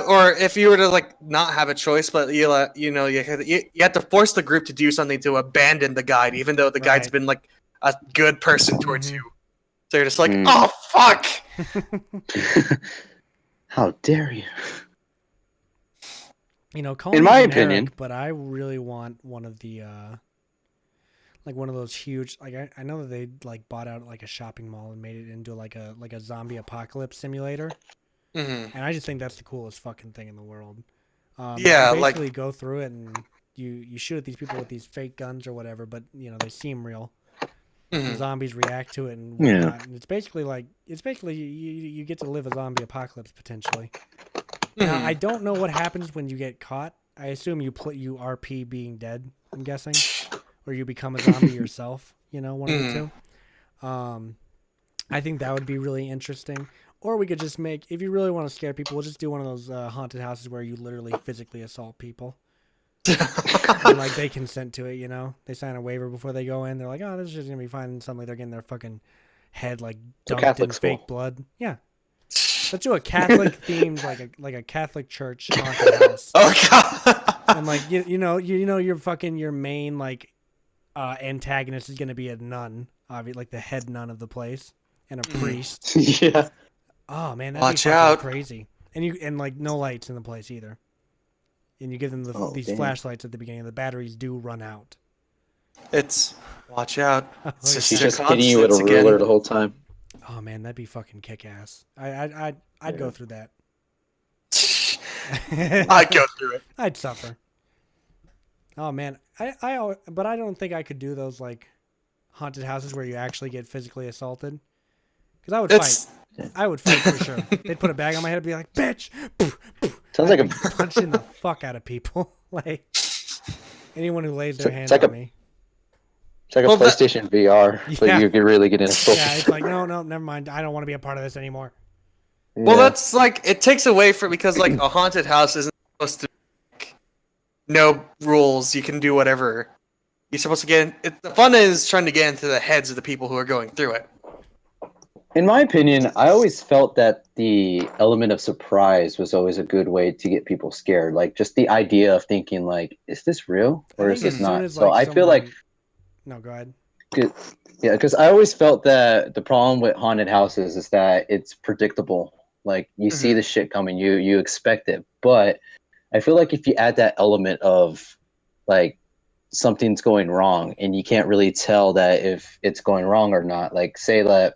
or if you were to like not have a choice, but you have to force the group to do something to abandon the guide, even though the guide's Right. been like a good person towards Mhm. you. So you're just like, Mm. oh fuck. How dare you? Call In me my generic, opinion- but I really want one of the like one of those huge I know that they like bought out like a shopping mall and made it into like a zombie apocalypse simulator, Mhm. and I just think that's the coolest fucking thing in the world. Yeah, you like- basically go through it and you shoot at these people with these fake guns or whatever, but they seem real. The Mhm. zombies react to it and Yeah. whatnot. And it's basically you get to live a zombie apocalypse potentially. Now, Mhm. I don't know what happens when you get caught. I assume you RP being dead, I'm guessing, or you become a zombie yourself. One of the two. I think that would be really interesting. Or we could just make, if you really want to scare people, we'll just do one of those haunted houses where you literally physically assault people. And like they consent to it, They sign a waiver before they go in. They're like, oh, this is just gonna be fine. And suddenly they're getting their fucking head like So dunked Catholic in school. fake blood. Yeah. Let's do a Catholic themed like a Catholic church haunted house. Oh god. And like you know your main like antagonist is gonna be a nun, obviously like the head nun of the place, and a priest. Yeah. Oh man, that'd Watch be fucking out. crazy. And like no lights in the place either. And you give them Oh, these damn. flashlights at the beginning. The batteries do run out. It's watch out. It's just She's a just hitting you with a constant again. ruler the whole time. Oh man, that'd be fucking kick ass. I'd go through that. I'd go through it. I'd suffer. Oh man, but I don't think I could do those like haunted houses where you actually get physically assaulted. Because I would It's fight. I would fight for sure. They'd put a bag on my head and be like, "Bitch!" Sounds like a punching the fuck out of people. Like anyone who lays their It's hand like on a- me. it's like a Well, that- PlayStation VR, but Yeah. you could really get insulted. Yeah, it's like no, never mind. I don't want to be a part of this anymore. well, Yeah. that's like it takes away from because like a haunted house isn't supposed to like, no rules. You can do whatever. You're supposed to get. The fun is trying to get into the heads of the people who are going through it. In my opinion, I always felt that the element of surprise was always a good way to get people scared. Like just the idea of thinking, like, is this real or I is think this as soon not? as, So I feel like, no, go ahead. yeah, because I always felt that the problem with haunted houses is that it's predictable. Like you see the shit coming, you expect it. But I feel like if you add that element of like something's going wrong and you can't really tell that if it's going wrong or not, like say that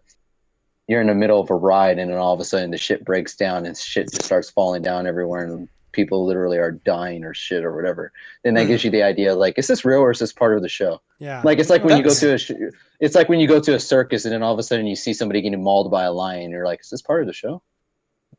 you're in the middle of a ride and then all of a sudden the shit breaks down and shit just starts falling down everywhere and people literally are dying or shit or whatever, then that gives you the idea like, is this real or is this part of the show? Yeah. Like it's like when you go That's- to it's like when you go to a circus and then all of a sudden you see somebody getting mauled by a lion. You're like, is this part of the show?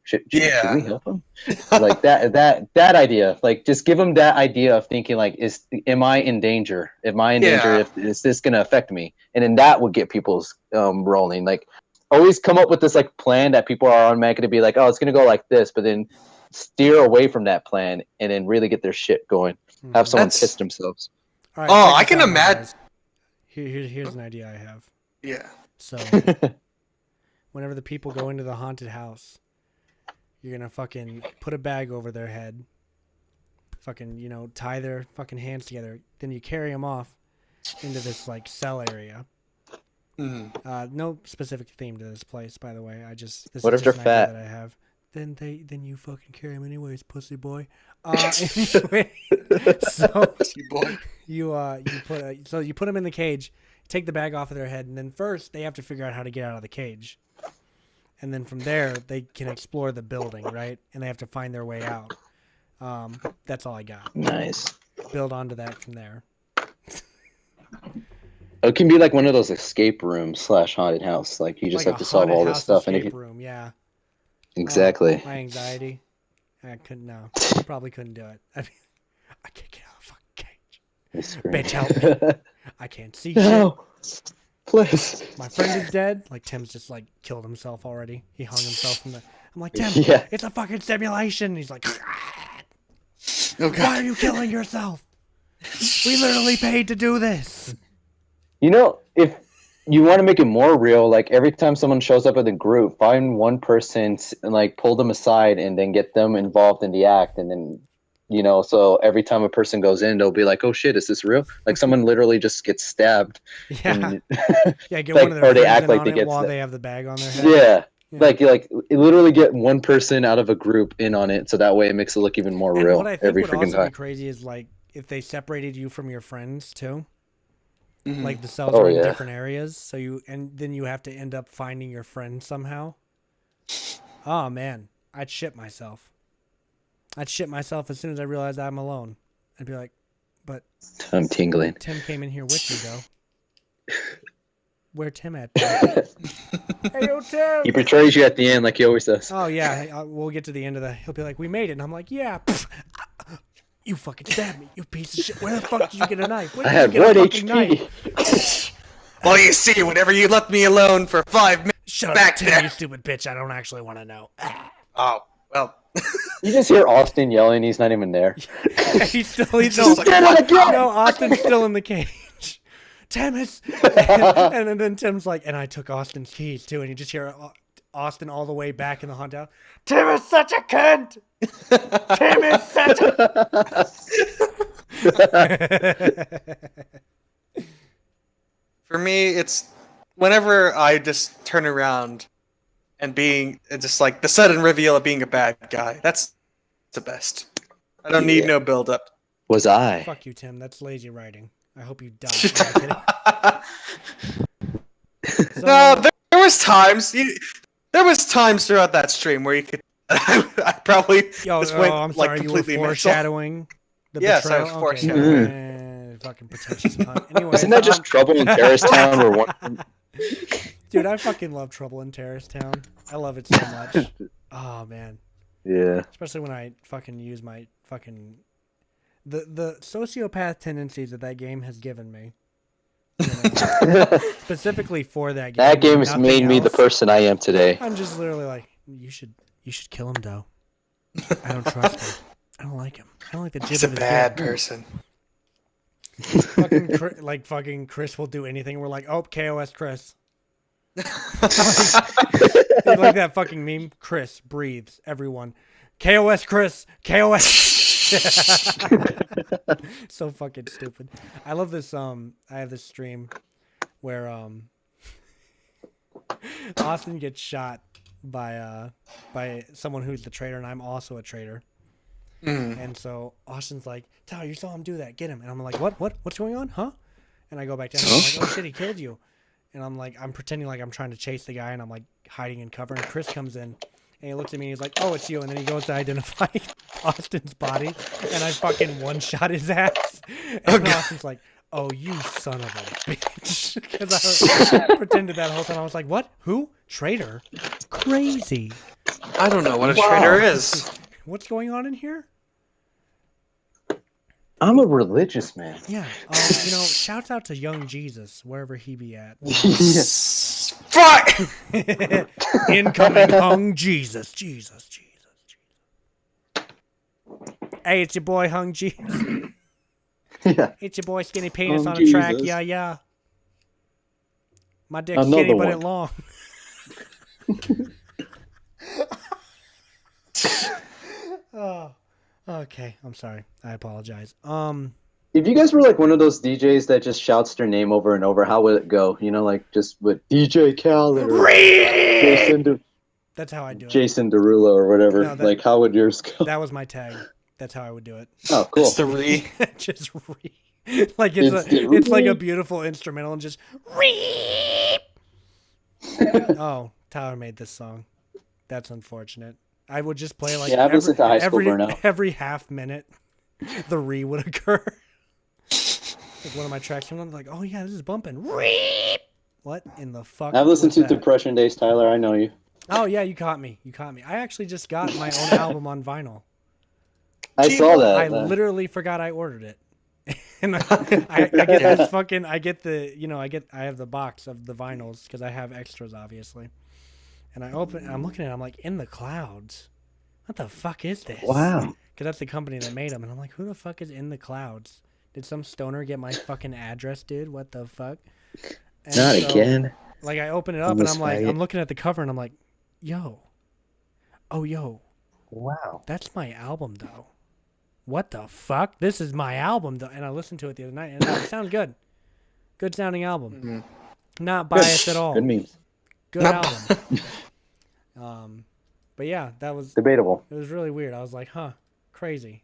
Should we help him? Like that idea. Like just give them that idea of thinking like, am I in danger? Am I in danger? Is this gonna affect me? And then that would get people's rolling. Like always come up with this like plan that people are automatically to be like, oh, it's gonna go like this, but then steer away from that plan and then really get their shit going. Have someone That's- piss themselves. All right, Oh, check I this can out, imagine- guys. Here's an idea I have. Yeah. So, whenever the people go into the haunted house, you're gonna fucking put a bag over their head, fucking tie their fucking hands together. Then you carry them off into this like cell area. Mhm. No specific theme to this place, by the way. This What is if just they're an idea fat? that I have. Then you fucking carry them anyways, pussy boy. Anyway, so Pussy boy. you put them in the cage, take the bag off of their head, and then first they have to figure out how to get out of the cage, and then from there they can explore the building, right? And they have to find their way out. That's all I got. Nice. Build onto that from there. It can be like one of those escape rooms / haunted house. Like you just Like have a to solve haunted all this house stuff, and escape if you, room, yeah. exactly. My anxiety, I couldn't. No, probably couldn't do it. I mean, I can't get out of the fucking cage. It's great. Bitch, help me. I can't see shit. No, please. My friend is dead. Like Tim's just like killed himself already. He hung himself from the. I'm like, Tim, Yeah. it's a fucking simulation. He's like, Oh why god. are you killing yourself? We literally paid to do this. You know, if you want to make it more real, like every time someone shows up at the group, find one person and like pull them aside and then get them involved in the act, and then so every time a person goes in, they'll be like, "Oh shit, is this real?" Like someone literally just gets stabbed. Yeah, and- yeah. Get like, one of their or they friends act in like on they it get while sta- they have the bag on their head. yeah. Yeah. Like literally get one person out of a group in on it, so that way it makes it look even more And real what I think every would freaking also time. be crazy is like if they separated you from your friends too. Mhm. Like the cells Oh, are in yeah. different areas, so then you have to end up finding your friend somehow. Oh man, I'd shit myself. I'd shit myself as soon as I realized I'm alone. I'd be like, but I'm tingling. Tim came in here with me though. Where Tim at? Hey yo Tim. He betrays you at the end, like he always does. Oh yeah, hey, we'll get to the end of the. He'll be like, "We made it," and I'm like, "Yeah." You fucking stabbed me, you piece of shit. Where the fuck did you get a knife? Where I did had you get 1 a fucking knife? HP. Well, you see, whenever you left me alone for 5 minutes. Shut up, Back Tim, there. you stupid bitch. I don't actually want to know. Oh, well. You just hear Austin yelling. He's not even there. he's Just get it again! no, Austin's still in the cage. Timus. And then Tim's like, and I took Austin's keys too. And you just hear Austin all the way back in the haunted house. Tim is such a cunt. Tim is such a. For me, it's whenever I just turn around and being just like the sudden reveal of being a bad guy. That's the best. I don't need no build up. Was I? Fuck you, Tim. That's lazy writing. I hope you die. No, I'm kidding. So, No, there was times. There was times throughout that stream where you could. I probably just went I'm like sorry. You were completely mental. foreshadowing the Yes, I betrayal. was Okay. foreshadowing. Fucking pretentious cunt. Anyway, Isn't that just Trouble in Terrace Town? Where one? Dude, I fucking love Trouble in Terrace Town. I love it so much. Oh man. Yeah. Especially when I fucking use my fucking the sociopath tendencies that game has given me. You know, specifically for that game. That game has nothing made me the else. person I am today. I'm just literally like, you should kill him, though. I don't trust him. I don't like him. I don't like the He's jib a of his bad dick. person. Fucking Chris will do anything. We're like, oh, KOS Chris. Like that fucking meme. Chris breathes. Everyone. KOS Chris. KOS. So fucking stupid. I love this. I have this stream where Austin gets shot by someone who's the traitor, and I'm also a traitor. And so Austin's like, Tyler, you saw him do that. Get him. And I'm like, what's going on? Huh? And I go back down. And I'm like, oh shit, he killed you. And I'm like, I'm pretending like I'm trying to chase the guy, and I'm like hiding in cover. And Chris comes in, and he looks at me, and he's like, oh, it's you. And then he goes to identify Austin's body, and I fucking one-shot his ass. And Austin's like, oh, you son of a bitch. Because I pretended that whole time. I was like, what? Who? Traitor? Crazy. I don't know what a traitor is. What's going on in here? I'm a religious man. Yeah. Shouts out to young Jesus, wherever he be at. Fuck! Incoming Hung Jesus. Jesus. Hey, it's your boy Hung Jesus. Yeah. It's your boy Skinny Penis Hung on a track. Jesus. Yeah. My dick's Another skinny, but one. it long. Oh, okay. I'm sorry. I apologize. If you guys were like one of those DJs that just shouts their name over and over, how would it go? You know, like just with DJ Khaled or That's how I do it. Jason Derulo or whatever. No, Like, how would yours go? That was my tag. That's how I would do it. Oh, cool. It's the re. Just like it's like a beautiful instrumental and just Oh, Tyler made this song. That's unfortunate. I would just play like Yeah, I've listened to High School Burnout. every half minute the re would occur. Like one of my tracks and I'm like, oh yeah, this is bumping. What in the fuck? I've listened was to that? Depression Days, Tyler. I know you. Oh yeah, you caught me. I actually just got my own album on vinyl. I saw that. I literally forgot I ordered it. And I get this fucking I have the box of the vinyls because I have extras obviously. And I'm looking at it, I'm like, In the Clouds. What the fuck is this? Wow. Because that's the company that made them. And I'm like, who the fuck is In the Clouds? Did some stoner get my fucking address, dude? What the fuck? And Not so, again. Like I open it up and I'm like, I'm looking at the cover and I'm like, yo. Wow. That's my album, though. What the fuck? This is my album, though. And I listened to it the other night, and it sounds good. Good sounding album. Not biased at all. Good memes. Good album. But yeah, that was Debatable. it was really weird. I was like, huh, crazy.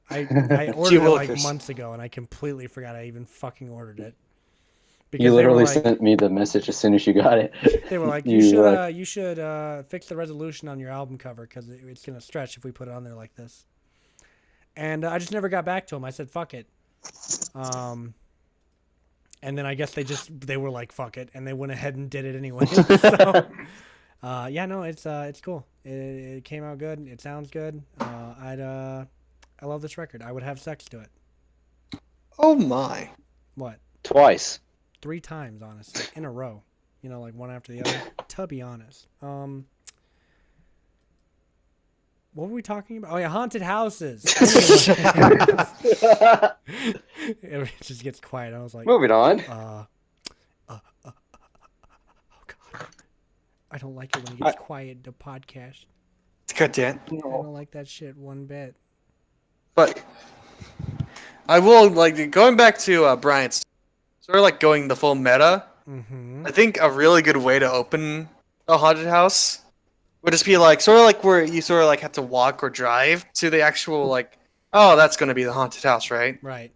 I ordered it like months ago, and I completely forgot I even fucking ordered it. Because You they were literally like, sent me the message as soon as you got it. They were like, You you should fix the resolution on your album cover because it's gonna stretch if we put it on there like this. And I just never got back to them. I said, fuck it. And then I guess they were like, fuck it, and they went ahead and did it anyway. So, yeah, no, it's cool. It came out good. It sounds good. I love this record. I would have sex to it. Oh my. What? Twice. 3 times, honestly, in a row. You know, like one after the other. To be honest. What were we talking about? Oh yeah, haunted houses. It just gets quiet. I was like, Moving on. oh god, I don't like it when it gets quiet in the podcast. God damn. I don't like that shit one bit. But I will like going back to Brian's sort of like going the full meta. Mm-hmm. I think a really good way to open a haunted house would just be like sort of like where you sort of like have to walk or drive to the actual like, oh, that's going to be the haunted house, right? Right.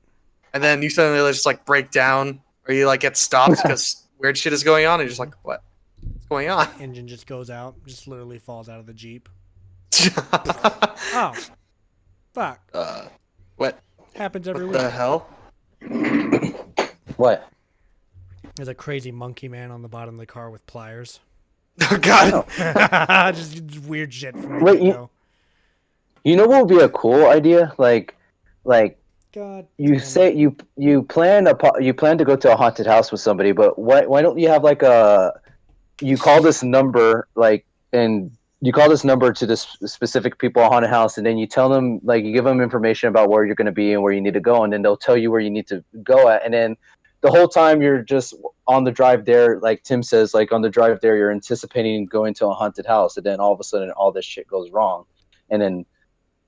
And then you suddenly just like break down or you like get stopped because weird shit is going on and you're just like, what's going on? Engine just goes out, just literally falls out of the Jeep. uh, Oh, fuck. what Happens every what week. the hell? What? There's a crazy monkey man on the bottom of the car with pliers. Oh god. Just weird shit from the Wait, get-go. You know what would be a cool idea? Like God. you damn say it. you plan to go to a haunted house with somebody, but why don't you have like you call this number and you call this number to this specific people at haunted house, and then you tell them like you give them information about where you're going to be and where you need to go, and then they'll tell you where you need to go at, and then the whole time you're just on the drive there, like Tim says, like on the drive there, you're anticipating going to a haunted house, and then all of a sudden all this shit goes wrong, and then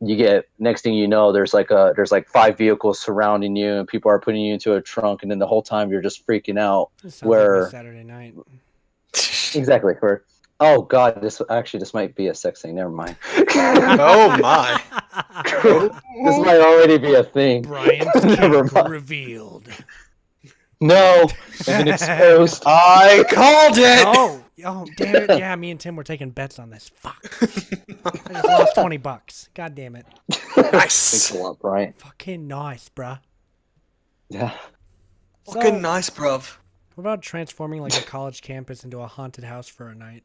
you get next thing you know, there's like 5 vehicles surrounding you, and people are putting you into a trunk, and then the whole time you're just freaking out. This sounds like Where my Saturday night. exactly? Where oh god, this might be a sex thing. Never mind. Oh my. This might already be a thing. Brian's Never kink mind. revealed. No, I've been exposed. I called it. Oh, damn it. Yeah, me and Tim were taking bets on this. Fuck. I just lost $20. God damn it. Nice. Thanks a lot, Brian. Fucking nice, bruh. Yeah. Fucking nice, bruv. What about transforming like a college campus into a haunted house for a night?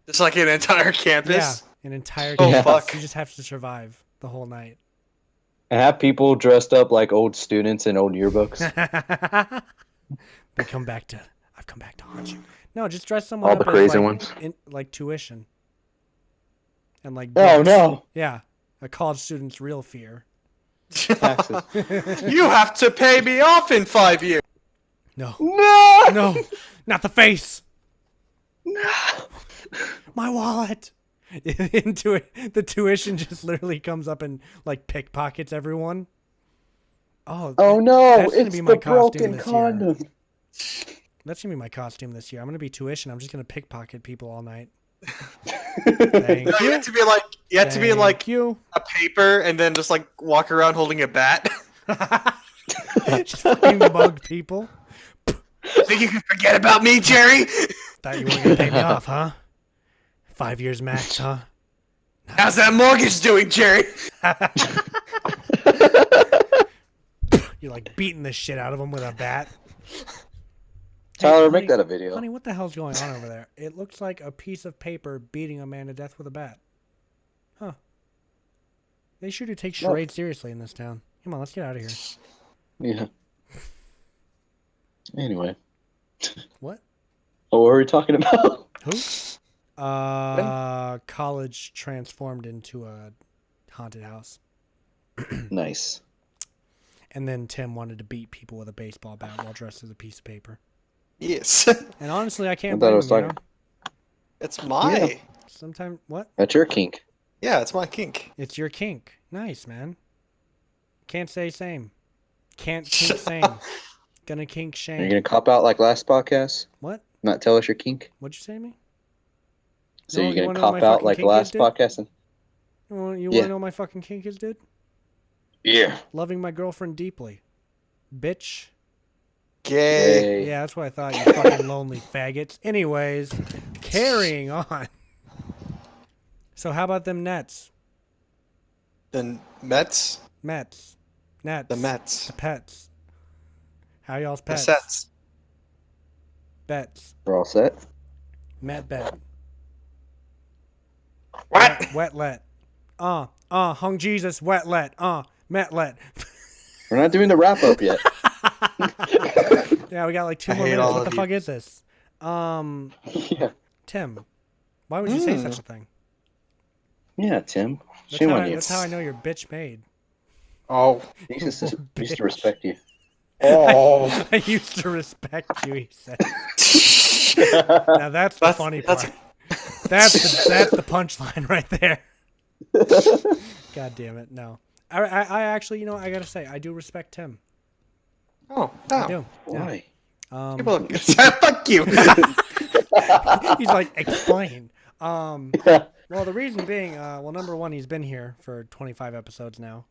Just like an entire campus. Yeah, an entire Oh, campus. fuck. You just have to survive the whole night. I have people dressed up like old students in old yearbooks. I've come back to haunt you. No, just dress someone All up the as, crazy like, ones. like tuition. And like Oh books. no, Yeah, a college student's real fear. taxes. You have to pay me off in 5 years. No, No, no, not the face. no. My wallet. Into it, the tuition just literally comes up and like pickpockets everyone. Oh, Oh no, That's gonna it's be my the costume broken this year. condom. that's gonna be my costume this year. I'm gonna be tuition. I'm just gonna pickpocket people all night. Thank No, you you. have to be like Thank you. a paper and then just like walk around holding a bat. Just fucking mug people. Think you can forget about me, Jerry? Thought you weren't gonna pay me off, huh? 5 years max, huh? How's that mortgage doing, Jerry? You're like beating the shit out of them with a bat. Tyler, Hey, make honey- that a video. Honey, what the hell's going on over there? It looks like a piece of paper beating a man to death with a bat. Huh. They sure do take charade seriously in this town. Come on, let's get out of here. Yeah. Anyway, What? oh, what were we talking about? Who? College transformed into a haunted house. Nice. And then Tim wanted to beat people with a baseball bat while dressed as a piece of paper. Yes. And honestly, I can't I thought I blame was him, you talking- know? It's my. Yeah. Sometimes, what? That's your kink. Yeah, it's my kink. It's your kink. Nice, man. Can't say same. Can't kink same. Gonna kink Are you shame. gonna cop out like last podcast? What? Not tell us your kink? What'd you say to me? So No, you're you gonna wanna know what cop my out fucking like kink is, last dude? podcast? And... You want Yeah. to know what my fucking kink is, dude? Yeah. Loving my girlfriend deeply. Bitch. Gay. Yeah, that's what I thought, you fucking lonely faggots. Anyways, carrying on. So how about them Nets? The Mets. Mets. Nets. The Mets. The pets. How y'all's The pets? sets. Bets. We're all set. Met bet. What? Wet let. Hung Jesus, wet let. Met let. We're not doing the wrap up yet. Yeah, we got like 2 I more hate minutes. all What the of fuck you. is this? Yeah. Tim, why would you say such a thing? Yeah, Tim. That's Shame how, on I, you. that's how I know you're bitch made. Oh. He used to Bitch. respect you. Oh. I used to respect you, he said. Now that's the funny part. That's the punchline right there. God damn it, no. I actually, you know, I gotta say, I do respect Tim. Oh. I do. Yeah. Why? People, fuck you. He's like, explain. Yeah. Well, the reason being, well, number one, he's been here for 25 episodes now.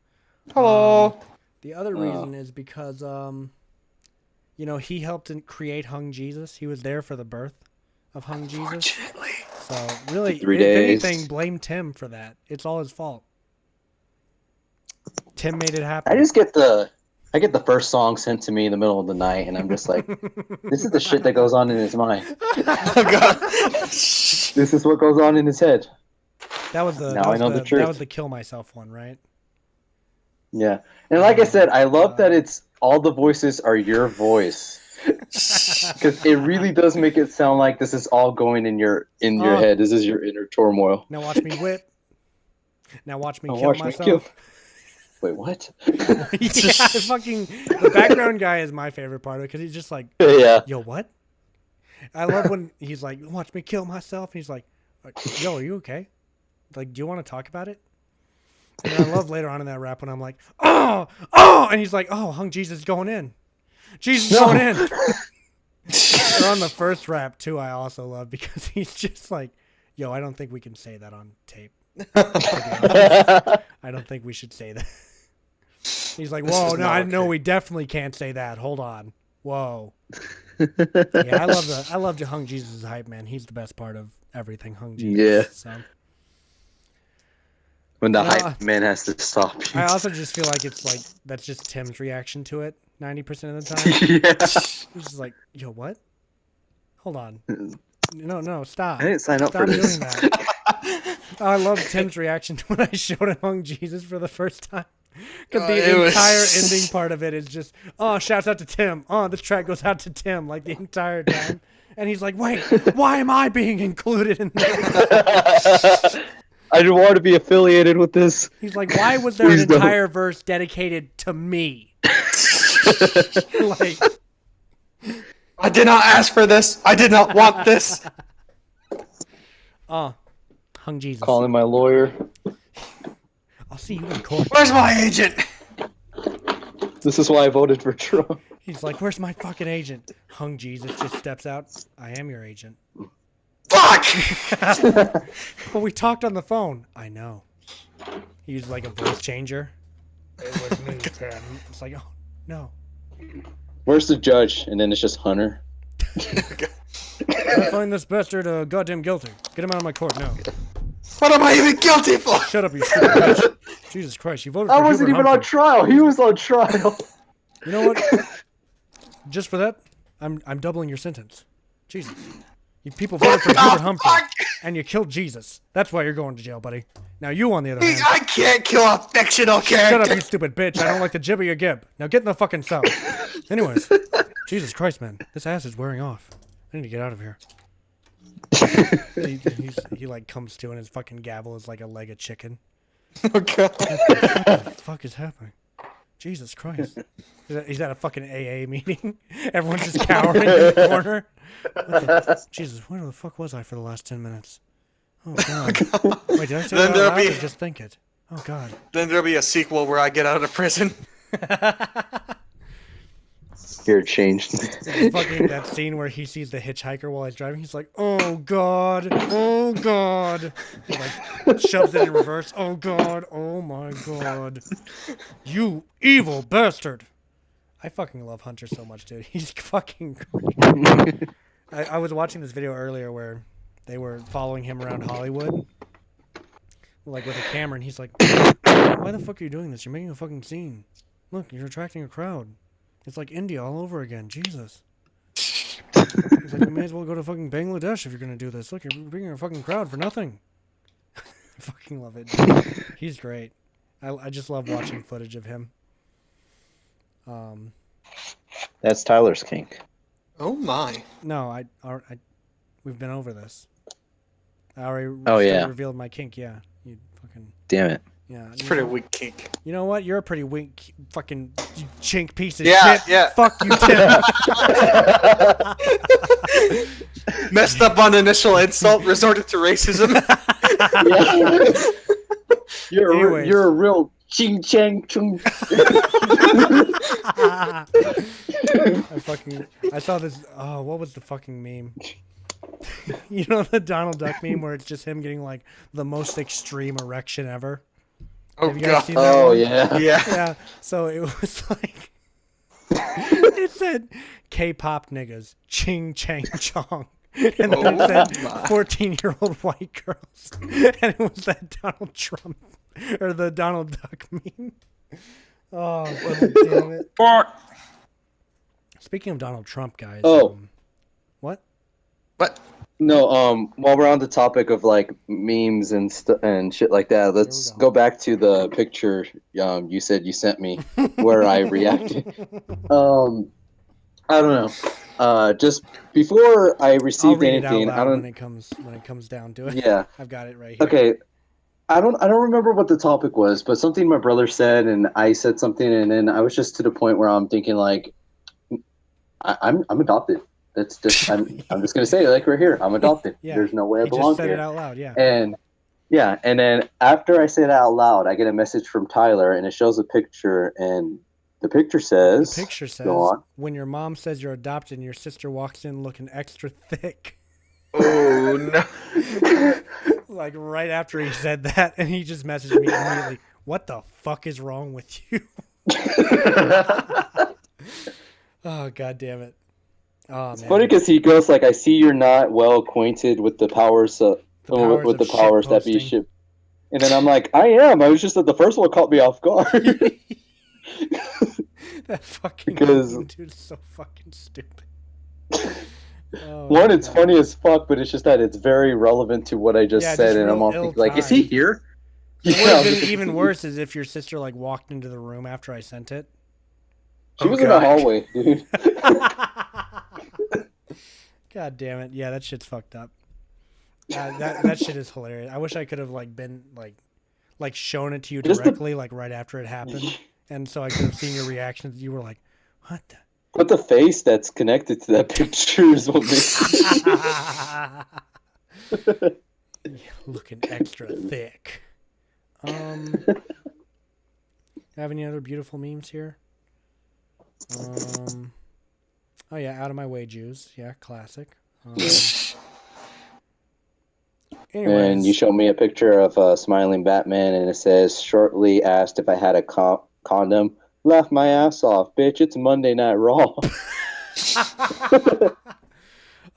Hello. The other reason is because, you know, he helped create Hung Jesus. He was there for the birth of Hung Jesus. Unfortunately. So really, 3 if days. anything, blame Tim for that. It's all his fault. Tim made it happen. I get the first song sent to me in the middle of the night, and I'm just like, this is the shit that goes on in his mind. Oh god. This is what goes on in his head. That was the Now that I was know the, the truth. that was the kill myself one, right? Yeah. And like I said, I love that it's all the voices are your voice. Because it really does make it sound like this is all going in your head. This is your inner turmoil. Now watch me whip. Now watch me Now kill watch me myself. kill. Wait, what? Yeah, fucking the background guy is my favorite part of it because he's just like, Yeah. yo, what? I love when he's like, watch me kill myself. And he's like, yo, are you okay? Like, do you want to talk about it? And then I love later on in that rap when I'm like, oh, and he's like, oh, Hung Jesus is going in. Jesus is going in. Or on the first rap too, I also love because he's just like, yo, I don't think we can say that on tape. I don't think we should say that. He's like, whoa, no, I know we definitely can't say that. Hold on. Whoa. Yeah, I love Hung Jesus' hype, man. He's the best part of everything Hung Jesus. Yeah. So. When the No, hype man has to stop you. I also just feel like it's like that's just Tim's reaction to it 90% of the time. Yeah. He's just like, yo, what? Hold on. No, stop. I didn't sign up Stop for this. doing that. Oh, I love Tim's reaction to when I showed him Hung Jesus for the first time. Because the entire ending part of it is just, oh, shouts out to Tim. Oh, this track goes out to Tim, like the entire time. And he's like, wait, why am I being included in this? I don't want to be affiliated with this. He's like, why was there Please an don't. entire verse dedicated to me? Like, I did not ask for this. I did not want this. oh, Hung Jesus. Calling my lawyer. I'll see you in court. Where's my agent? This is why I voted for Trump. He's like, where's my fucking agent? Hung Jesus just steps out. I am your agent. Fuck! But we talked on the phone. I know. He used like a voice changer. It was me, Tim. It's like, oh, no. Where's the judge? And then it's just Hunter. I find this bastard goddamn guilty. Get him out of my court now. What am I even guilty for? Shut up, you stupid bitch. Jesus Christ, you voted for I wasn't Hubert even on Humphrey. trial. He was on trial. You know what? Just for that, I'm doubling your sentence. Jesus. You people voted for Hubert Humphrey, fuck? and you killed Jesus. That's why you're going to jail, buddy. Now you, on the other hand, I can't kill a fictional shut up, character. you stupid bitch. I don't like the jibber you gib. Now get in the fucking cell. Anyways, Jesus Christ, man, this acid's wearing off. I need to get out of here. He like comes to, and his fucking gavel is like a leg of chicken. Oh god. What the fuck is happening? Jesus Christ. He's at a fucking AA meeting. Everyone's just cowering in the corner. Jesus, where the fuck was I for the last 10 minutes? Oh, God. Wait, did I say Then that there'll out loud be- or just think it? Oh, God. Then there'll be a sequel where I get out of prison. You're changed. Fucking that scene where he sees the hitchhiker while he's driving. He's like, oh, God. Oh, God. He like shoves it in reverse. Oh, God. Oh, my God. You evil bastard. I fucking love Hunter so much, dude. He's fucking great. I was watching this video earlier where they were following him around Hollywood, like with a camera, and he's like, why the fuck are you doing this? You're making a fucking scene. Look, you're attracting a crowd. It's like India all over again. Jesus. He's like, you may as well go to fucking Bangladesh if you're gonna do this. Look, you're bringing a fucking crowd for nothing. I fucking love it, dude. He's great. I just love watching footage of him. That's Tyler's kink. Oh my. No, we've been over this. I already Oh, yeah. revealed my kink. Yeah, you Fucking Damn it. yeah. It's pretty weak kink. You know what? You're a pretty weak fucking chink piece of Yeah, shit. yeah. Fuck you, Tim. Messed up on initial insult, resorted to racism. Anyways. You're a real ching chang chung. I saw this. Oh, what was the fucking meme? You know the Donald Duck meme where it's just him getting like the most extreme erection ever. Oh Have you guys god. seen that Oh one? yeah. Yeah. Yeah. So it was like it said K-pop niggas ching chang chong. And then it said 14-year-old white girls. And it was that Donald Trump or the Donald Duck meme. Oh, god damn it. Speaking of Donald Trump, guys. Oh. What? What? No, while we're on the topic of like memes and and shit like that, let's go. go back to the picture you said you sent me where I reacted. I don't know. Just before I I'll received read it out anything, I loud don't. when it comes down to it. Yeah. I've got it right here. Okay. I don't remember what the topic was, but something my brother said and I said something, and then I was just to the point where I'm thinking like, I'm adopted. That's just I'm just gonna say it like we're here. I'm adopted. Yeah. There's no way I He belong just said here. it out loud, yeah. And yeah, and then after I say that out loud, I get a message from Tyler, and it shows a picture, and the picture says, The picture says, go on. when your mom says you're adopted and your sister walks in looking extra thick. Oh no. Like right after he said that, and he just messaged me immediately, what the fuck is wrong with you? Oh, god damn it. Oh, It's man. funny because he goes like, "I see you're not well acquainted with the powers The powers with the of powers that be shitposting. ship." And then I'm like, "I am. I was just that the first one caught me off guard." That fucking Because- dude is so fucking stupid. Oh, One, it's God. funny as fuck, but it's just that it's very relevant to what I just Yeah, said, just and I'm real all thinking, like, "Is he ill-timed. here?" It would Yeah, have been even worse is if your sister like walked into the room after I sent it. she was in God. the hallway, dude. God damn it! Yeah, that shit's fucked up. That shit is hilarious. I wish I could have like been like shown it to you Just the- directly, like right after it happened, and so I could have seen your reactions. You were like, "What?" The? But the face that's connected to that picture is what makes Looking extra thick. Have any other beautiful memes here? Oh yeah, out of my way, Jews. Yeah, classic. Anyways, And you show me a picture of a smiling Batman, and it says, "Shortly asked if I had a condom. Laughed my ass off, bitch. It's Monday Night Raw."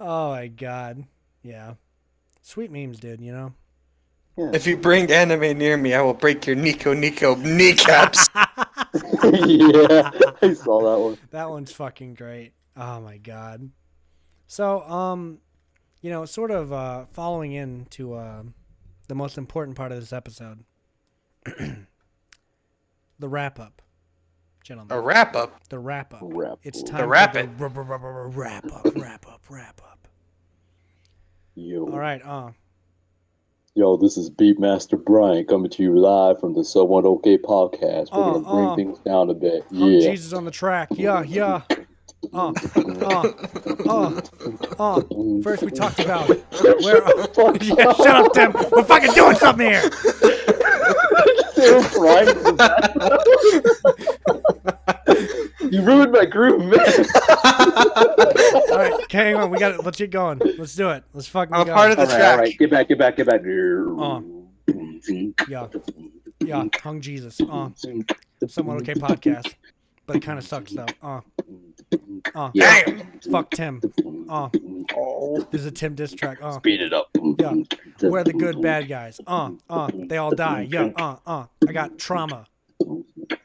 oh my god, yeah, sweet memes, dude. You know. If you bring anime near me, I will break your Nico kneecaps. Yeah, I saw that one. That one's fucking great. Oh my god. So, you know, sort of following into the most important part of this episode, the wrap up, gentlemen. A wrap up. The wrap up. Wrap It's up. time The wrap for it. the wrap up. Yo, All right. yo, this is Beatmaster Brian coming to you live from the Somewhat Okay podcast. We're gonna bring things down a bit. Hung Yeah. Jesus on the track. Yeah. First we talked about where. Yeah, shut up, Tim. We're fucking doing something here. You ruined my groove, man. All right, okay, hang on. Let's get going. Let's do it. Let's fucking I'm go. a part of the All track. right. Get back. Yeah, Hung Jesus. Somewhat okay podcast, but it kind of sucks though. Yeah. Fuck Tim. This is a Tim diss track. Speed it up. Yeah. We're the good bad guys. They all die. Yeah. I got trauma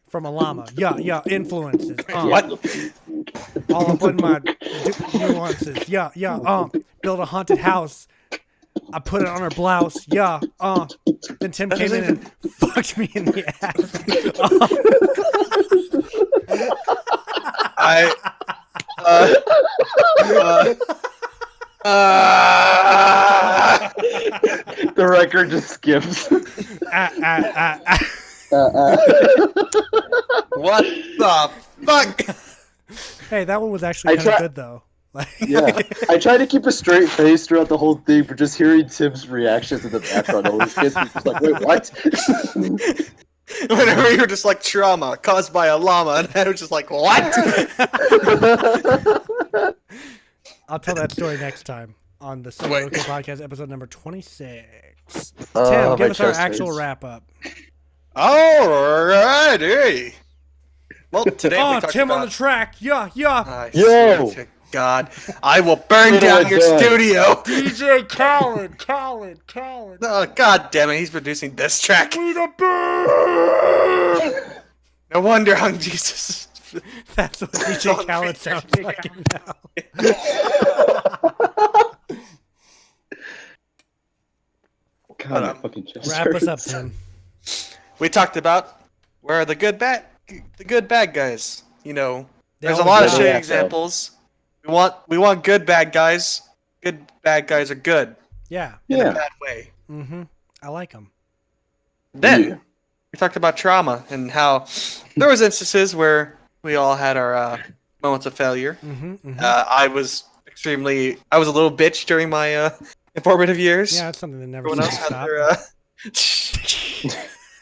from a llama. Yeah. Influences. What? All up in my nuances. Yeah. Build a haunted house. I put it on her blouse. Yeah. Then Tim came in and fucked me in the ass. The record just skips. What the fuck? Hey, that one was actually kind of good though. Like, Yeah, I try to keep a straight face throughout the whole thing, but just hearing Tim's reactions in the background always gets me just like, wait, what? Whenever you're just like trauma caused by a llama, and I was just like, what? I'll tell that story next time on the Solo Wait. Okay Podcast, episode number 26. Oh, Tim, my give us our chest actual hurts. wrap up. Alrighty. Well, today we Oh, talked Tim about... on the track. Yeah, yeah. I Yo! swear to God, I will burn What down have I your done? studio. DJ Khaled. Oh, God damn it, he's producing this track. We the bird. No wonder Hung Jesus. That's what DJ Khaled sounds like now. God, my fucking chest Wrap us up, hurts. Tim. We talked about where are the good bad guys. You know, there's a always lot of are. shitty Yeah, examples. We want good bad guys. Good bad guys are good Yeah. in a Yeah. bad way. Mm-hmm. I like them. Then Yeah. we talked about trauma and how there was instances where we all had our moments of failure. Mm-hmm. Mm-hmm. I was a little bitch during my informative years. Yeah, that's something that never Everyone seems else to had stop.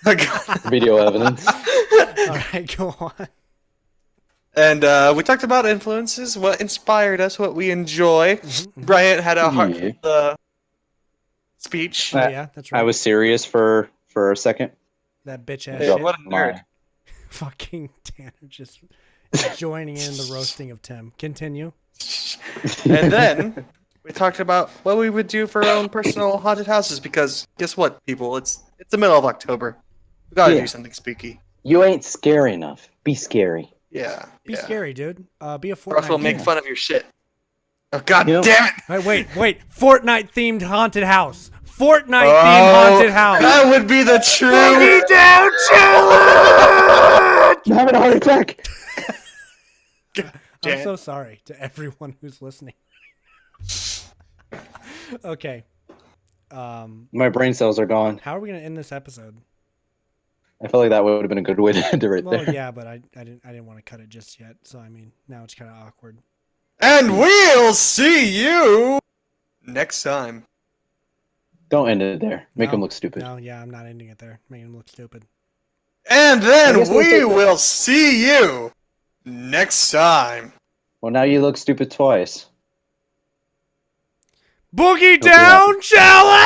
their. Oh, God. Video evidence. All right, go on. And we talked about influences, what inspired us, what we enjoy. Mhm. Bryant had a Yeah. heartfelt speech. Oh, yeah, that's right. I was serious for a second. that bitch ass Hey, shit. what a nerd. Fucking Tanner just joining in the roasting of Tim. Continue. And then we talked about what we would do for our own personal haunted houses because guess what, people? It's the middle of October. We gotta Yeah. do something spooky. You ain't scary enough. Be scary. Yeah. Be yeah. scary, dude. Be a Or else we'll Fortnite. make guy. fun of your shit. Oh, God Yep. damn it! Wait. Fortnite themed haunted house. Fortnite themed Oh, haunted house. That would be the true. Boogie down challenge. I'm having a heart attack. I'm Damn. so sorry to everyone who's listening. Okay. My brain cells are gone. How are we gonna end this episode? I felt like that would have been a good way to end it right Well, there. yeah, but I didn't want to cut it just yet. So I mean, now it's kind of awkward. And we'll see you next time. Don't end it there. Make No, them look stupid. No, yeah, I'm not ending it there. Making them look stupid. And I then guess we'll we take that. will see you next time. Well, now you look stupid twice. Boogie Okay, down challenge.